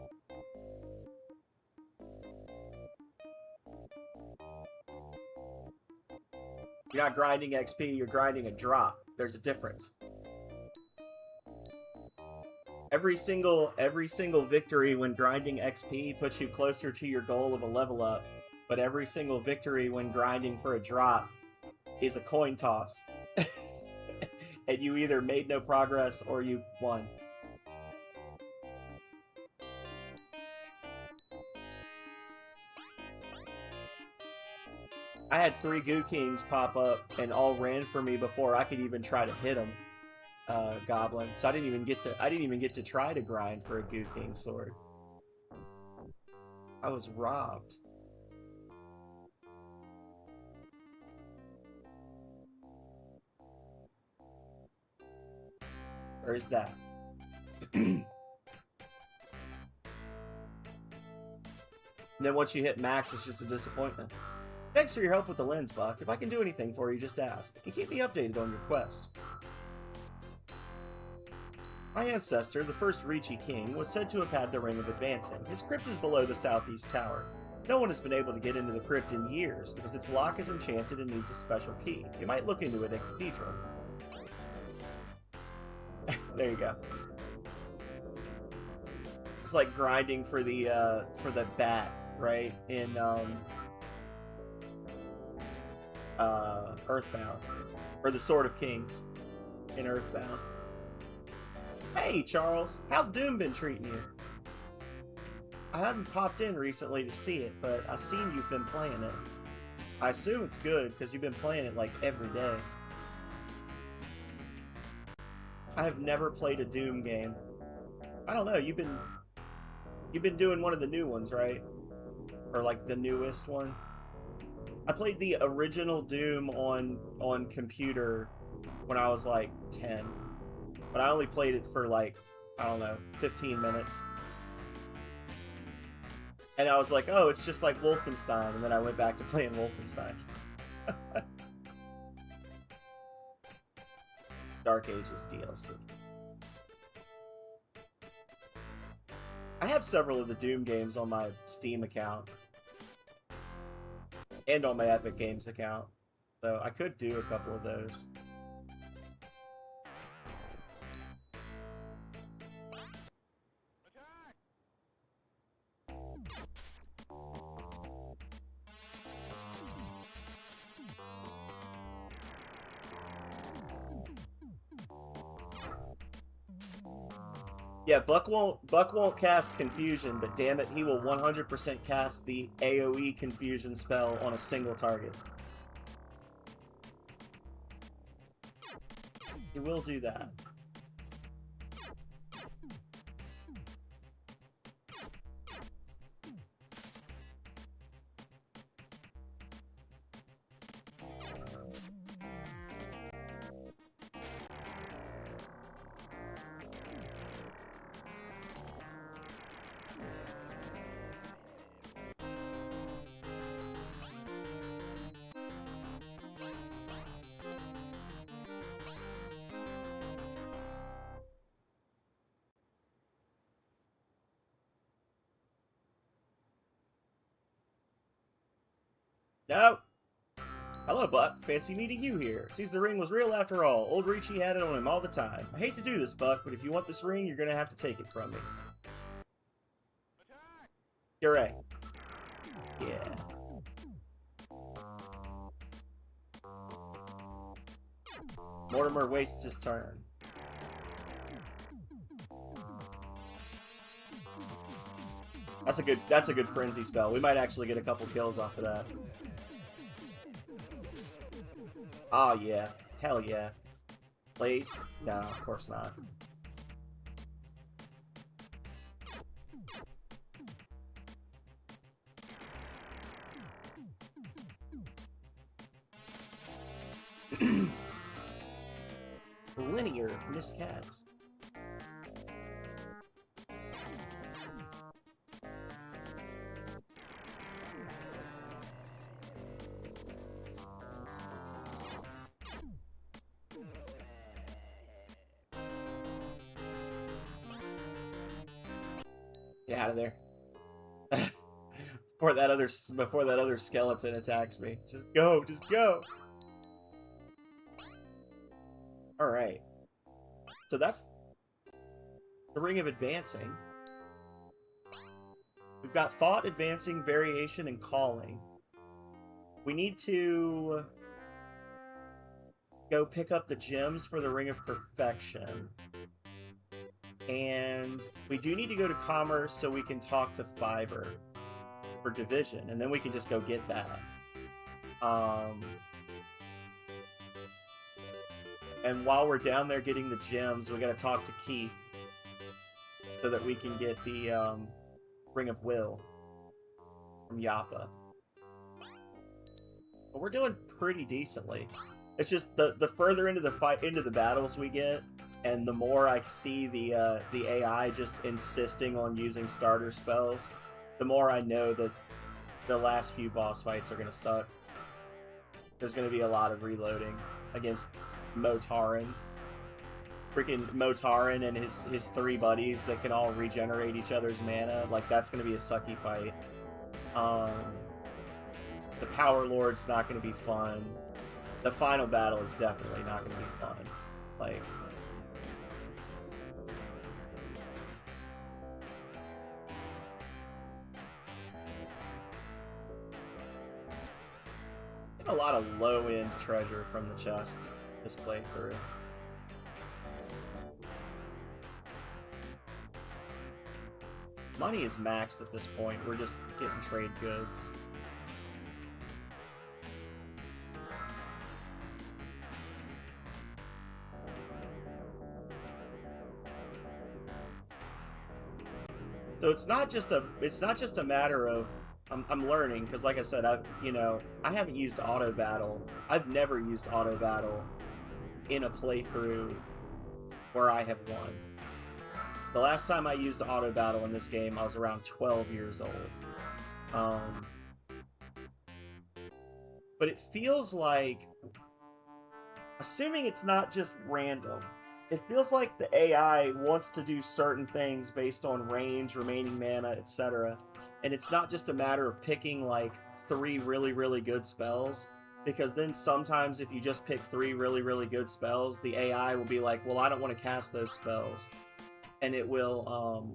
You're not grinding XP, you're grinding a drop. There's a difference. Every single victory when grinding XP puts you closer to your goal of a level up, but every single victory when grinding for a drop is a coin toss. And you either made no progress or you won. I had 3 Goo Kings pop up and all ran for me before I could even try to hit them. Goblin. So I didn't even get to try to grind for a Goo King sword. I was robbed. Or is that? And then once you hit max, it's just a disappointment. Thanks for your help with the lens, Buck. If I can do anything for you, just ask. And keep me updated on your quest. My ancestor, the first Ricci king, was said to have had the Ring of Advancing. His crypt is below the southeast tower. No one has been able to get into the crypt in years because its lock is enchanted and needs a special key. You might look into it at Cathedral. There you go. It's like grinding for the bat, right? In Earthbound. Or the Sword of Kings in Earthbound. Hey, Charles. How's Doom been treating you? I haven't popped in recently to see it, but I've seen you've been playing it. I assume it's good, because you've been playing it, like, every day. I have never played a Doom game. I don't know, you've been doing one of the new ones, right? Or, like, the newest one? I played the original Doom on computer when I was, like, 10. But I only played it for, like, I don't know, 15 minutes. And I was like, oh, it's just like Wolfenstein. And then I went back to playing Wolfenstein. Dark Ages DLC. I have several of the Doom games on my Steam account. And on my Epic Games account. So I could do a couple of those. Yeah, Buck won't cast Confusion, but damn it, he will 100% cast the AoE Confusion spell on a single target. He will do that. No! Hello, Buck. Fancy meeting you here. It seems the ring was real after all. Old Ricci had it on him all the time. I hate to do this, Buck, but if you want this ring, you're gonna have to take it from me. You're right. Yeah. Mortimer wastes his turn. That's a good frenzy spell. We might actually get a couple kills off of that. Oh yeah. Hell yeah. Please? No, of course not. Linear miscast. Get out of there. before that other skeleton attacks me. Just go, just go. Alright. So that's the Ring of Advancing. We've got Thought, Advancing, Variation, and Calling. We need to go pick up the gems for the Ring of Perfection. And we do need to go to Commerce so we can talk to Fiverr for Division, and then we can just go get that. And while we're down there getting the gems, we gotta talk to Keith so that we can get the Ring of Will from Yappa. But we're doing pretty decently. It's just the further into the battles we get, and the more I see the AI just insisting on using starter spells, the more I know that the last few boss fights are gonna suck. There's gonna be a lot of reloading against Motarin. Freaking Motarin and his three buddies that can all regenerate each other's mana. Like, that's gonna be a sucky fight. The Power Lord's not gonna be fun. The final battle is definitely not gonna be fun. Like, a lot of low-end treasure from the chests this playthrough. Money is maxed at this point. We're just getting trade goods. So it's not just a matter of I'm learning, because like I said, I haven't used auto battle. I've never used auto battle in a playthrough where I have won. The last time I used auto battle in this game, I was around 12 years old. But it feels like, assuming it's not just random, it feels like the AI wants to do certain things based on range, remaining mana, etc. And it's not just a matter of picking like 3 really, really good spells, because then sometimes if you just pick 3 really, really good spells, the AI will be like, well, I don't want to cast those spells. And it will,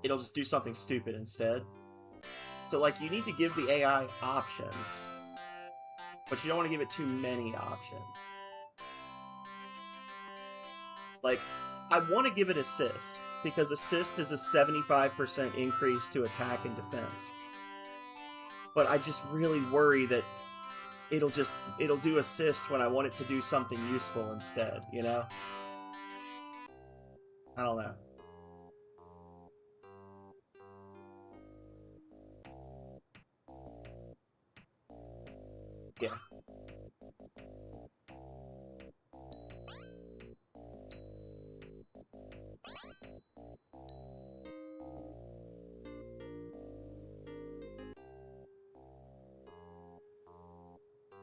it'll just do something stupid instead. So, like, you need to give the AI options, but you don't want to give it too many options. Like, I want to give it assist, because assist is a 75% increase to attack and defense. But I just really worry that it'll do assist when I want it to do something useful instead, you know? I don't know. Yeah.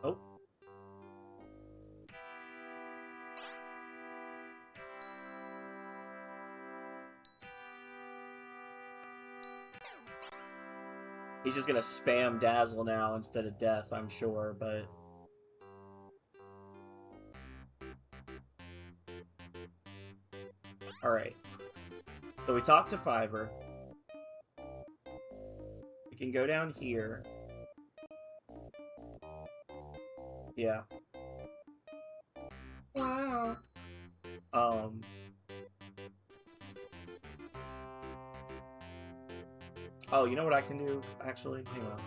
Oh. He's just gonna spam Dazzle now instead of Death, I'm sure, but... Alright. So we talked to Fiverr. We can go down here. Yeah. Wow. Oh, you know what I can do, actually? Hang on.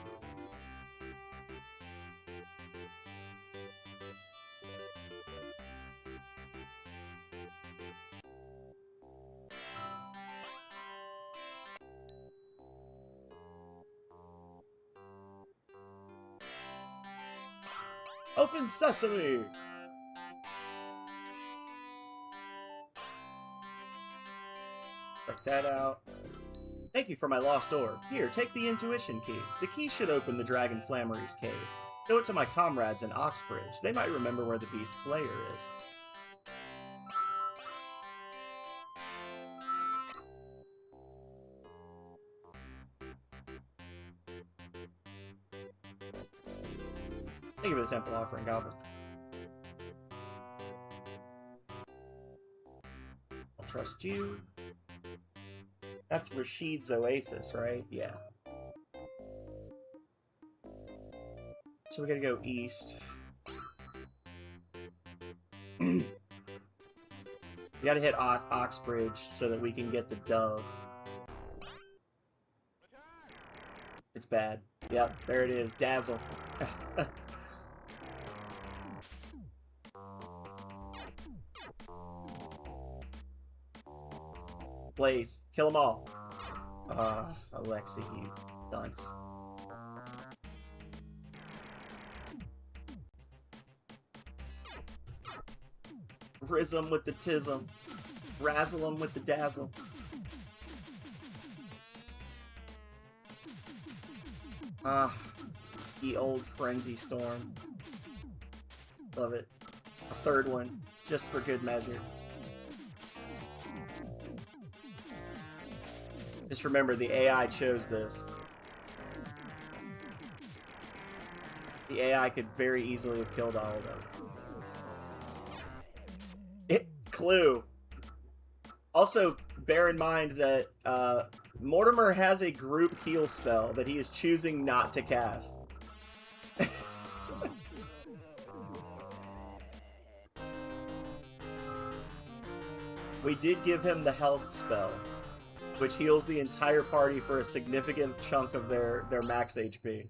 Open sesame! Check that out. Thank you for my lost orb. Here, take the intuition key. The key should open the Dragon Flammery's cave. Show it to my comrades in Oxbridge. They might remember where the Beast's lair is. Thank you for the temple offering, Goblin. I'll trust you. That's Rashid's Oasis, right? Yeah. So we gotta go east. We gotta hit Oxbridge so that we can get the dove. It's bad. Yep, there it is. Dazzle. Blaze. Kill them all. Alexi, you dunce. Rizz 'em with the tism. Razzle 'em with the dazzle. Ah, the old Frenzy Storm. Love it. A third one, just for good measure. Just remember, the AI chose this. The AI could very easily have killed all of them. Clue. Also, bear in mind that Mortimer has a group heal spell that he is choosing not to cast. We did give him the health spell, which heals the entire party for a significant chunk of their max HP.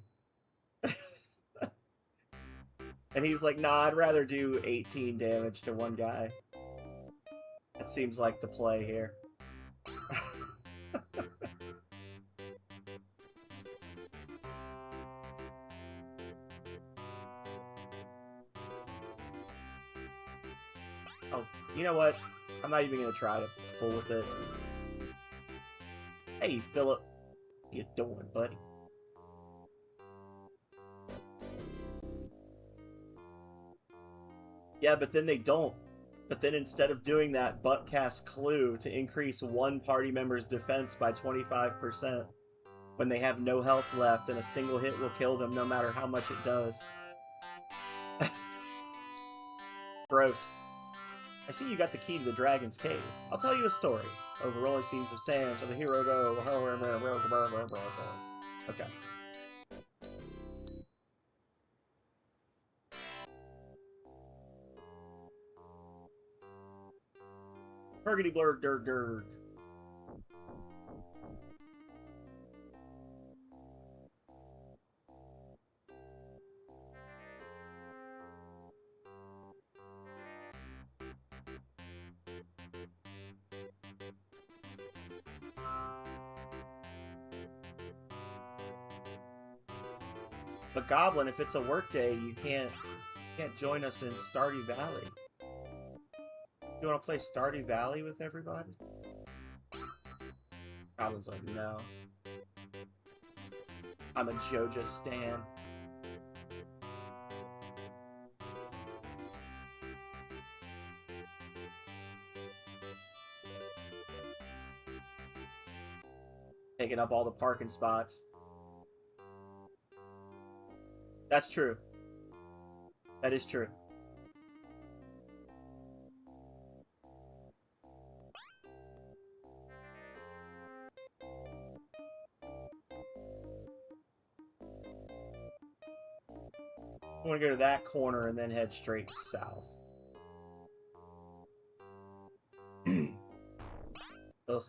And he's like, nah, I'd rather do 18 damage to one guy. That seems like the play here. Oh, you know what? I'm not even going to try to fool with it. Hey, Philip. How you doing, buddy? Yeah, but then they don't. But then instead of doing that, Butt casts Clue to increase one party member's defense by 25% when they have no health left, and a single hit will kill them no matter how much it does. Gross. I see you got the key to the Dragon's Cave. I'll tell you a story. Over rolling seas of sand shall the hero go. Okay. Pergity blurg derg derg. But Goblin, if it's a work day, you can't join us in Stardew Valley. You want to play Stardew Valley with everybody? Goblin's like, no. I'm a Joja stan. Taking up all the parking spots. That's true. That is true. I want to go to that corner and then head straight south. Ugh.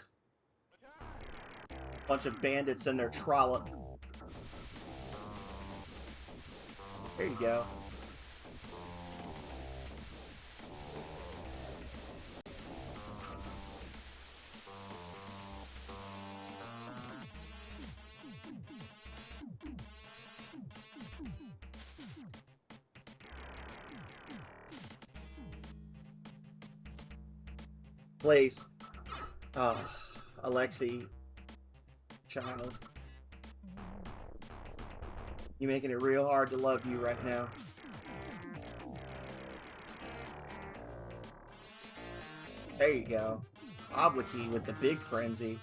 Bunch of bandits in their trollop. There you go. Blaze. Oh, Alexi. Child. You're making it real hard to love you right now. There you go. Oblicky with the big frenzy.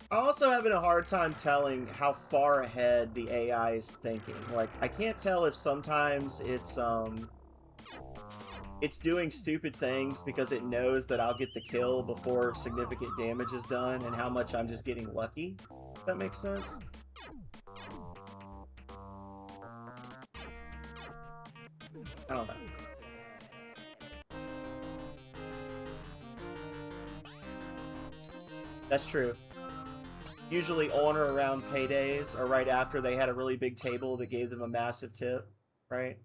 I'm also having a hard time telling how far ahead the AI is thinking. Like, I can't tell if sometimes it's doing stupid things because it knows that I'll get the kill before significant damage is done, and how much I'm just getting lucky. If that makes sense. I don't know. That's true. Usually on or around paydays, or right after they had a really big table that gave them a massive tip, right?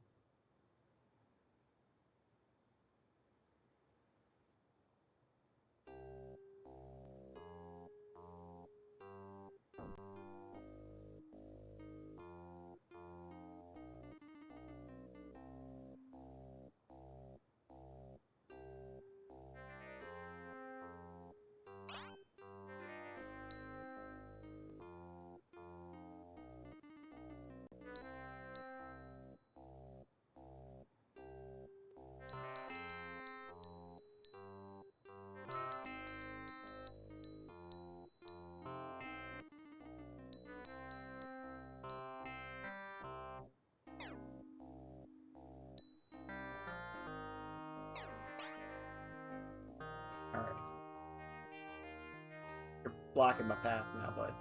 blocking my path now, bud.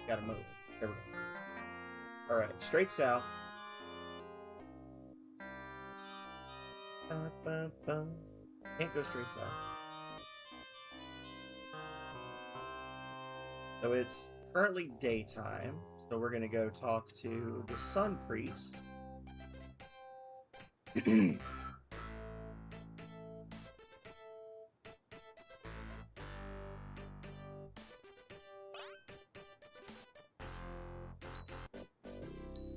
Gotta move. There we go. Alright, straight south. Can't go straight south. So it's currently daytime, so we're gonna go talk to the Sun Priest.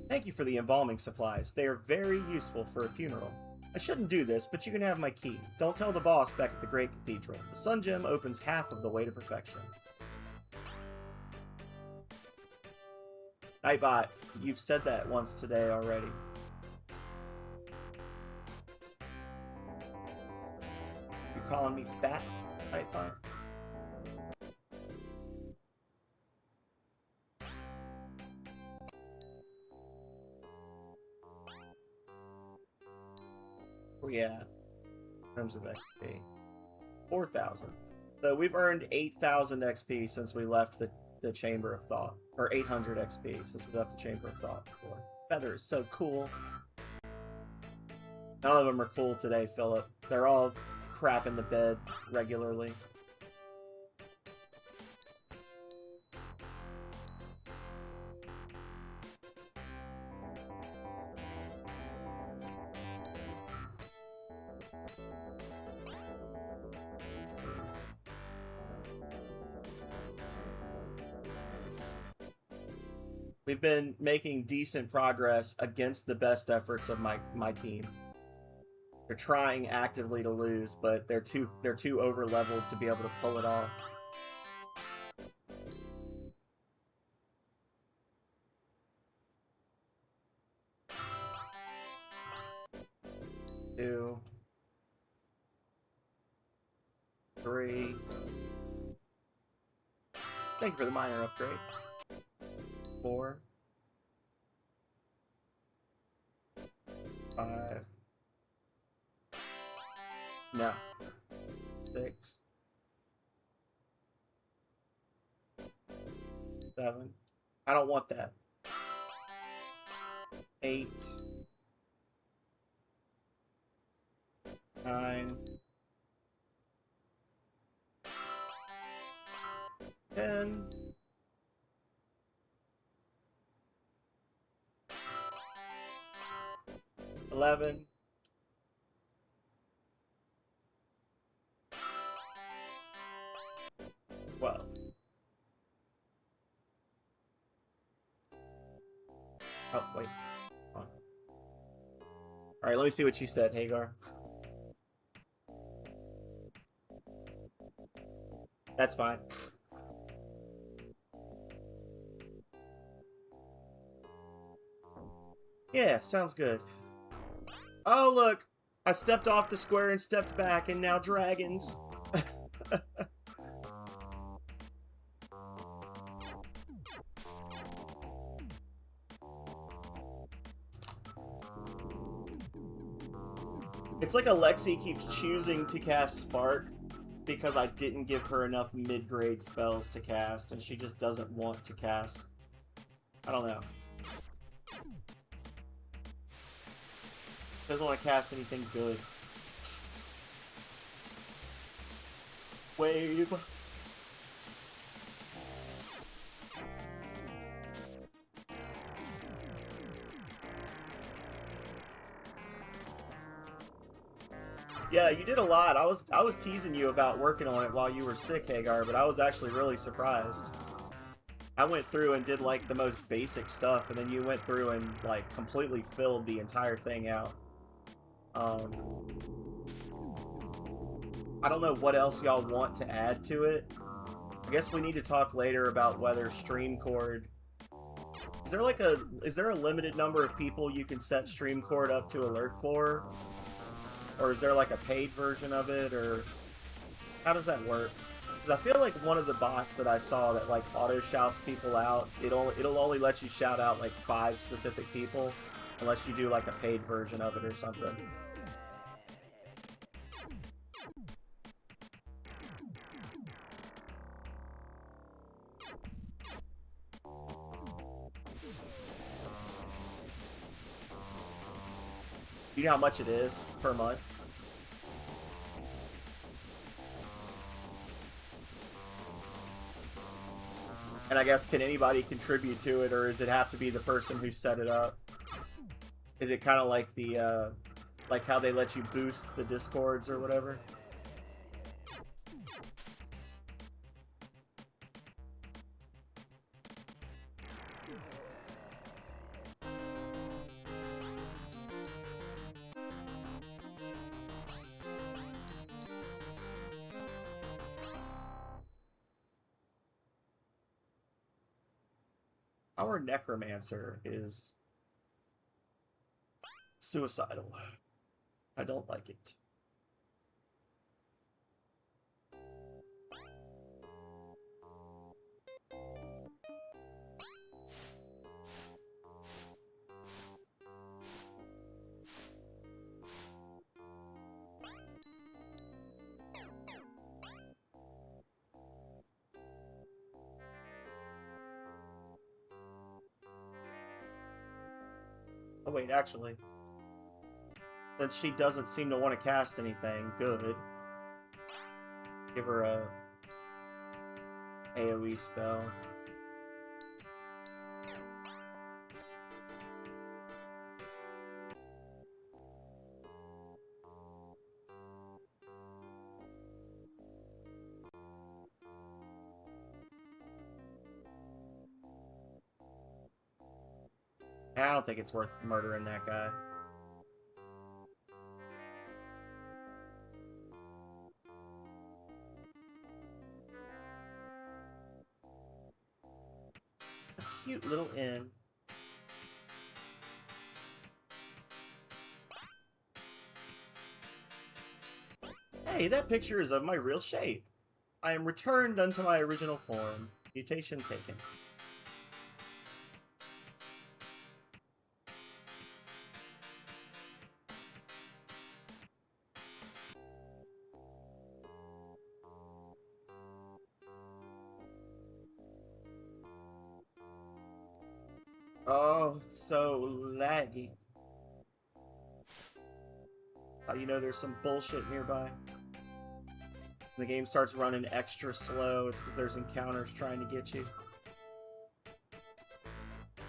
Thank you for the embalming supplies. They are very useful for a funeral. I shouldn't do this, but you can have my key. Don't tell the boss back at the Great Cathedral. The Sun Gem opens half of the way to perfection. Nightbot, you've said that once today already. You calling me fat, Nightbot? Oh yeah, in terms of XP. 4,000. So we've earned 8,000 XP since we left the Chamber of Thought. Or 800 XP since we left the Chamber of Thought before. Feather is so cool. None of them are cool today, Philip. They're all crap in the bed regularly. We've been making decent progress against the best efforts of my team. They're trying actively to lose, but they're too over leveled to be able to pull it off. Two, three. Thank you for the minor upgrade. 4, 5. No. 6, 7. I don't want that. 8, 9, 10. 11. 12. Oh, wait. Alright, let me see what you said, Hagar. That's fine. Yeah, sounds good. Oh, look! I stepped off the square and stepped back, and now dragons. It's like Alexi keeps choosing to cast Spark because I didn't give her enough mid-grade spells to cast, and she just doesn't want to cast. I don't know. Doesn't want to cast anything good. Wave. Yeah, you did a lot. I was teasing you about working on it while you were sick, Hagar, but I was actually really surprised. I went through and did like the most basic stuff, and then you went through and like completely filled the entire thing out. I don't know what else y'all want to add to it. I guess we need to talk later about whether Streamcord... Is there a limited number of people you can set Streamcord up to alert for? Or is there like a paid version of it, or how does that work? Because I feel like one of the bots that I saw that like auto shouts people out, it'll only let you shout out like 5 specific people, unless you do like a paid version of it or something. Do you know how much it is per month? And I guess, can anybody contribute to it, or does it have to be the person who set it up? Is it kind of like the, like how they let you boost the Discords or whatever? Our Necromancer is suicidal. I don't like it. Oh wait, actually, since she doesn't seem to want to cast anything good, give her a AoE spell. I don't think it's worth murdering that guy. A cute little inn. Hey, that picture is of my real shape. I am returned unto my original form. Mutation taken. Oh, it's so laggy. How do you know there's some bullshit nearby? When the game starts running extra slow, it's because there's encounters trying to get you.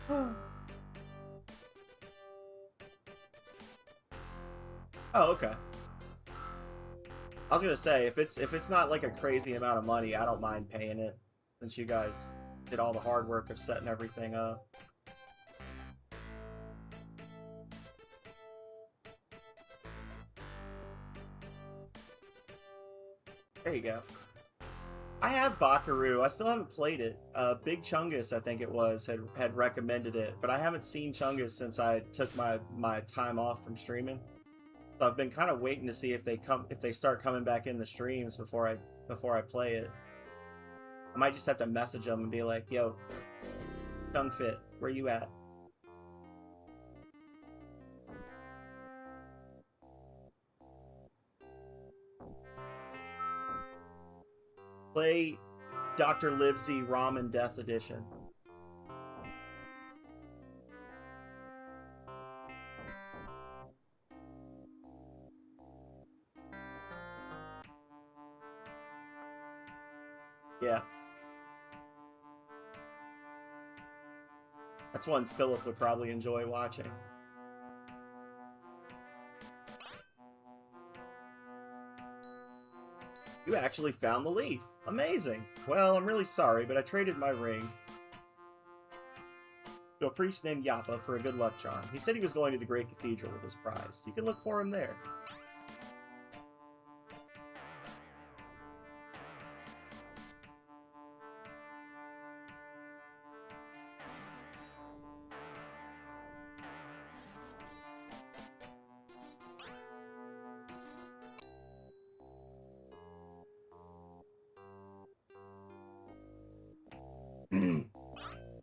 Oh, okay. I was gonna say, if it's not like a crazy amount of money, I don't mind paying it, since you guys did all the hard work of setting everything up. There you go. I have Bakaru. I still haven't played it. Big Chungus, I think it was, had recommended it, but I haven't seen Chungus since I took my time off from streaming. So I've been kind of waiting to see if they start coming back in the streams before I play it. I might just have to message them and be like, "Yo, Chungfit, where you at?" Play Dr. Livesey Ramen Death Edition. Yeah. That's one Philip would probably enjoy watching. You actually found the leaf. Amazing. Well, I'm really sorry, but I traded my ring to a priest named Yappa for a good luck charm. He said he was going to the Great Cathedral with his prize. You can look for him there.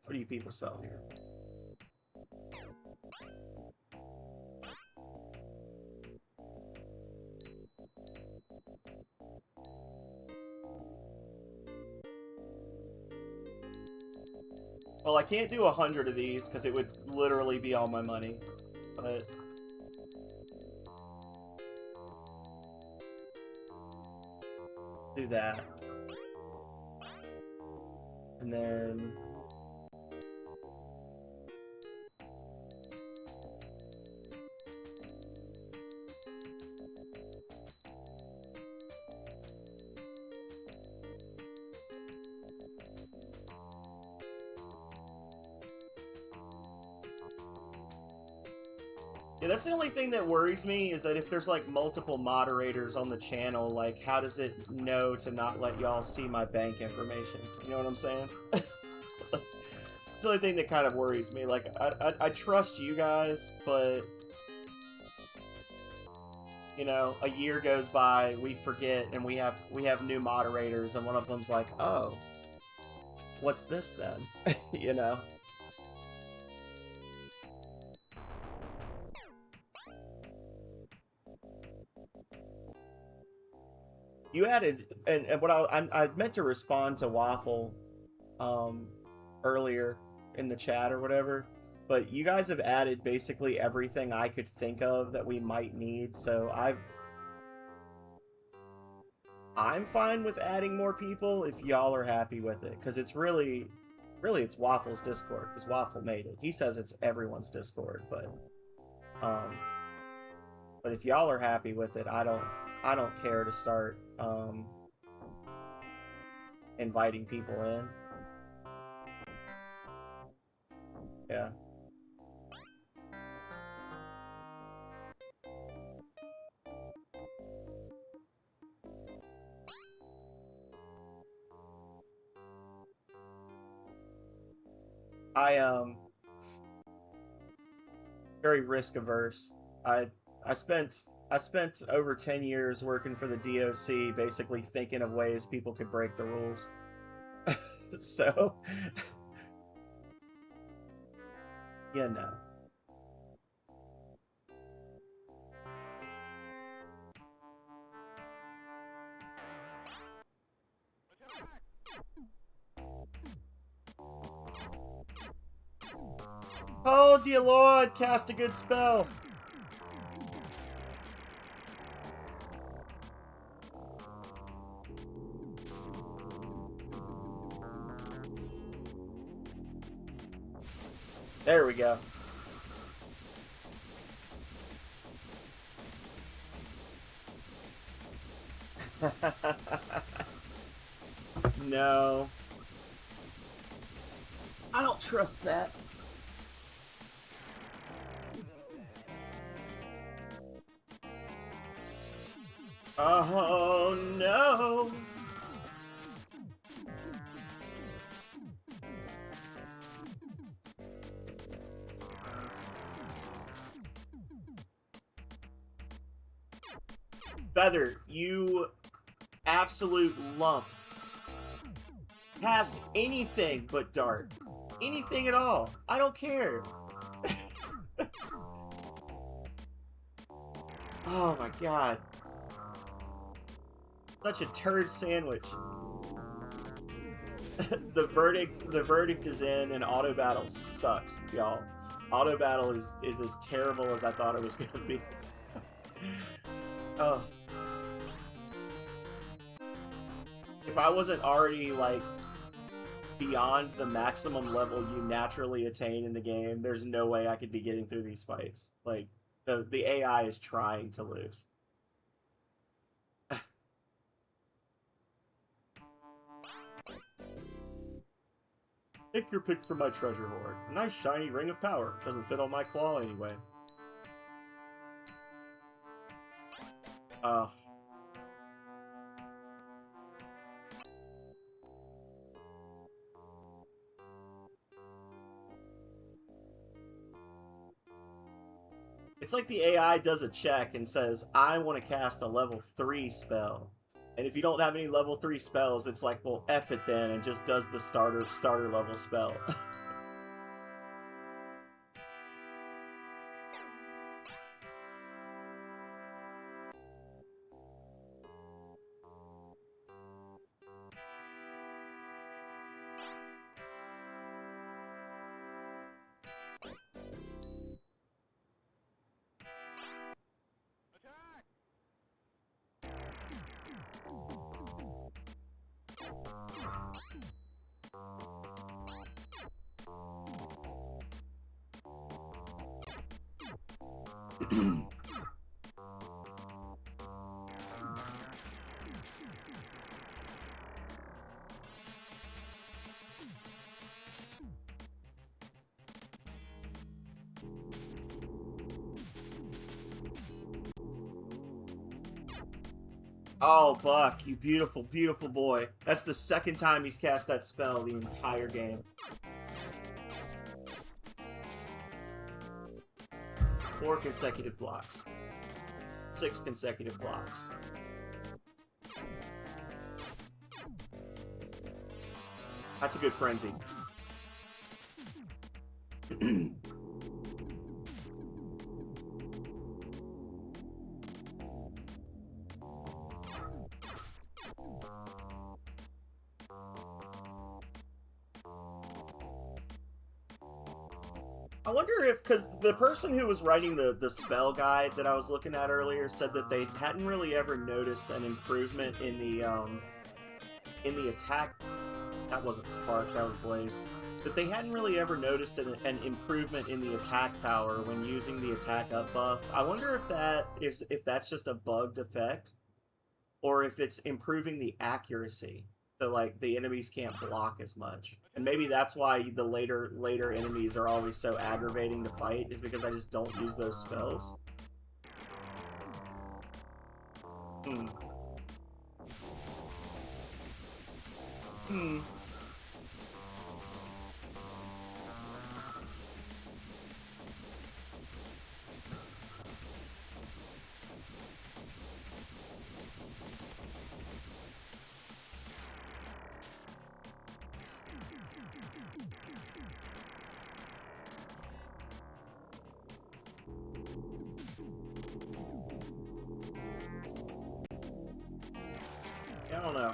What do you people sell here? Well, I can't do 100 of these because it would literally be all my money, but Do that. And then... Yeah, that's the only thing that worries me, is that if there's like multiple moderators on the channel, like how does it know to not let y'all see my bank information? You know what I'm saying? It's the only thing that kind of worries me. Like I trust you guys, but you know, a year goes by, we forget, and we have new moderators, and one of them's like, oh, what's this then? You know. You added, and what I meant to respond to Waffle earlier in the chat or whatever, but you guys have added basically everything I could think of that we might need, so I'm fine with adding more people if y'all are happy with it, because it's really it's Waffle's Discord, because Waffle made it. He says it's everyone's Discord, um, but if y'all are happy with it, I don't care to start inviting people in. Yeah. I very risk averse. I I spent over 10 years working for the DOC, basically thinking of ways people could break the rules. So, you know. Oh, dear Lord, cast a good spell. There we go. No. I don't trust that. Oh, no. Feather, you absolute lump. Cast anything but Dart. Anything at all. I don't care. Oh my god. Such a turd sandwich. The verdict is in, and auto battle sucks, y'all. Auto battle is as terrible as I thought it was gonna be. Oh. If I wasn't already like beyond the maximum level you naturally attain in the game, there's no way I could be getting through these fights. Like the AI is trying to lose. Take your pick from my treasure hoard. A nice shiny ring of power. Doesn't fit on my claw anyway. It's like the AI does a check and says, I want to cast a level 3 spell. And if you don't have any level 3 spells, it's like, well, F it then, and just does the starter level spell. Oh, Buck, you beautiful, beautiful boy. That's the second time he's cast that spell the entire game. 4 consecutive blocks. 6 consecutive blocks. That's a good frenzy. I wonder if, because the person who was writing the spell guide that I was looking at earlier said that they hadn't really ever noticed an improvement in the attack. That wasn't Spark, that was Blaze. That they hadn't really ever noticed an improvement in the attack power when using the attack up buff. I wonder if that's just a bugged effect, or if it's improving the accuracy. So like the enemies can't block as much, and maybe that's why the later enemies are always so aggravating to fight, is because I just don't use those spells. I don't know.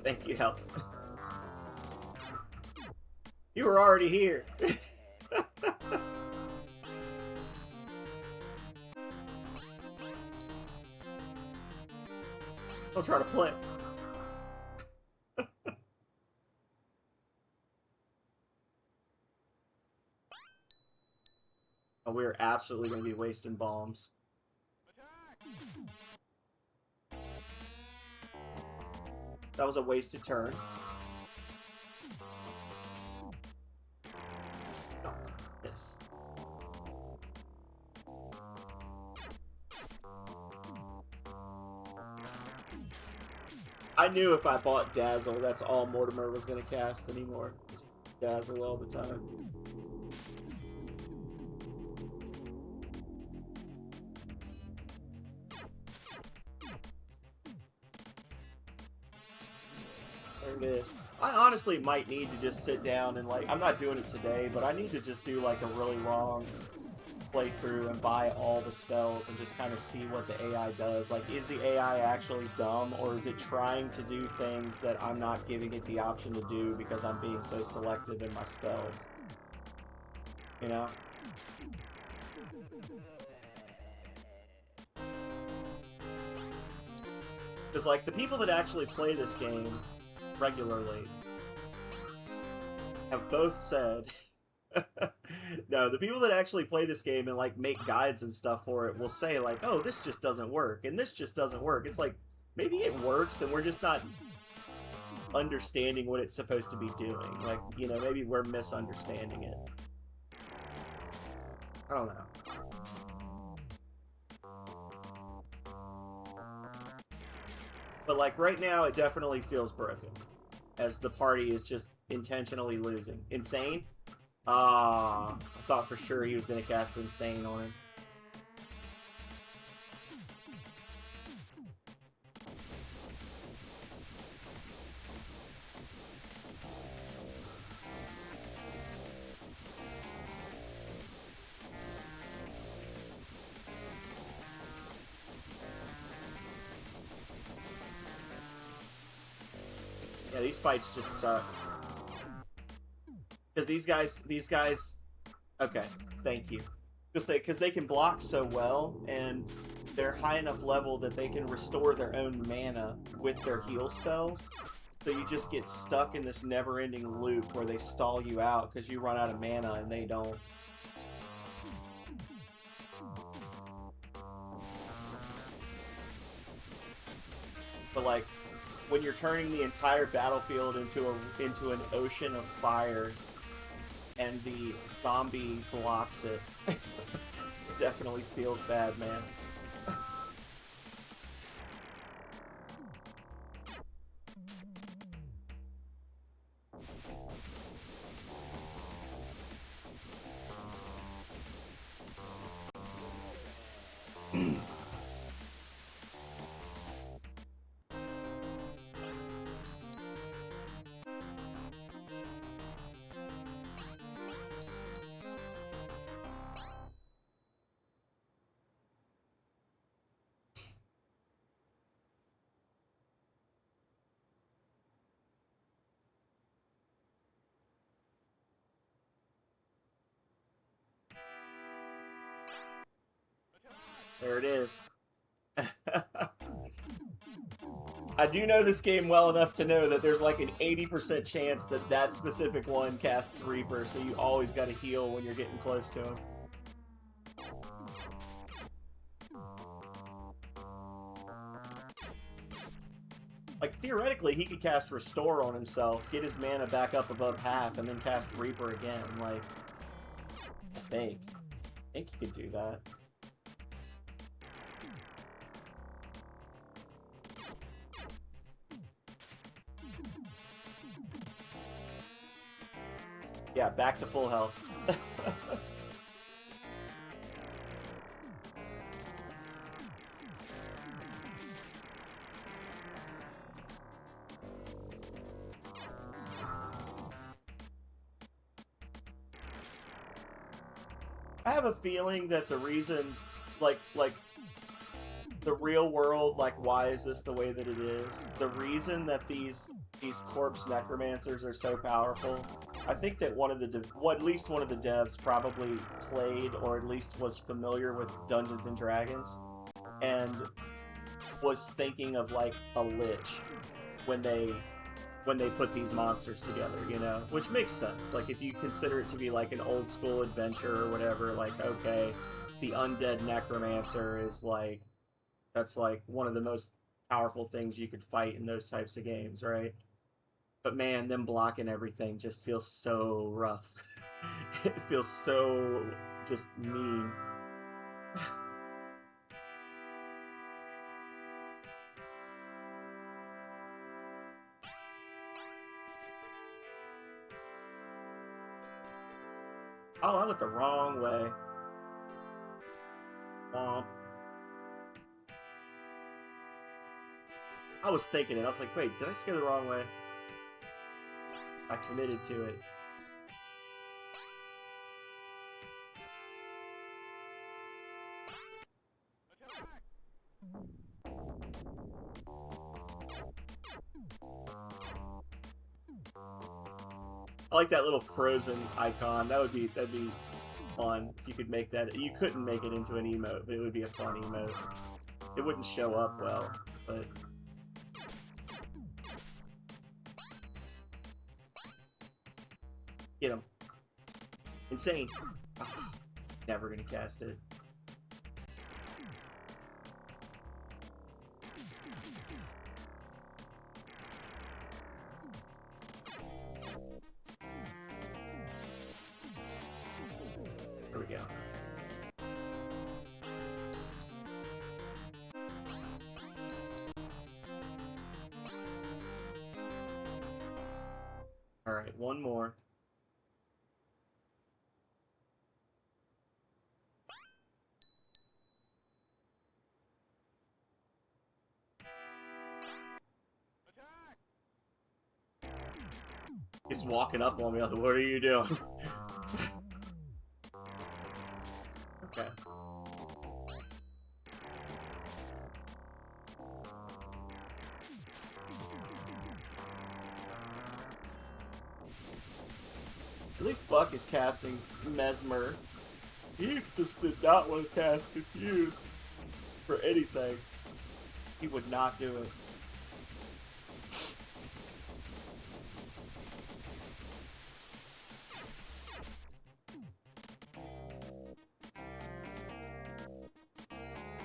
Thank you, help. You were already here. Don't try to play. Oh, we're absolutely going to be wasting bombs. That was a wasted turn. Oh, yes. I knew if I bought Dazzle, that's all Mortimer was going to cast anymore. Dazzle all the time. There it is. I honestly might need to just sit down and, like, I'm not doing it today, but I need to just do like a really long playthrough and buy all the spells and just kind of see what the AI does. Like, is the AI actually dumb, or is it trying to do things that I'm not giving it the option to do because I'm being so selective in my spells? You know? Because, like, the people that actually play this game regularly have both said no, the people that actually play this game and like make guides and stuff for it will say like, oh, this just doesn't work and this just doesn't work. It's like, maybe it works and we're just not understanding what it's supposed to be doing. Like, you know, maybe we're misunderstanding it. I don't know. But like right now it definitely feels broken, as the party is just intentionally losing. Insane? Ah, I thought for sure he was going to cast Insane on him. Yeah, these fights just suck. Because these guys, okay, thank you. Just say, because they can block so well, and they're high enough level that they can restore their own mana with their heal spells. So you just get stuck in this never-ending loop where they stall you out because you run out of mana and they don't. But like, when you're turning the entire battlefield into an ocean of fire, and the zombie blocks it, it definitely feels bad, man. There it is. I do know this game well enough to know that there's like an 80% chance that that specific one casts Reaper, so you always gotta heal when you're getting close to him. Like, theoretically, he could cast Restore on himself, get his mana back up above half, and then cast Reaper again. Like, I think he could do that. Yeah, back to full health. I have a feeling that the reason, like the real world, like, why is this the way that it is? The reason that these corpse necromancers are so powerful, I think that at least one of the devs probably played, or at least was familiar with Dungeons and Dragons, and was thinking of like a lich when they put these monsters together, you know? Which makes sense. Like, if you consider it to be like an old school adventure or whatever, like, okay, the undead necromancer is like, that's like one of the most powerful things you could fight in those types of games, right? But man, them blocking everything just feels so rough. It feels so just mean. Oh, I went the wrong way. Womp. I was thinking it. I was like, wait, did I just go the wrong way? I committed to it. I like that little frozen icon. That'd be fun if you could make that. You couldn't make it into an emote, but it would be a fun emote. It wouldn't show up well, but get him. Insane. Never gonna cast it. There we go. Alright, one more. He's walking up on me. What are you doing? Okay. At least Buck is casting Mesmer. He just did not want to cast Confuse for anything. He would not do it.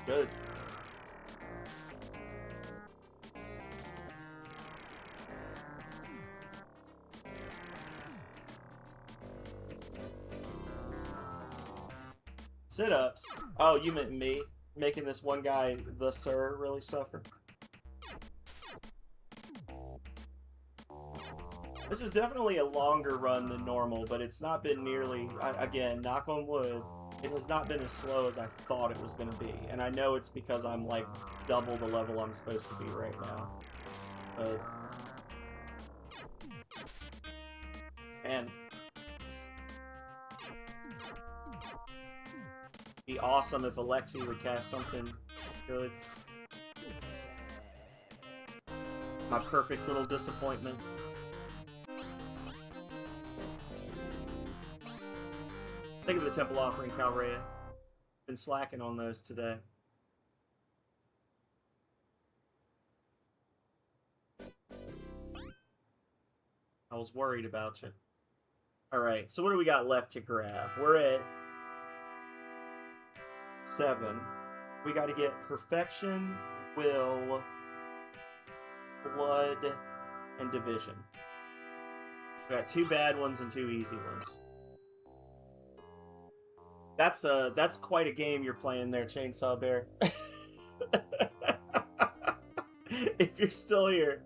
Good. Sit-ups? Oh, you meant me? Making this one guy, the sir, really suffer? This is definitely a longer run than normal, but it's not been nearly, again, knock on wood, it has not been as slow as I thought it was going to be. And I know it's because I'm like double the level I'm supposed to be right now. But... man. Be awesome if Alexi would cast something good. My perfect little disappointment. Think of the Temple Offering, Calrea. Been slacking on those today. I was worried about you. Alright, so what do we got left to grab? We're at 7. We got to get Perfection, Will, Blood, and Division. We got 2 bad ones and 2 easy ones. That's quite a game you're playing there, Chainsaw Bear. If you're still here.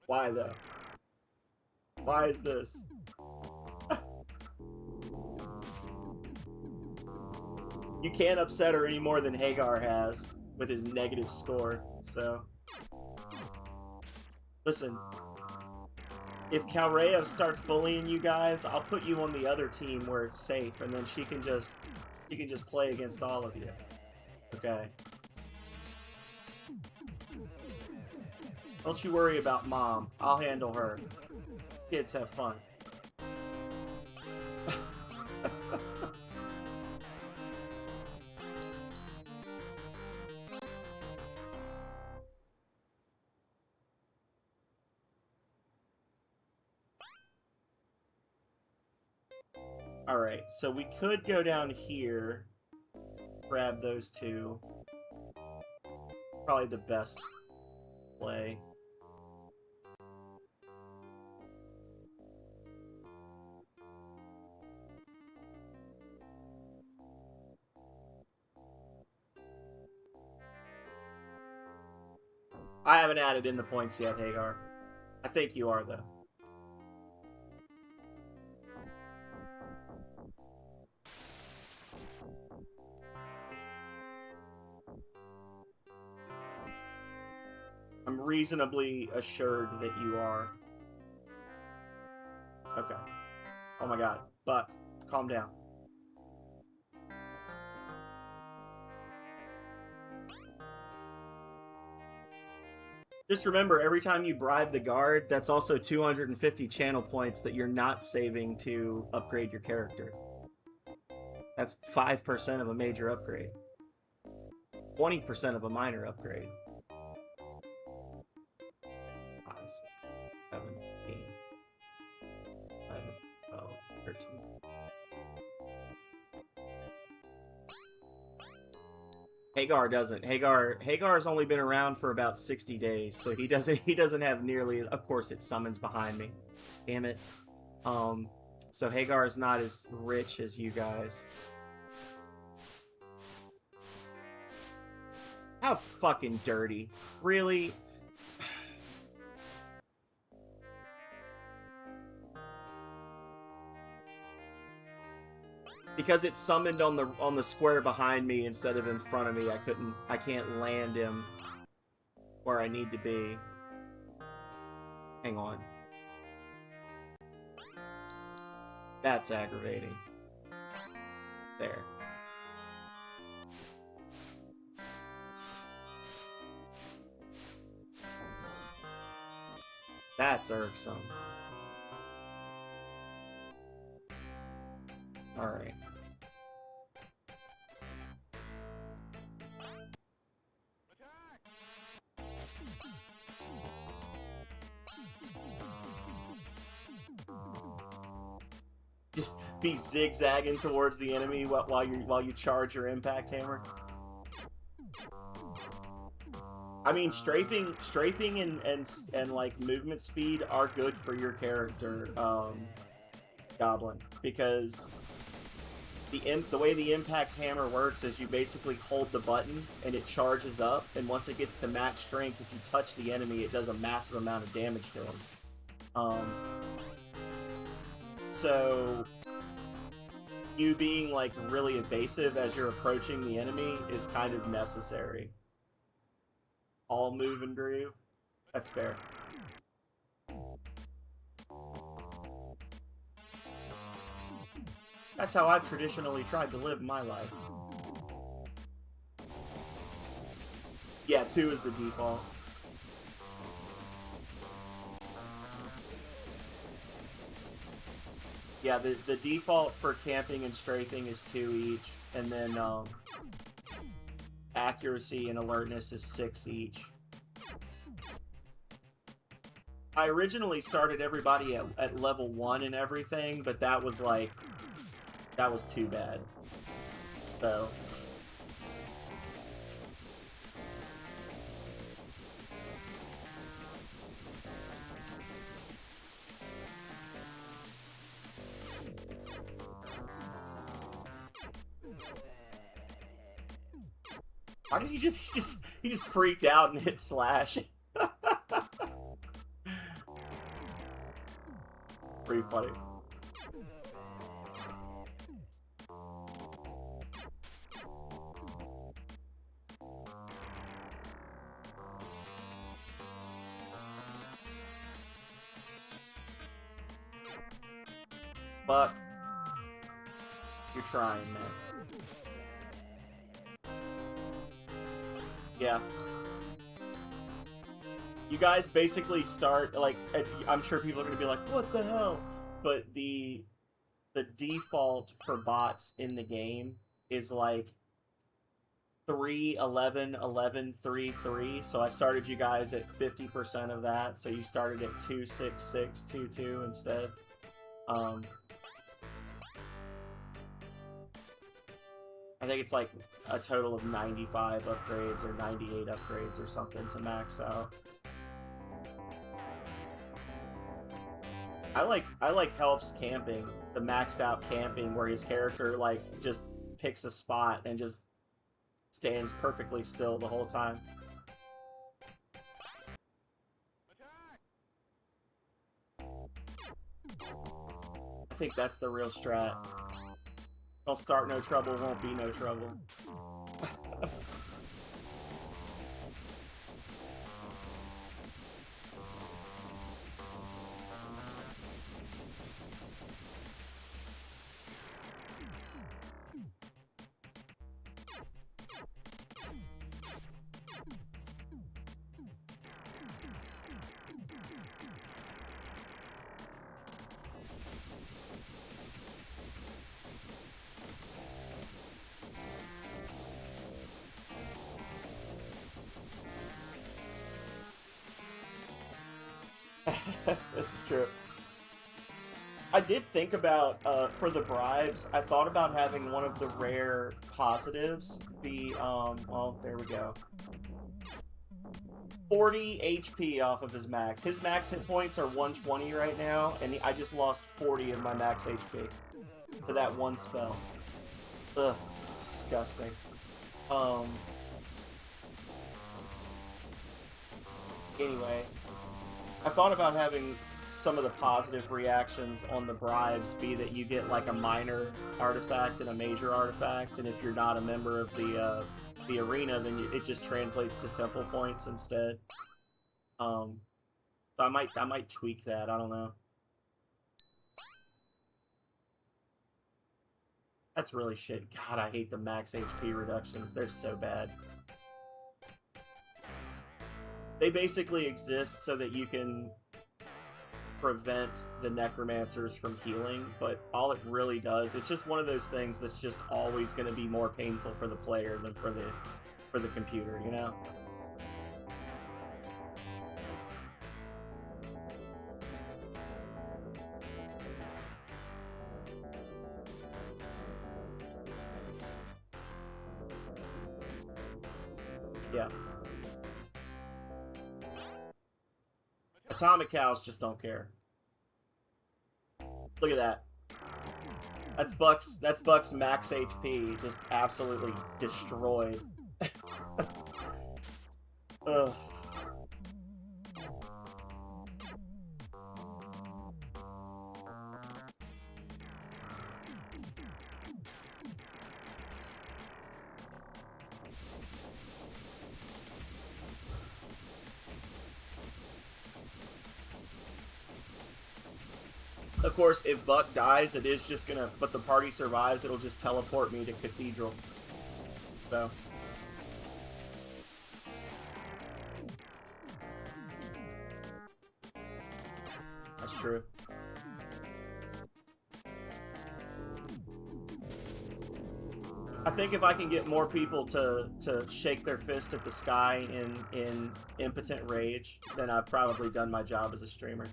Why though? Why is this? You can't upset her any more than Hagar has with his negative score, so... Listen, if Calrea starts bullying you guys, I'll put you on the other team where it's safe, and then she can just play against all of you. Okay? Don't you worry about Mom. I'll handle her. Kids have fun. Alright, so we could go down here, grab those 2. Probably the best play. I haven't added in the points yet, Hagar. I think you are, though. I'm reasonably assured that you are. Okay. Oh my god. Buck, calm down. Just remember, every time you bribe the guard, that's also 250 channel points that you're not saving to upgrade your character. That's 5% of a major upgrade. 20% of a minor upgrade. 5, 7, 8, 11, 12, 13. Hagar doesn't. Hagar's only been around for about 60 days, so he doesn't have nearly. Of course, it summons behind me. Damn it. So Hagar is not as rich as you guys. How fucking dirty. Really? Because it's summoned on the square behind me instead of in front of me, I can't land him where I need to be. Hang on. That's aggravating. There. That's irksome. Alright. Just be zigzagging towards the enemy while you charge your impact hammer. I mean, strafing and like movement speed are good for your character, Goblin, because the way the impact hammer works is you basically hold the button and it charges up, and once it gets to max strength, if you touch the enemy, it does a massive amount of damage to them. So you being like really evasive as you're approaching the enemy is kind of necessary. All move and groove. That's fair. That's how I've traditionally tried to live my life. Yeah, 2 is the default. Yeah, the default for camping and strafing is 2 each, and then accuracy and alertness is 6 each. I originally started everybody at level 1 and everything, but that was like, that was too bad. So why did he just freaked out and hit slash? Pretty funny. Buck, you're trying, man. Yeah. You guys basically start, like, I'm sure people are going to be like, what the hell? But the default for bots in the game is like 3, 11, 11, 3, 3. So I started you guys at 50% of that. So you started at 2, 6, 6, 2, 2 instead. I think it's like a total of 95 upgrades or 98 upgrades or something to max out. I like Helf's camping, the maxed out camping where his character like just picks a spot and just stands perfectly still the whole time. I think that's the real strat. Don't start no trouble, won't be no trouble. This is true. I did think about, for the bribes, I thought about having one of the rare positives be, well, there we go. 40 HP off of his max. His max hit points are 120 right now, and I just lost 40 of my max HP to that one spell. Ugh, it's disgusting. Anyway, I thought about having some of the positive reactions on the bribes be that you get like a minor artifact and a major artifact, and if you're not a member of the arena, then it just translates to temple points instead. So I might tweak that. I don't know. That's really shit. God, I hate the max HP reductions. They're so bad. They basically exist so that you can prevent the necromancers from healing, but all it really does, it's just one of those things that's just always going to be more painful for the player than for the computer, you know? Yeah. Atomic cows just don't care. Look at that. That's Buck's max HP, just absolutely destroyed. Ugh. Of course, if Buck dies, it is just gonna, but the party survives, it'll just teleport me to Cathedral. So. That's true. I think if I can get more people to shake their fist at the sky in impotent rage, then I've probably done my job as a streamer.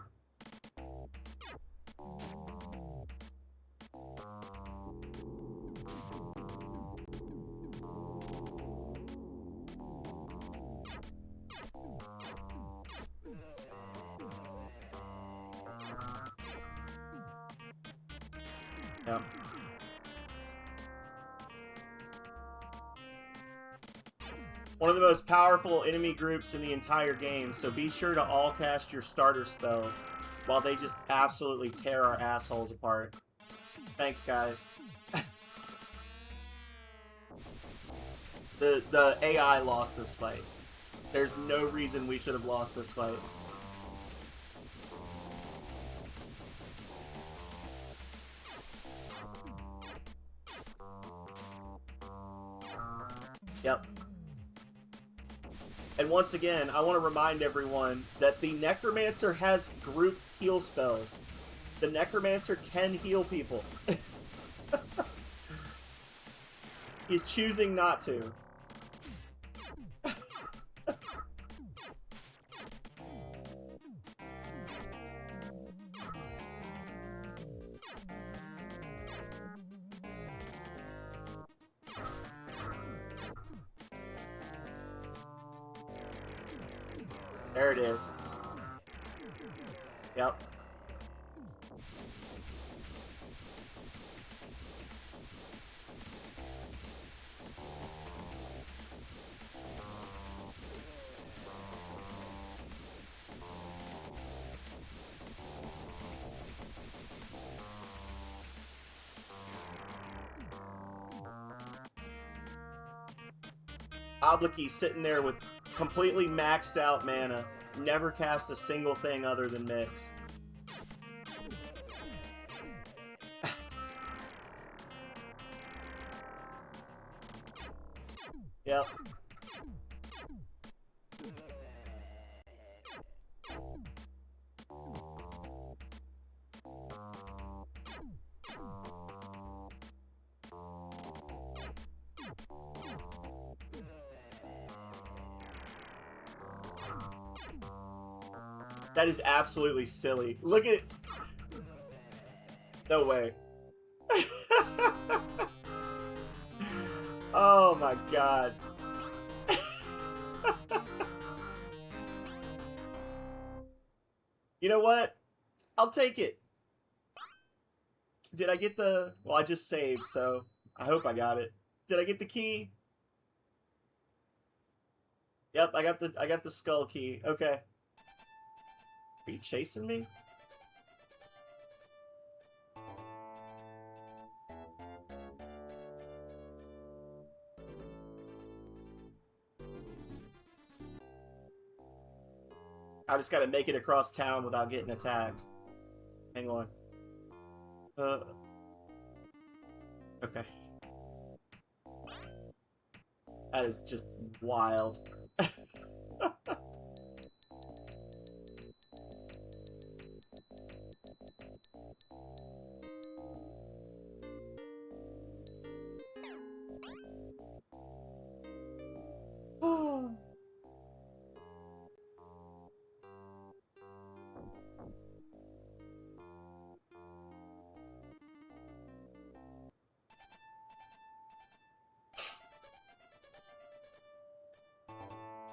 Yeah. One of the most powerful enemy groups in the entire game, so be sure to all cast your starter spells while they just absolutely tear our assholes apart. Thanks, guys. The AI lost this fight. There's no reason we should have lost this fight. Yep. And once again, I want to remind everyone that the Necromancer has group heal spells. The Necromancer can heal people. He's choosing not to. There it is. Yep. Obliki sitting there with completely maxed out mana. Never cast a single thing other than Mix. Yep. That is absolutely silly. Look at... No way. Oh my god. You know what? I'll take it. Did I get the... Well, I just saved, so I hope I got it. Did I get the key? Yep, I got the skull key. Okay. Are you chasing me? I just gotta make it across town without getting attacked. Hang on. Okay. That is just wild.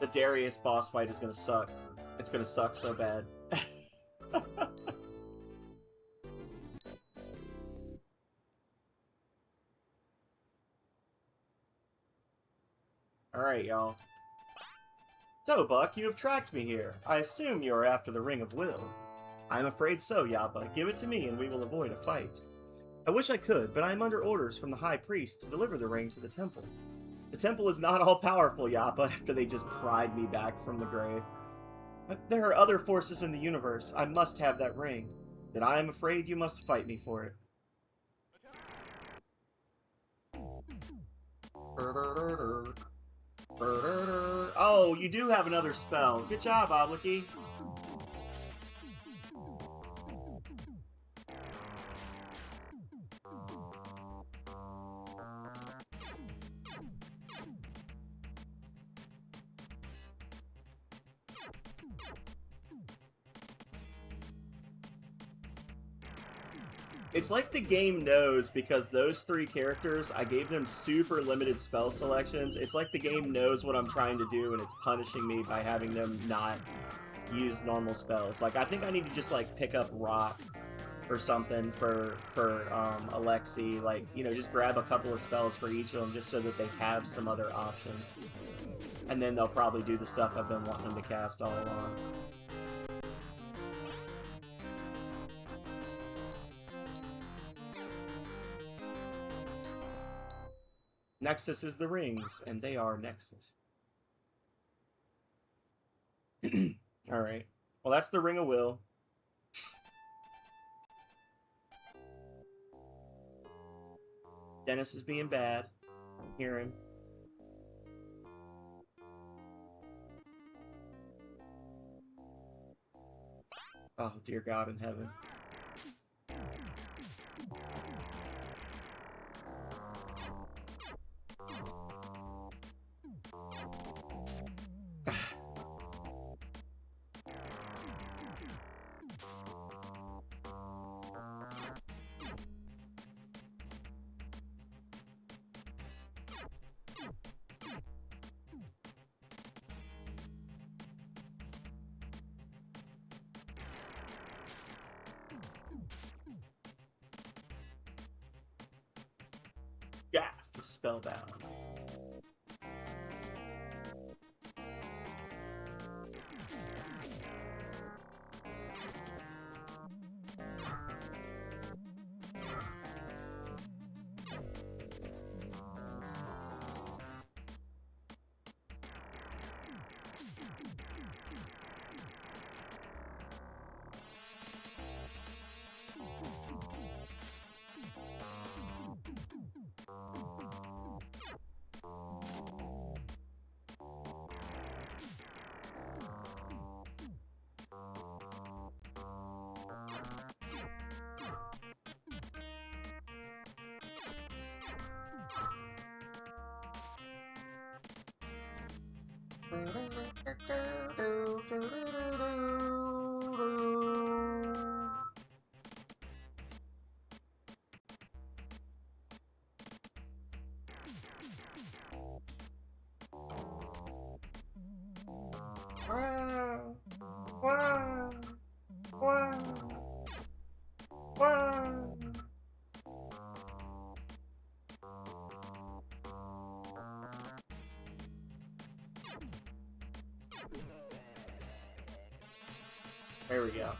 the Darius boss fight is gonna suck. It's gonna suck so bad. Alright, y'all. So, Buck, you have tracked me here. I assume you are after the Ring of Will. I am afraid so, Yappa. Give it to me and we will avoid a fight. I wish I could, but I am under orders from the High Priest to deliver the ring to the temple. The temple is not all-powerful, Yappa, after they just pried me back from the grave. But there are other forces in the universe. I must have that ring. Then I am afraid you must fight me for it. Oh, you do have another spell. Good job, Oblicky. It's like the game knows, because those three characters, I gave them super limited spell selections. It's like the game knows what I'm trying to do, and it's punishing me by having them not use normal spells. Like, I think I need to just, like, pick up Rock or something for Alexi. Like, you know, just grab a couple of spells for each of them just so that they have some other options. And then they'll probably do the stuff I've been wanting them to cast all along. Nexus is the rings, and they are Nexus. Alright. Well, that's the Ring of Will. Dennis is being bad. I hear him. Oh, dear God in heaven. Gaff, spellbound. There we go.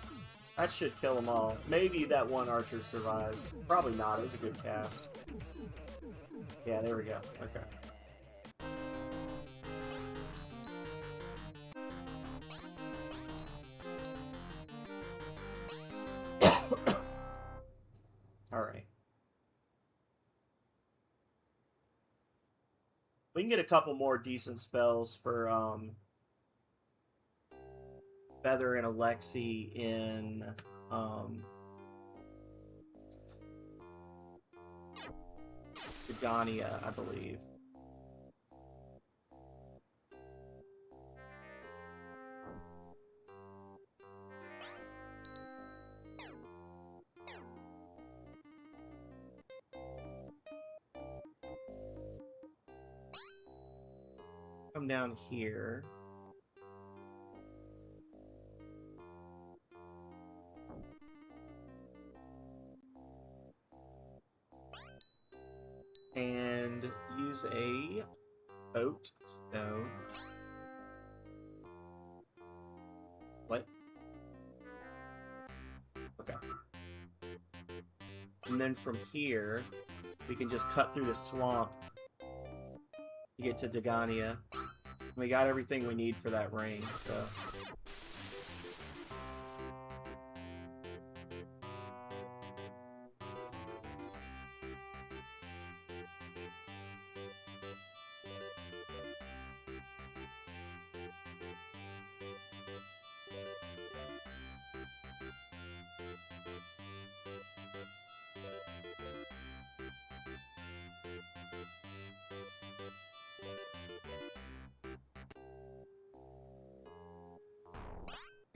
That should kill them all. Maybe that one archer survives. Probably not. It was a good cast. Yeah, there we go. Okay. Alright. We can get a couple more decent spells for, Feather and Alexi in, Gidania, I believe. Come down here. And use a oat stone. What? Okay. And then from here, we can just cut through the swamp to get to Dagania. We got everything we need for that ring, so...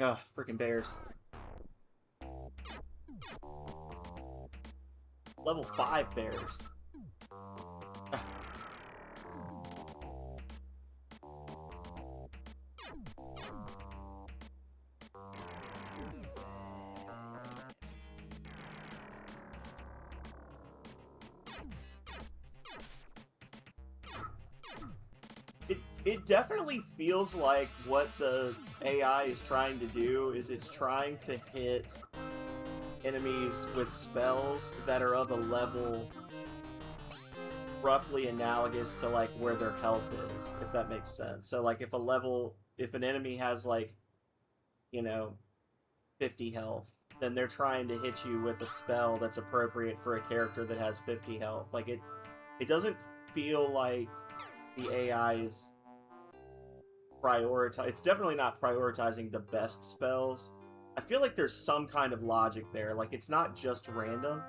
Ugh, freaking bears. Level 5 bears. It definitely feels like what the AI is trying to do is it's trying to hit enemies with spells that are of a level roughly analogous to like where their health is, if that makes sense. So like if an enemy has like, you know, 50 health, then they're trying to hit you with a spell that's appropriate for a character that has 50 health. Like it doesn't feel like the AI is it's definitely not prioritizing the best spells. I feel like there's some kind of logic there. Like, it's not just random,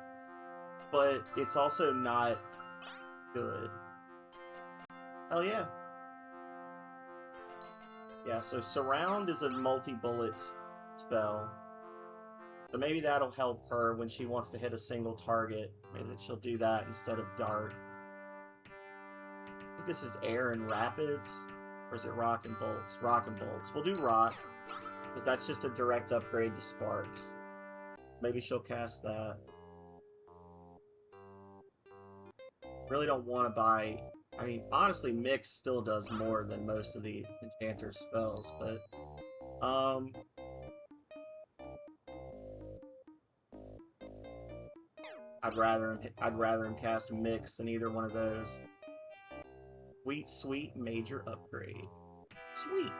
but it's also not good. Hell yeah. Yeah, so Surround is a multi-bullet spell. So maybe that'll help her when she wants to hit a single target. Maybe she'll do that instead of Dart. I think this is Air and Rapids. Or is it Rock and Bolts? Rock and Bolts. We'll do Rock, because that's just a direct upgrade to Sparks. Maybe she'll cast that. Really don't want to buy... I mean, honestly, Mix still does more than most of the Enchanter's spells, but... I'd rather him cast Mix than either one of those. Sweet major upgrade. Sweet.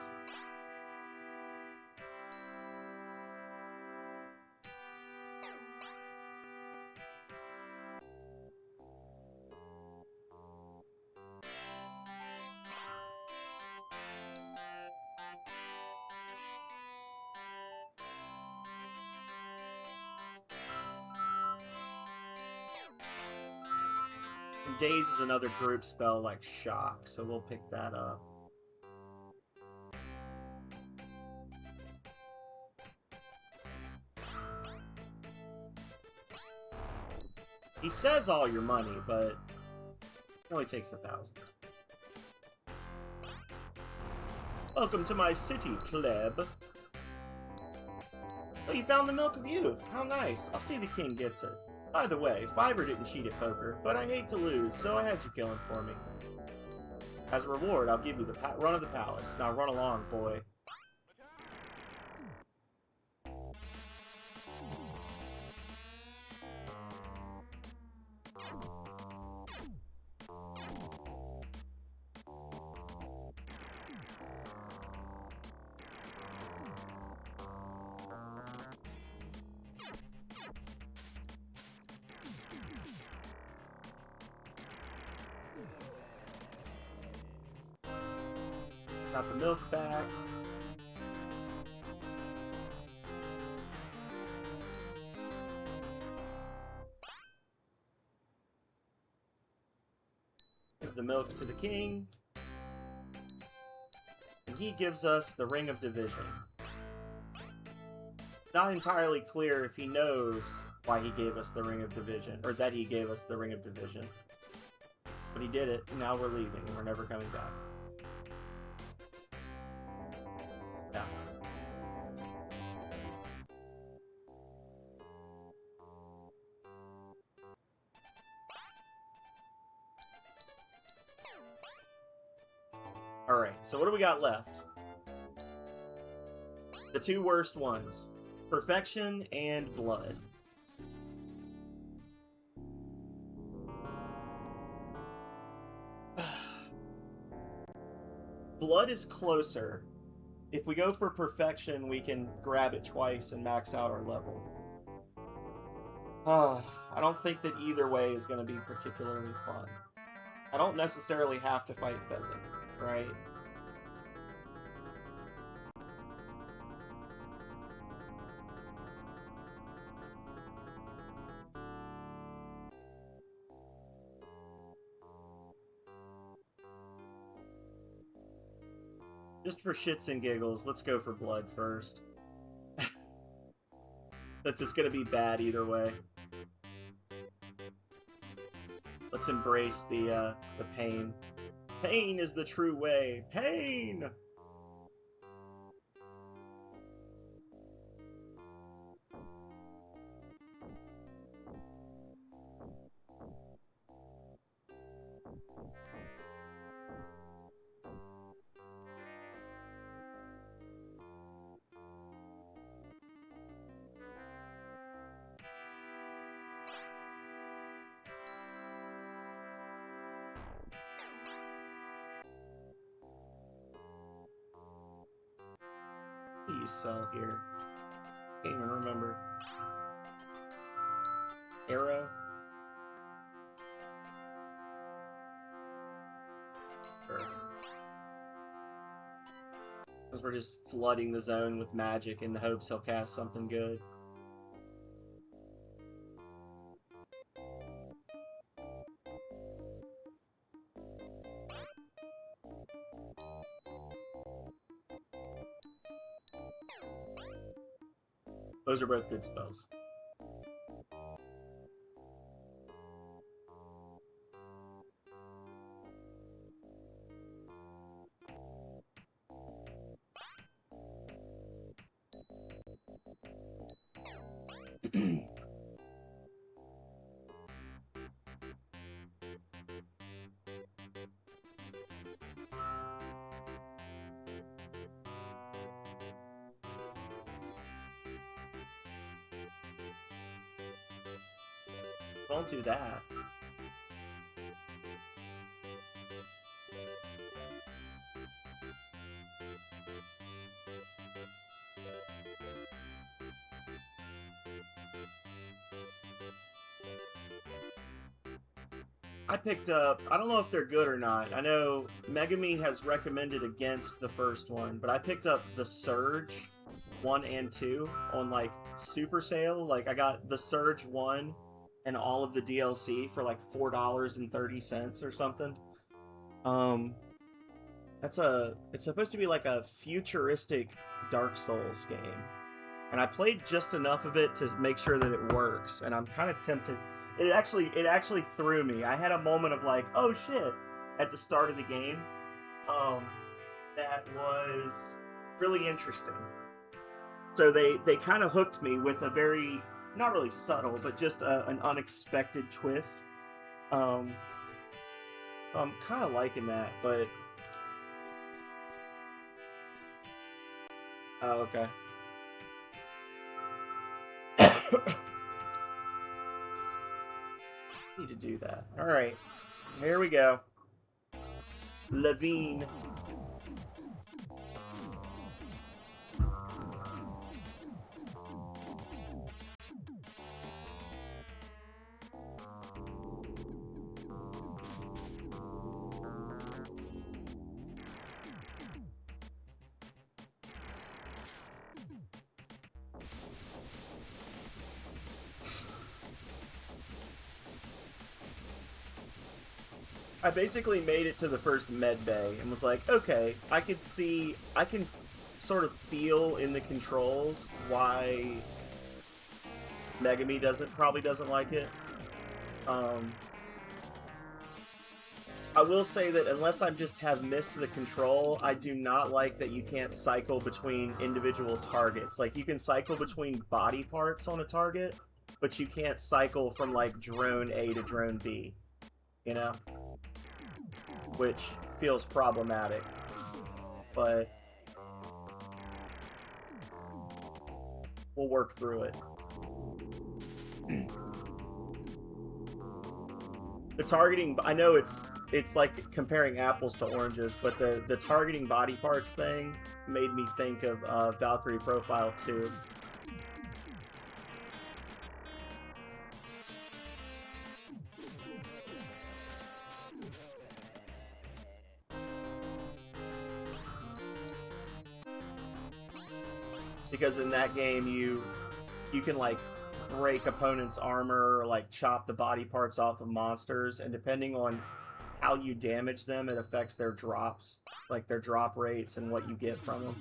And Daze is another group spell like Shock, so we'll pick that up. He says all your money, but it only takes 1,000. Welcome to my city, pleb. Oh, you found the Milk of Youth. How nice. I'll see the king gets it. By the way, Fiverr didn't cheat at poker, but I hate to lose, so I had you kill him for me. As a reward, I'll give you the run of the palace. Now run along, boy. Got the milk back. Give the milk to the king. And he gives us the Ring of Division. Not entirely clear if he knows why he gave us the Ring of Division, or that he gave us the Ring of Division. But he did it, and now we're leaving, and we're never coming back. Yeah. Alright, so what do we got left? The two worst ones. Perfection and Blood. Blood is closer. If we go for Perfection, we can grab it twice and max out our level. I don't think that either way is going to be particularly fun. I don't necessarily have to fight Pheasant, right? Just for shits and giggles, let's go for Blood first. That's just gonna be bad either way. Let's embrace the pain. Pain is the true way. Pain! What do you sell here? Can't even remember. Arrow? Sure. Because we're just flooding the zone with magic in the hopes he'll cast something good. Those are both good spells. Don't do that. I picked up, I don't know if they're good or not. I know Megami has recommended against the first one, but I picked up the Surge 1 and 2 on like super sale. Like I got the Surge 1 and all of the DLC for like $4.30 or something. It's supposed to be like a futuristic Dark Souls game. And I played just enough of it to make sure that it works, and I'm kind of tempted. It actually threw me. I had a moment of like, oh shit, at the start of the game. That was really interesting. So they kind of hooked me with a very, not really subtle, but just an unexpected twist. I'm kind of liking that, but... Oh, okay. Need to do that. Alright. Here we go. Levine. I basically made it to the first med bay and was like, okay, I can sort of feel in the controls why Megami probably doesn't like it. I will say that unless I just have missed the control, I do not like that you can't cycle between individual targets. Like, you can cycle between body parts on a target, but you can't cycle from, like, drone A to drone B. You know? Which feels problematic. but we'll work through it. The targeting, I know it's like comparing apples to oranges, but the targeting body parts thing made me think of Valkyrie Profile 2. Because in that game you can like break opponents' armor or like chop the body parts off of monsters, and depending on how you damage them, it affects their drops, like their drop rates and what you get from them.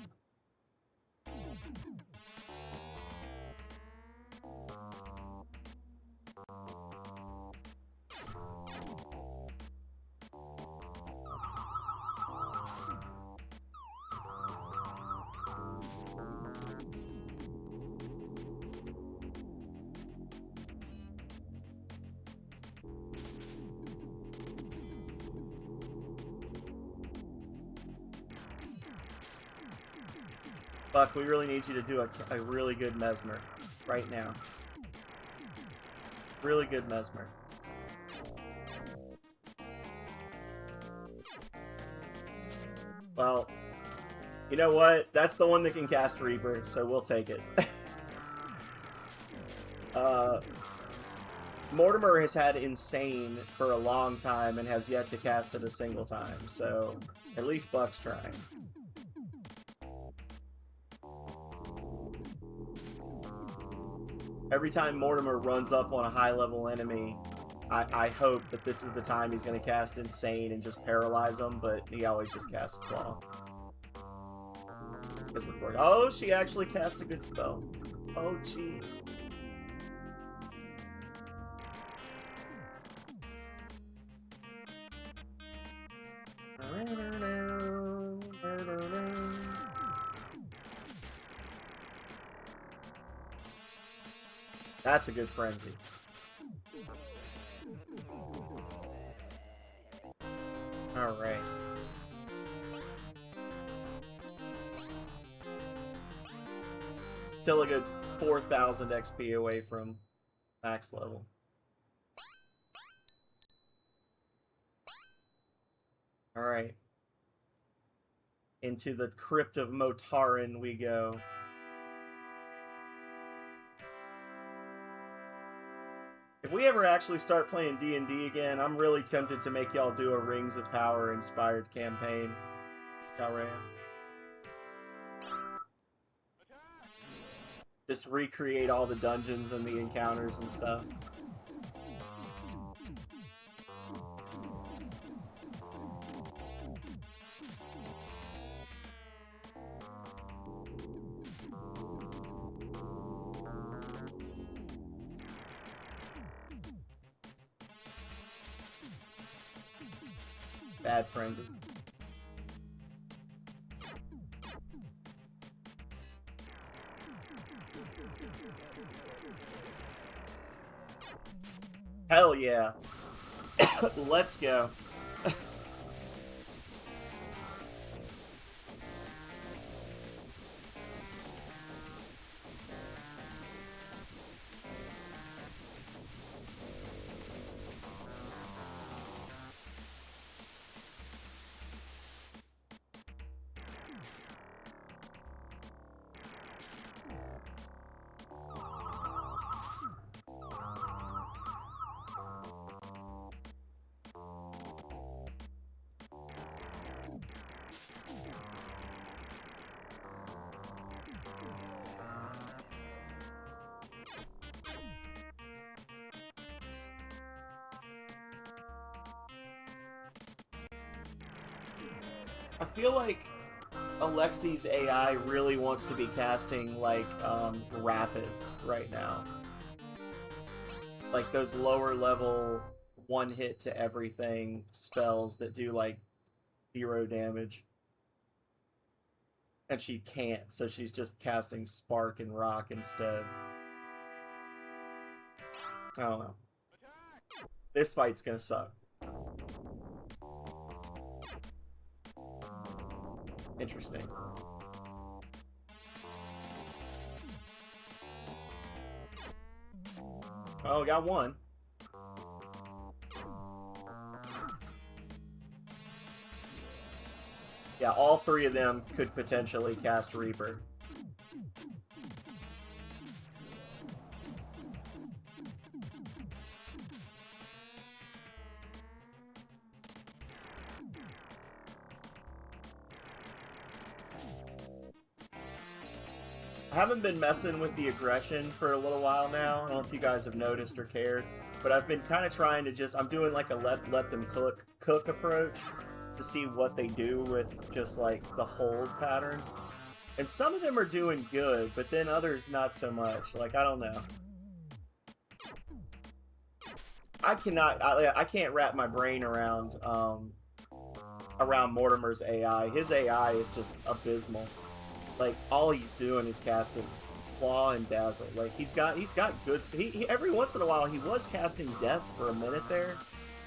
Buck, we really need you to do a really good Mesmer right now. Really good Mesmer. Well, you know what? That's the one that can cast Reaper, so we'll take it. Mortimer has had Insane for a long time and has yet to cast it a single time, so at least Buck's trying. Every time Mortimer runs up on a high-level enemy, I hope that this is the time he's going to cast Insane and just paralyze him, but he always just casts Claw. Doesn't work. Oh, she actually cast a good spell. Oh, jeez. That's a good frenzy. Alright. Still a good 4,000 XP away from max level. Alright. Into the Crypt of Motarin we go. If we ever actually start playing D&D again, I'm really tempted to make y'all do a Rings of Power inspired campaign. Calrea. Just recreate all the dungeons and the encounters and stuff. Bad frenzy. Hell yeah. Let's go. I feel like Alexi's AI really wants to be casting, like, Rapids right now. Like, those lower level one hit to everything spells that do, like, 0 damage. And she can't, so she's just casting Spark and Rock instead. I don't know. This fight's gonna suck. Interesting. Oh, got one. Yeah, all three of them could potentially cast Reaper. I haven't been messing with the aggression for a little while now. I don't know if you guys have noticed or cared, but I've been kind of trying to I'm doing like a let them cook approach to see what they do with just like the hold pattern. And some of them are doing good, but then others not so much. Like, I don't know. I can't wrap my brain around Mortimer's AI. His AI is just abysmal. Like, all he's doing is casting Claw and Dazzle. Like, he's got good. He every once in a while he was casting Death for a minute there,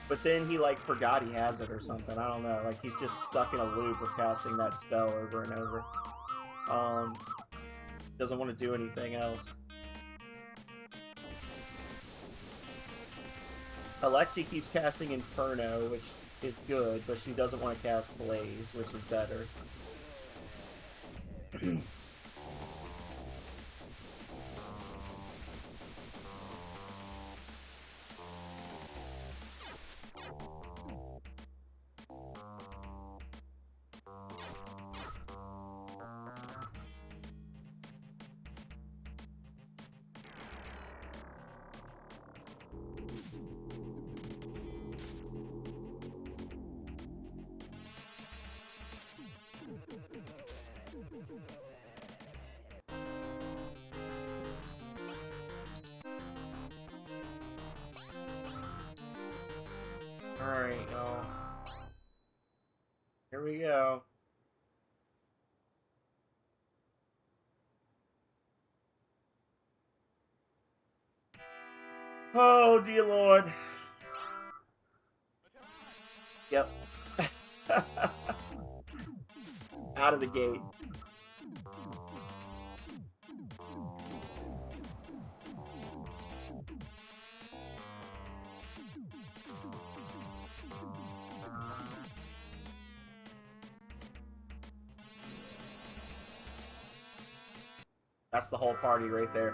but then he like forgot he has it or something. I don't know. Like, he's just stuck in a loop of casting that spell over and over. Doesn't want to do anything else. Alexi keeps casting Inferno, which is good, but she doesn't want to cast Blaze, which is better. Alright, y'all. Here we go. Oh, dear Lord. Yep. Out of the gate. That's the whole party right there.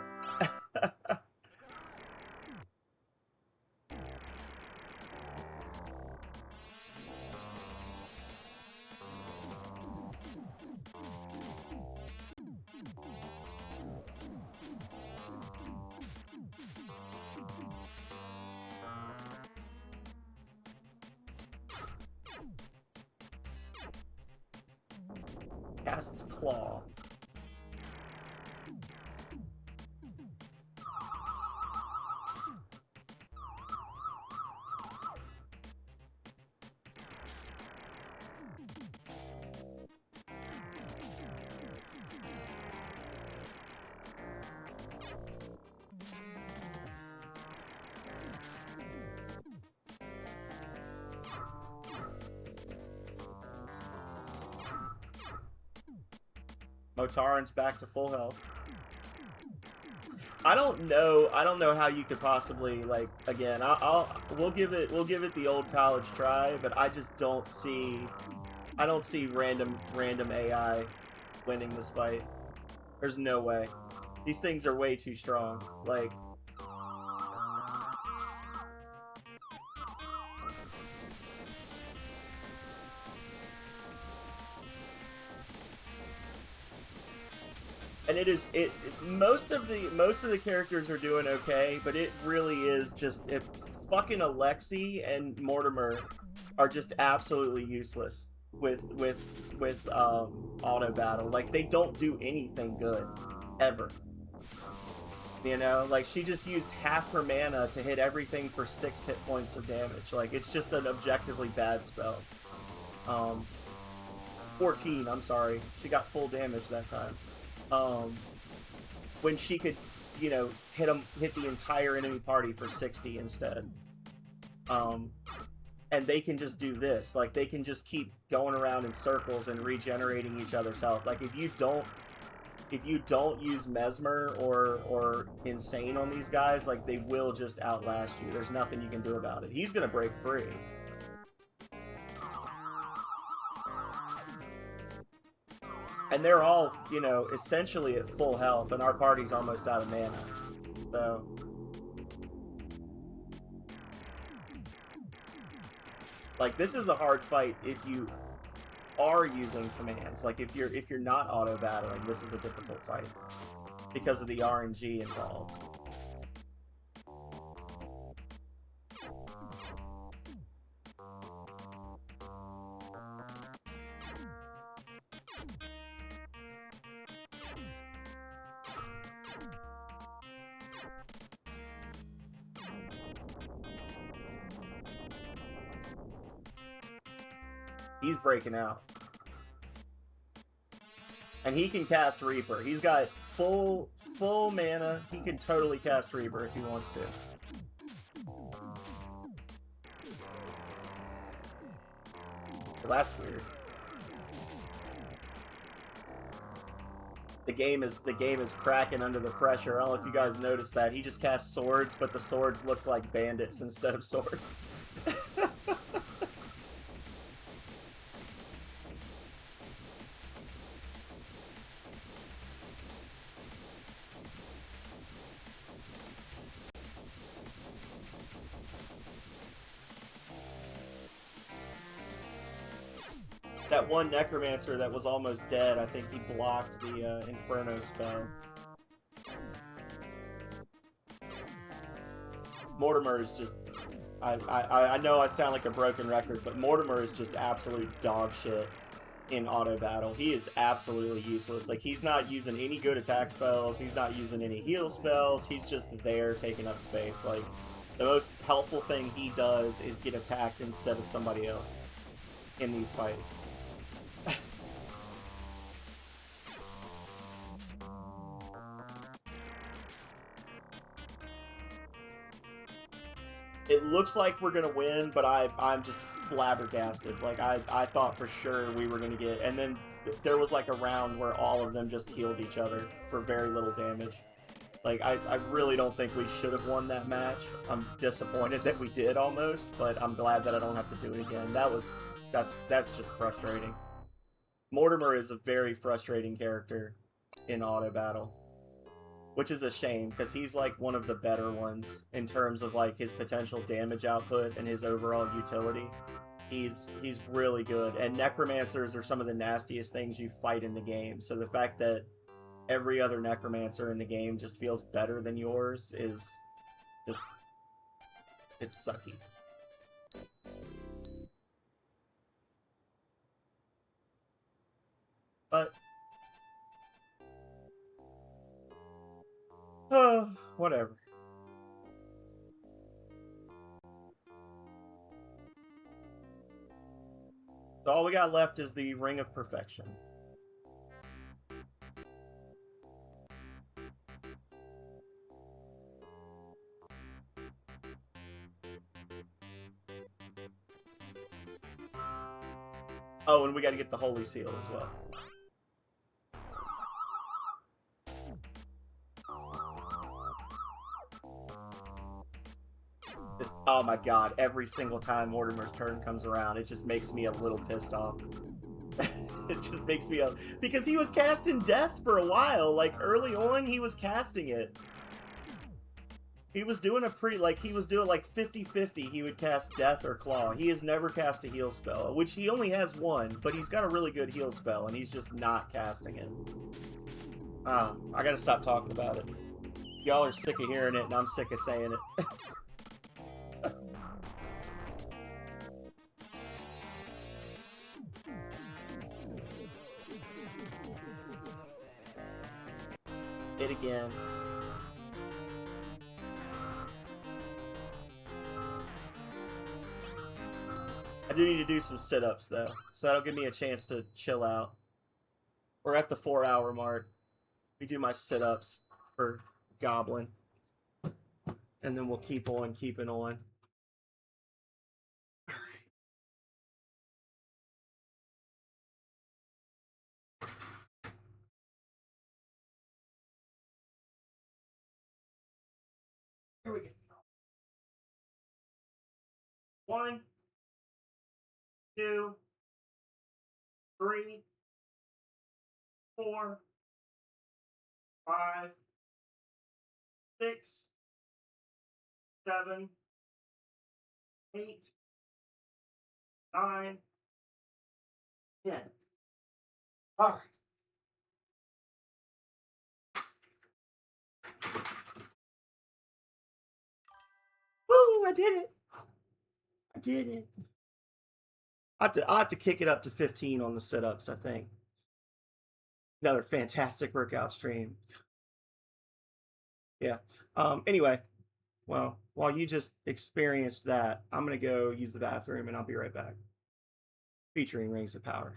Casts Claw. Motaran's back to full health. I don't know how you could possibly, like, again, we'll give it the old college try, but I just don't see random AI winning this fight. There's no way. These things are way too strong. Like, and most of the characters are doing okay, but it really is just fucking Alexi and Mortimer are just absolutely useless with auto battle. Like, they don't do anything good ever. You know, like, she just used half her mana to hit everything for 6 hit points of damage. Like, it's just an objectively bad spell. 14, I'm sorry. She got full damage that time. When she could, you know, hit the entire enemy party for 60 instead. and they can just do this. Like, they can just keep going around in circles and regenerating each other's health. Like, if you don't use Mesmer or Insane on these guys, like, they will just outlast you. There's nothing you can do about it. He's gonna break free. And they're all, you know, essentially at full health, and our party's almost out of mana. So... like, this is a hard fight if you are using commands. Like, if you're not auto battling, this is a difficult fight because of the RNG involved. He's breaking out. And he can cast Reaper. He's got full mana. He can totally cast Reaper if he wants to. Well, that's weird. The game is cracking under the pressure. I don't know if you guys noticed that. He just cast swords, but the swords looked like bandits instead of swords. That one Necromancer that was almost dead, I think he blocked the Inferno spell. Mortimer is just... I know I sound like a broken record, but Mortimer is just absolute dog shit in auto battle. He is absolutely useless. Like, he's not using any good attack spells, he's not using any heal spells, he's just there taking up space. Like, the most helpful thing he does is get attacked instead of somebody else in these fights. It looks like we're gonna win, but I'm just flabbergasted. Like, I thought for sure we were gonna get, and then there was like a round where all of them just healed each other for very little damage. Like, I really don't think we should have won that match. I'm disappointed that we did almost, but I'm glad that I don't have to do it again. That's just frustrating. Mortimer is a very frustrating character in auto battle, which is a shame because he's like one of the better ones in terms of like his potential damage output and his overall utility. He's really good, and Necromancers are some of the nastiest things you fight in the game. So the fact that every other Necromancer in the game just feels better than yours is just... it's sucky. But... whatever. So all we got left is the Ring of Perfection. Oh, and we got to get the Holy Seal as well. Oh my god, every single time Mortimer's turn comes around, it just makes me a little pissed off. It just makes me because he was casting Death for a while. Like, early on, he was casting it. He was doing a pretty, like, he was doing like 50-50. He would cast Death or Claw. He has never cast a heal spell, which he only has one, but he's got a really good heal spell, and he's just not casting it. I gotta stop talking about it. Y'all are sick of hearing it, and I'm sick of saying it. Hit again. I do need to do some sit-ups, though, so that'll give me a chance to chill out. We're at the 4-hour mark. We do my sit-ups for Goblin, and then we'll keep on keeping on. Alright. Here we go. 1, 2, 3, 4, 5, 6, 7, 8, 9, 10. All right. Woo! I did it. I did it. I have to kick it up to 15 on the sit-ups, I think. Another fantastic workout stream. Yeah. Anyway, well, while you just experienced that, I'm gonna go use the bathroom and I'll be right back. Featuring Rings of Power.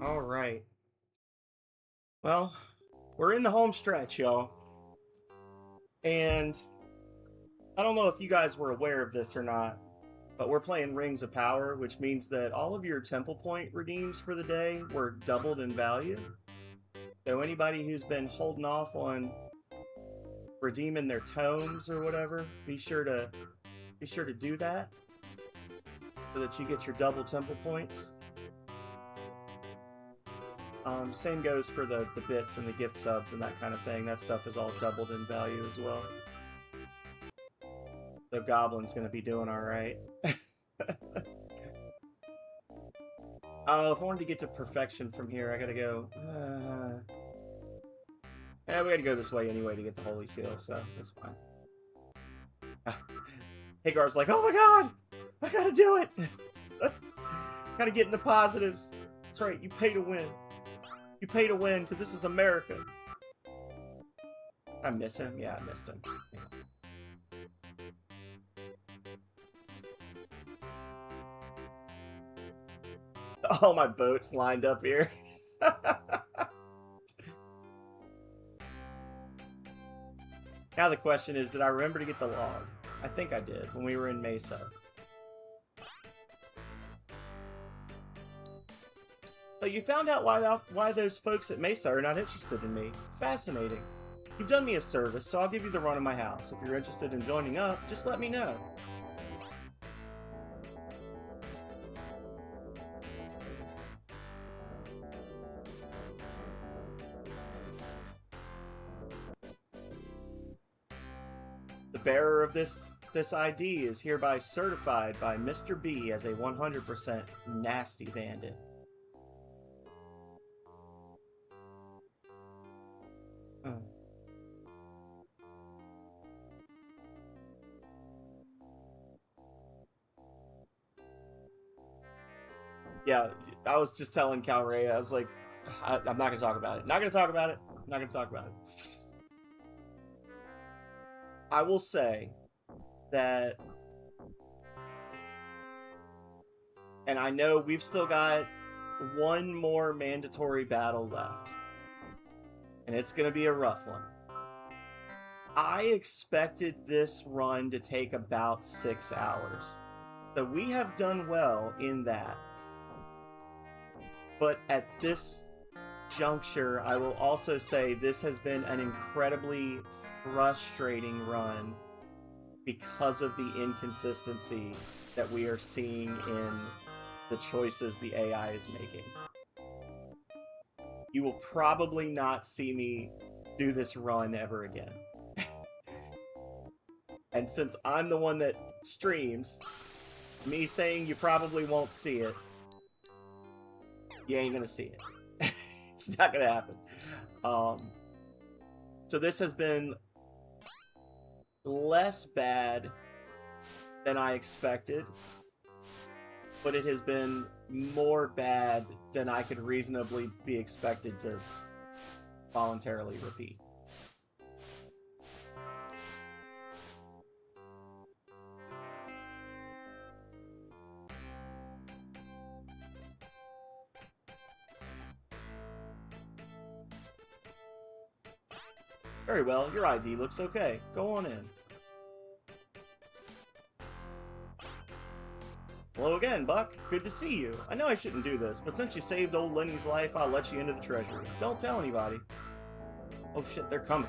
All right. Well, we're in the home stretch, y'all. And I don't know if you guys were aware of this or not, but we're playing Rings of Power, which means that all of your temple point redeems for the day were doubled in value. So anybody who's been holding off on redeeming their tomes or whatever, be sure to do that so that you get your double temple points. Same goes for the bits and the gift subs and that kind of thing. That stuff is all doubled in value as well. The Goblin's gonna be doing all right. Oh, if I wanted to get to perfection from here, I gotta go. We gotta go this way anyway to get the Holy Seal, so that's fine. Hagar's like, oh my god! I gotta do it! Gotta get in the positives. That's right, you pay to win. You pay to win, because this is America. I miss him? Yeah, I missed him. All my boats lined up here. Now the question is, did I remember to get the log? I think I did, when we were in Mesa. So you found out why those folks at Mesa are not interested in me. Fascinating. You've done me a service, so I'll give you the run of my house. If you're interested in joining up, just let me know. The bearer of this ID is hereby certified by Mr. B as a 100% nasty bandit. Yeah, I was just telling Calrea, I was like, I'm not going to talk about it. Not going to talk about it. Not going to talk about it. I will say that And I know we've still got one more mandatory battle left. And it's going to be a rough one. I expected this run to take about 6 hours. So we have done well in that. But at this juncture, I will also say this has been an incredibly frustrating run because of the inconsistency that we are seeing in the choices the AI is making. You will probably not see me do this run ever again. And since I'm the one that streams, me saying you probably won't see it, you ain't gonna see it. It's not gonna happen. So this has been less bad than I expected, but it has been more bad than I could reasonably be expected to voluntarily repeat. Very well, your ID looks okay. Go on in. Hello again, Buck. Good to see you. I know I shouldn't do this, but since you saved old Lenny's life, I'll let you into the treasury. Don't tell anybody. Oh shit, they're coming.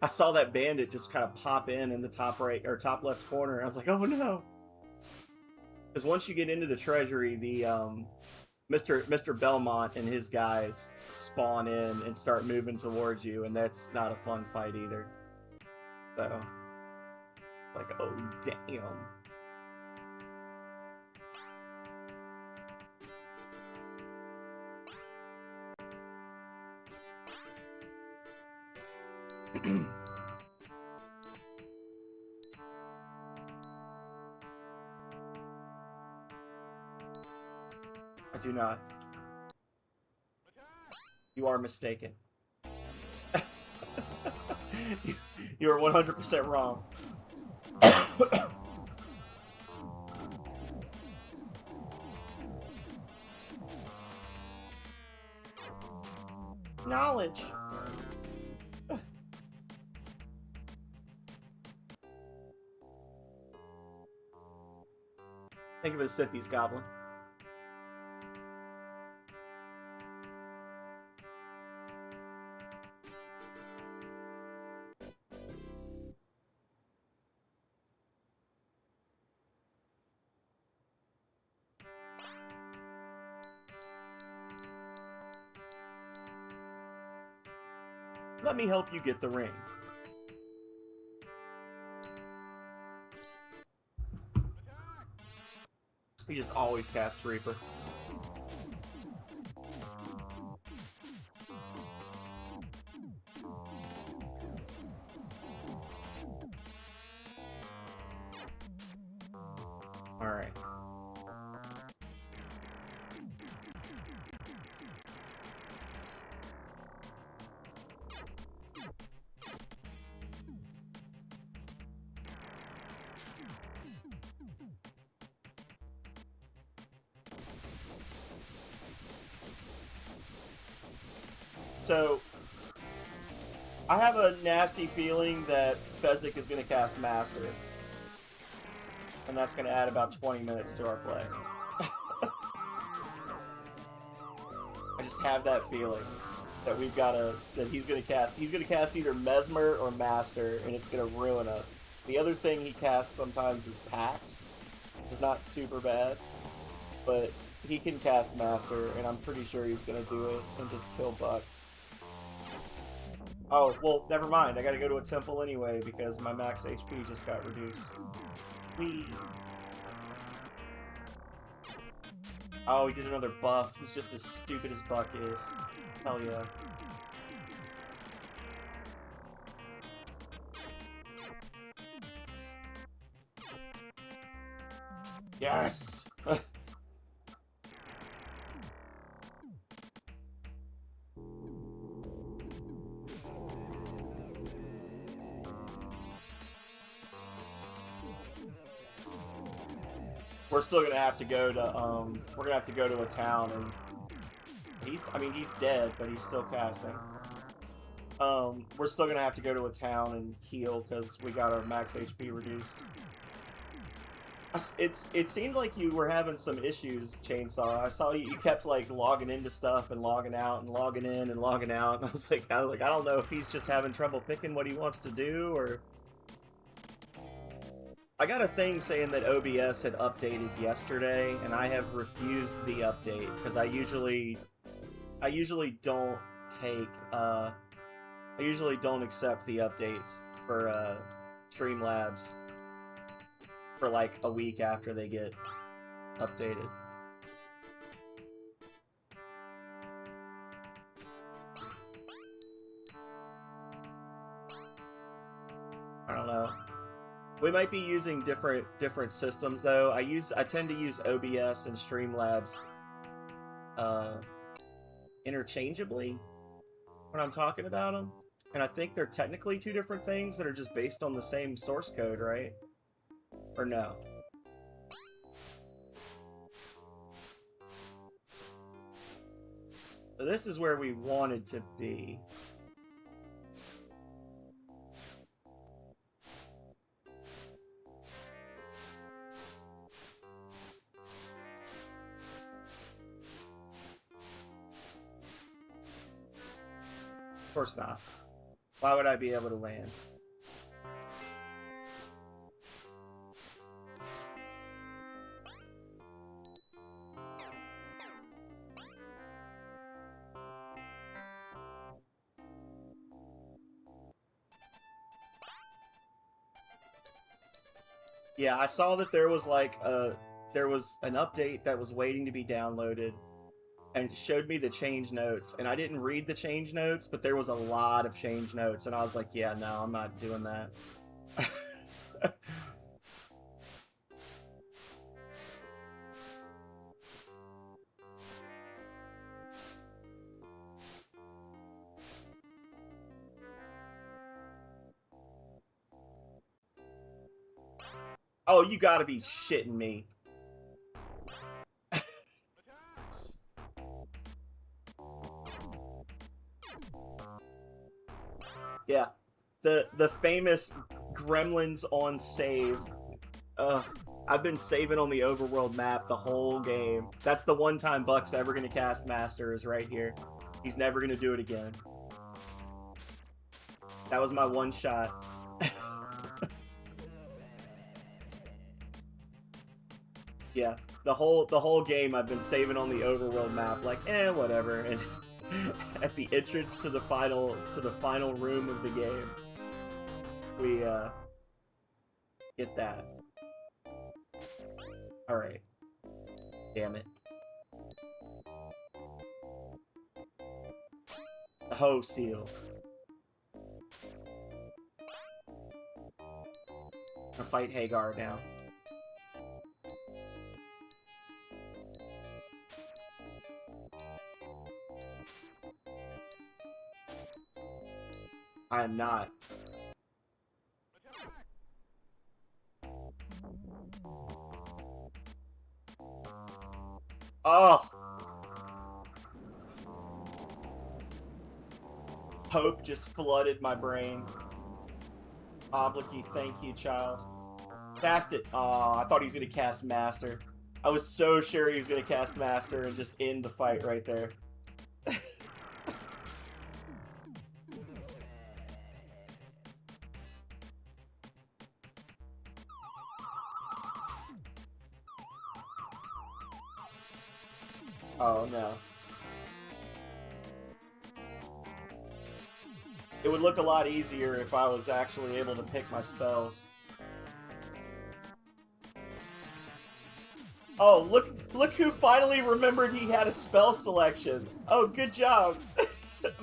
I saw that bandit just kind of pop in the top right or top left corner. I was like, oh no. Because once you get into the treasury, the Mr. Belmont and his guys spawn in and start moving towards you, and that's not a fun fight either. So, like, oh damn. I do not. You are mistaken. You are 100% wrong. Knowledge. Thank you for the sippies, Goblin. Let me help you get the ring. He just always casts Reaper. Alright. So, I have a nasty feeling that Fezzik is going to cast Master. And that's going to add about 20 minutes to our play. I just have that feeling that we've got that he's going to cast either Mesmer or Master, and it's going to ruin us. The other thing he casts sometimes is Pax. It's not super bad, but he can cast Master, and I'm pretty sure he's going to do it and just kill Buck. Oh, well, never mind. I gotta go to a temple anyway because my max HP just got reduced. Whee! Oh, he did another buff. He's just as stupid as Buck is. Hell yeah. Yes! we're still gonna have to go to we're gonna have to go to a town, and he's dead, but he's still casting. We're still gonna have to go to a town and heal because we got our max HP reduced. It seemed like you were having some issues, Chainsaw. I saw you kept like logging into stuff and logging out and logging in and logging out, and I was like, I don't know if he's just having trouble picking what he wants to do, or I got a thing saying that OBS had updated yesterday, and I have refused the update because I usually don't take I usually don't accept the updates for Streamlabs for like a week after they get updated. I don't know. We might be using different systems though. I tend to use OBS and Streamlabs interchangeably when I'm talking about them, and I think they're technically two different things that are just based on the same source code, right? Or no? So this is where we wanted to be. Of course not. Why would I be able to land? Yeah, I saw that there was like there was an update that was waiting to be downloaded, and it showed me the change notes, and I didn't read the change notes, but there was a lot of change notes, and I was like, yeah, no, I'm not doing that. Oh, you gotta be shitting me. Yeah, the famous Gremlins on save. I've been saving on the overworld map the whole game. That's the one time Buck's ever gonna cast Master, is right here. He's never gonna do it again. That was my one shot. Yeah, the whole game I've been saving on the overworld map, like, whatever. And at the entrance to the final room of the game, we get that. All right. Damn it. Oh, seal. I'll fight Hagar now. I am not. Oh! Hope just flooded my brain. Oblicky, thank you, child. Cast it. Oh, I thought he was going to cast Master. I was so sure he was going to cast Master and just end the fight right there. Oh, no. It would look a lot easier if I was actually able to pick my spells. Oh, look who finally remembered he had a spell selection. Oh, good job.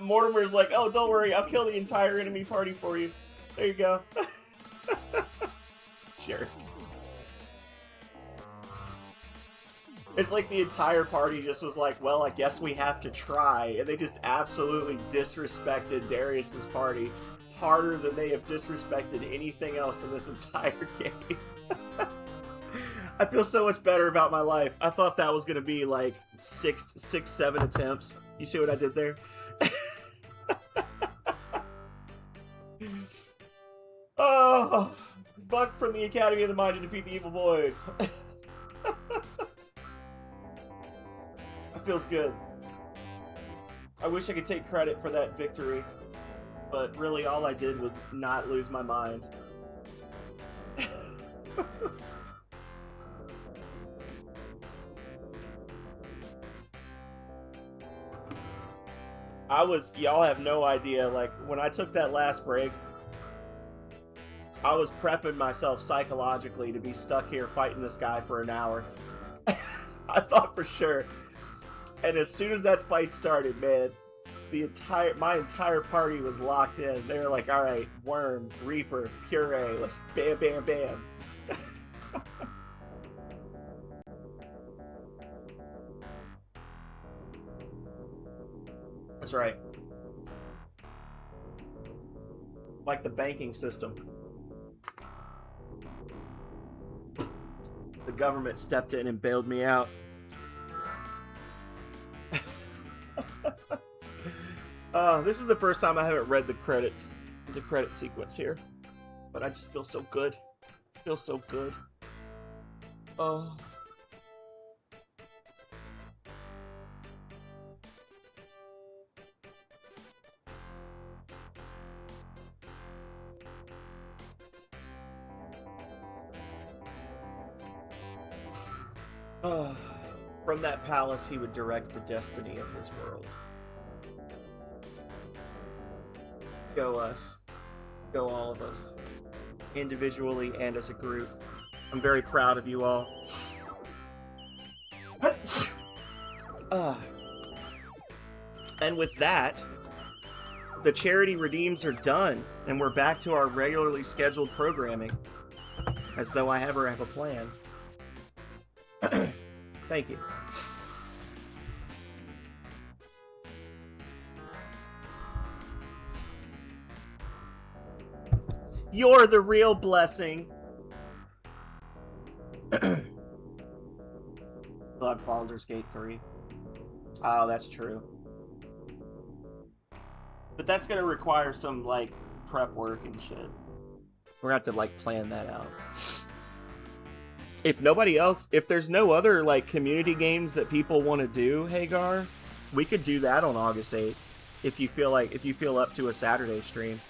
Mortimer's like, oh, don't worry, I'll kill the entire enemy party for you. There you go. Sure. It's like the entire party just was like, well, I guess we have to try. And they just absolutely disrespected Darius's party harder than they have disrespected anything else in this entire game. I feel so much better about my life. I thought that was gonna be like six, 7 attempts. You see what I did there? Oh, Buck from the Academy of the Mind to defeat the Evil Void. That feels good. I wish I could take credit for that victory, but really all I did was not lose my mind. Y'all have no idea, like, when I took that last break, I was prepping myself psychologically to be stuck here fighting this guy for an hour. I thought for sure. And as soon as that fight started, man, my entire party was locked in. They were like, all right, Worm, Reaper, Puree, like, bam, bam, bam. That's right. Like the banking system. The government stepped in and bailed me out. This is the first time I haven't read the credit sequence here, but I just feel so good. Feels so good. Oh. From that palace, he would direct the destiny of this world. Go us. Go all of us. Individually and as a group. I'm very proud of you all. And with that, the charity redeems are done, and we're back to our regularly scheduled programming. As though I ever have a plan. Thank you. You're the real blessing. Blood Baldur's Gate 3. Oh, that's true. But that's gonna require some, like, prep work and shit. We're gonna have to, like, plan that out. If nobody else, if there's no other, like, community games that people want to do, Hagar, we could do that on August 8th. If you feel up to a Saturday stream.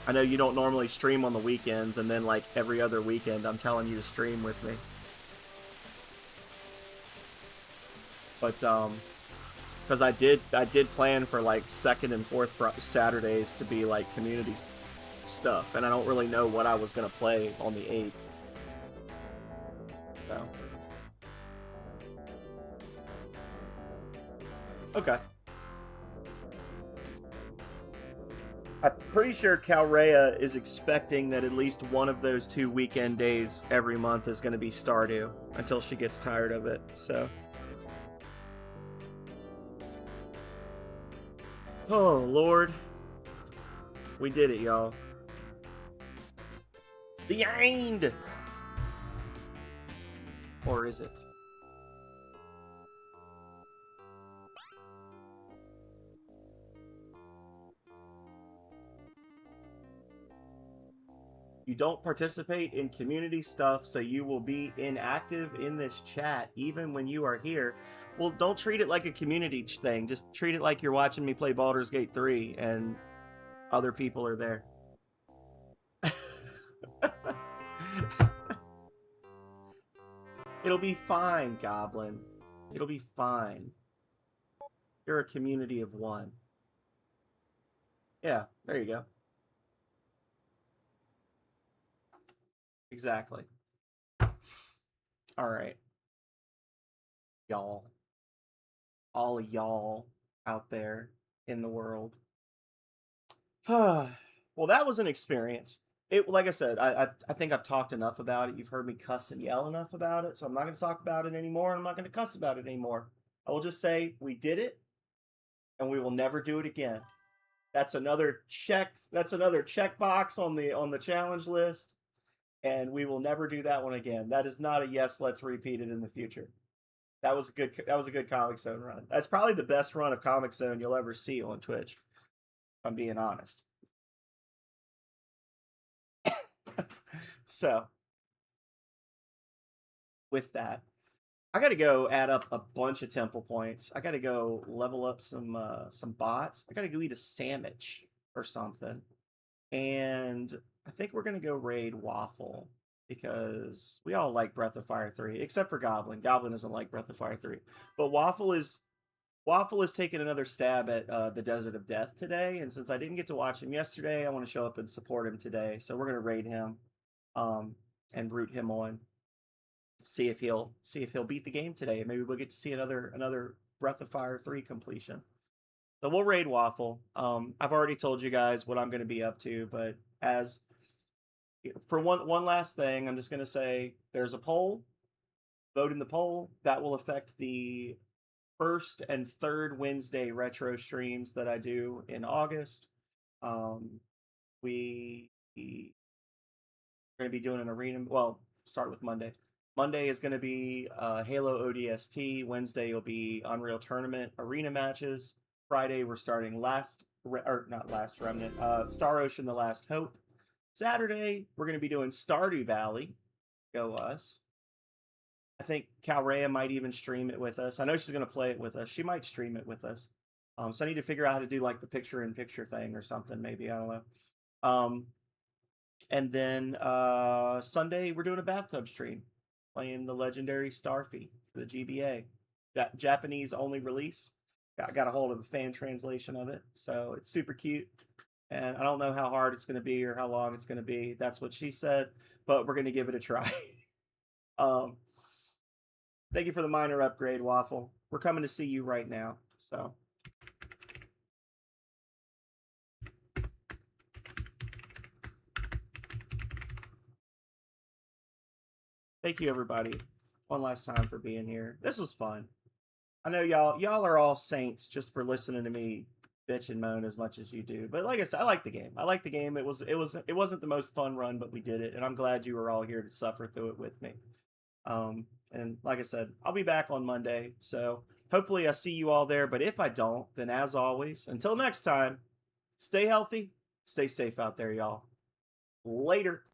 I know you don't normally stream on the weekends, and then, like, every other weekend I'm telling you to stream with me. But, because I did plan for, like, second and fourth Saturdays to be, like, community stuff, and I don't really know what I was going to play on the 8th. So. Okay. I'm pretty sure Calrea is expecting that at least one of those 2 weekend days every month is going to be Stardew until she gets tired of it, so. Oh, Lord. We did it, y'all. The end! Or is it? You don't participate in community stuff, so you will be inactive in this chat, even when you are here. Well, don't treat it like a community thing. Just treat it like you're watching me play Baldur's Gate 3, and other people are there. It'll be fine, Goblin. It'll be fine. You're a community of one. Yeah, there you go. Exactly. All right. Y'all. All of y'all out there in the world. Well, that was an experience. Like I said, I think I've talked enough about it. You've heard me cuss and yell enough about it, so I'm not going to talk about it anymore. I'm not going to cuss about it anymore. I will just say we did it, and we will never do it again. That's another check. That's another checkbox on the challenge list. and we will never do that one again. That is not a yes. Let's repeat it in the future. That was a good. That was a good Comic Zone run. That's probably the best run of Comic Zone you'll ever see on Twitch. If I'm being honest. So, with that, I got to go add up a bunch of temple points. I got to go level up some bots. I got to go eat a sandwich or something. And I think we're gonna go raid Waffle because we all like Breath of Fire 3, except for Goblin. Goblin doesn't like Breath of Fire 3. But Waffle is taking another stab at the Desert of Death today, and since I didn't get to watch him yesterday, I want to show up and support him today. So we're gonna raid him, um, and root him on. See if he'll beat the game today, and maybe we'll get to see another Breath of Fire 3 completion. So we'll raid Waffle. I've already told you guys what I'm going to be up to, but as for one last thing, I'm just going to say there's a poll. Vote in the poll. That will affect the first and third Wednesday retro streams that I do in August. We are going to be doing an arena. Well, start with Monday. Monday is going to be Halo ODST. Wednesday will be Unreal Tournament arena matches. Friday we're starting Star Ocean: The Last Hope. Saturday we're going to be doing Stardew Valley. Go us. I think Calrea might even stream it with us. I know she's going to play it with us. She might stream it with us. So I need to figure out how to do like the picture-in-picture thing or something. Maybe, I don't know. And then Sunday we're doing a bathtub stream, playing the legendary Starfy for the GBA. Japanese only release. Got a hold of a fan translation of it, so it's super cute. And I don't know how hard it's going to be or how long it's going to be. That's what she said, but we're going to give it a try. Thank you for the minor upgrade, Waffle. We're coming to see you right now. So. Thank you, everybody, one last time for being here. This was fun. I know y'all are all saints just for listening to me bitch and moan as much as you do. But like I said, I like the game. I like the game. It wasn't the most fun run, but we did it, and I'm glad you were all here to suffer through it with me. And like I said, I'll be back on Monday, so hopefully I see you all there. But if I don't, then as always, until next time, stay healthy, stay safe out there, y'all. Later.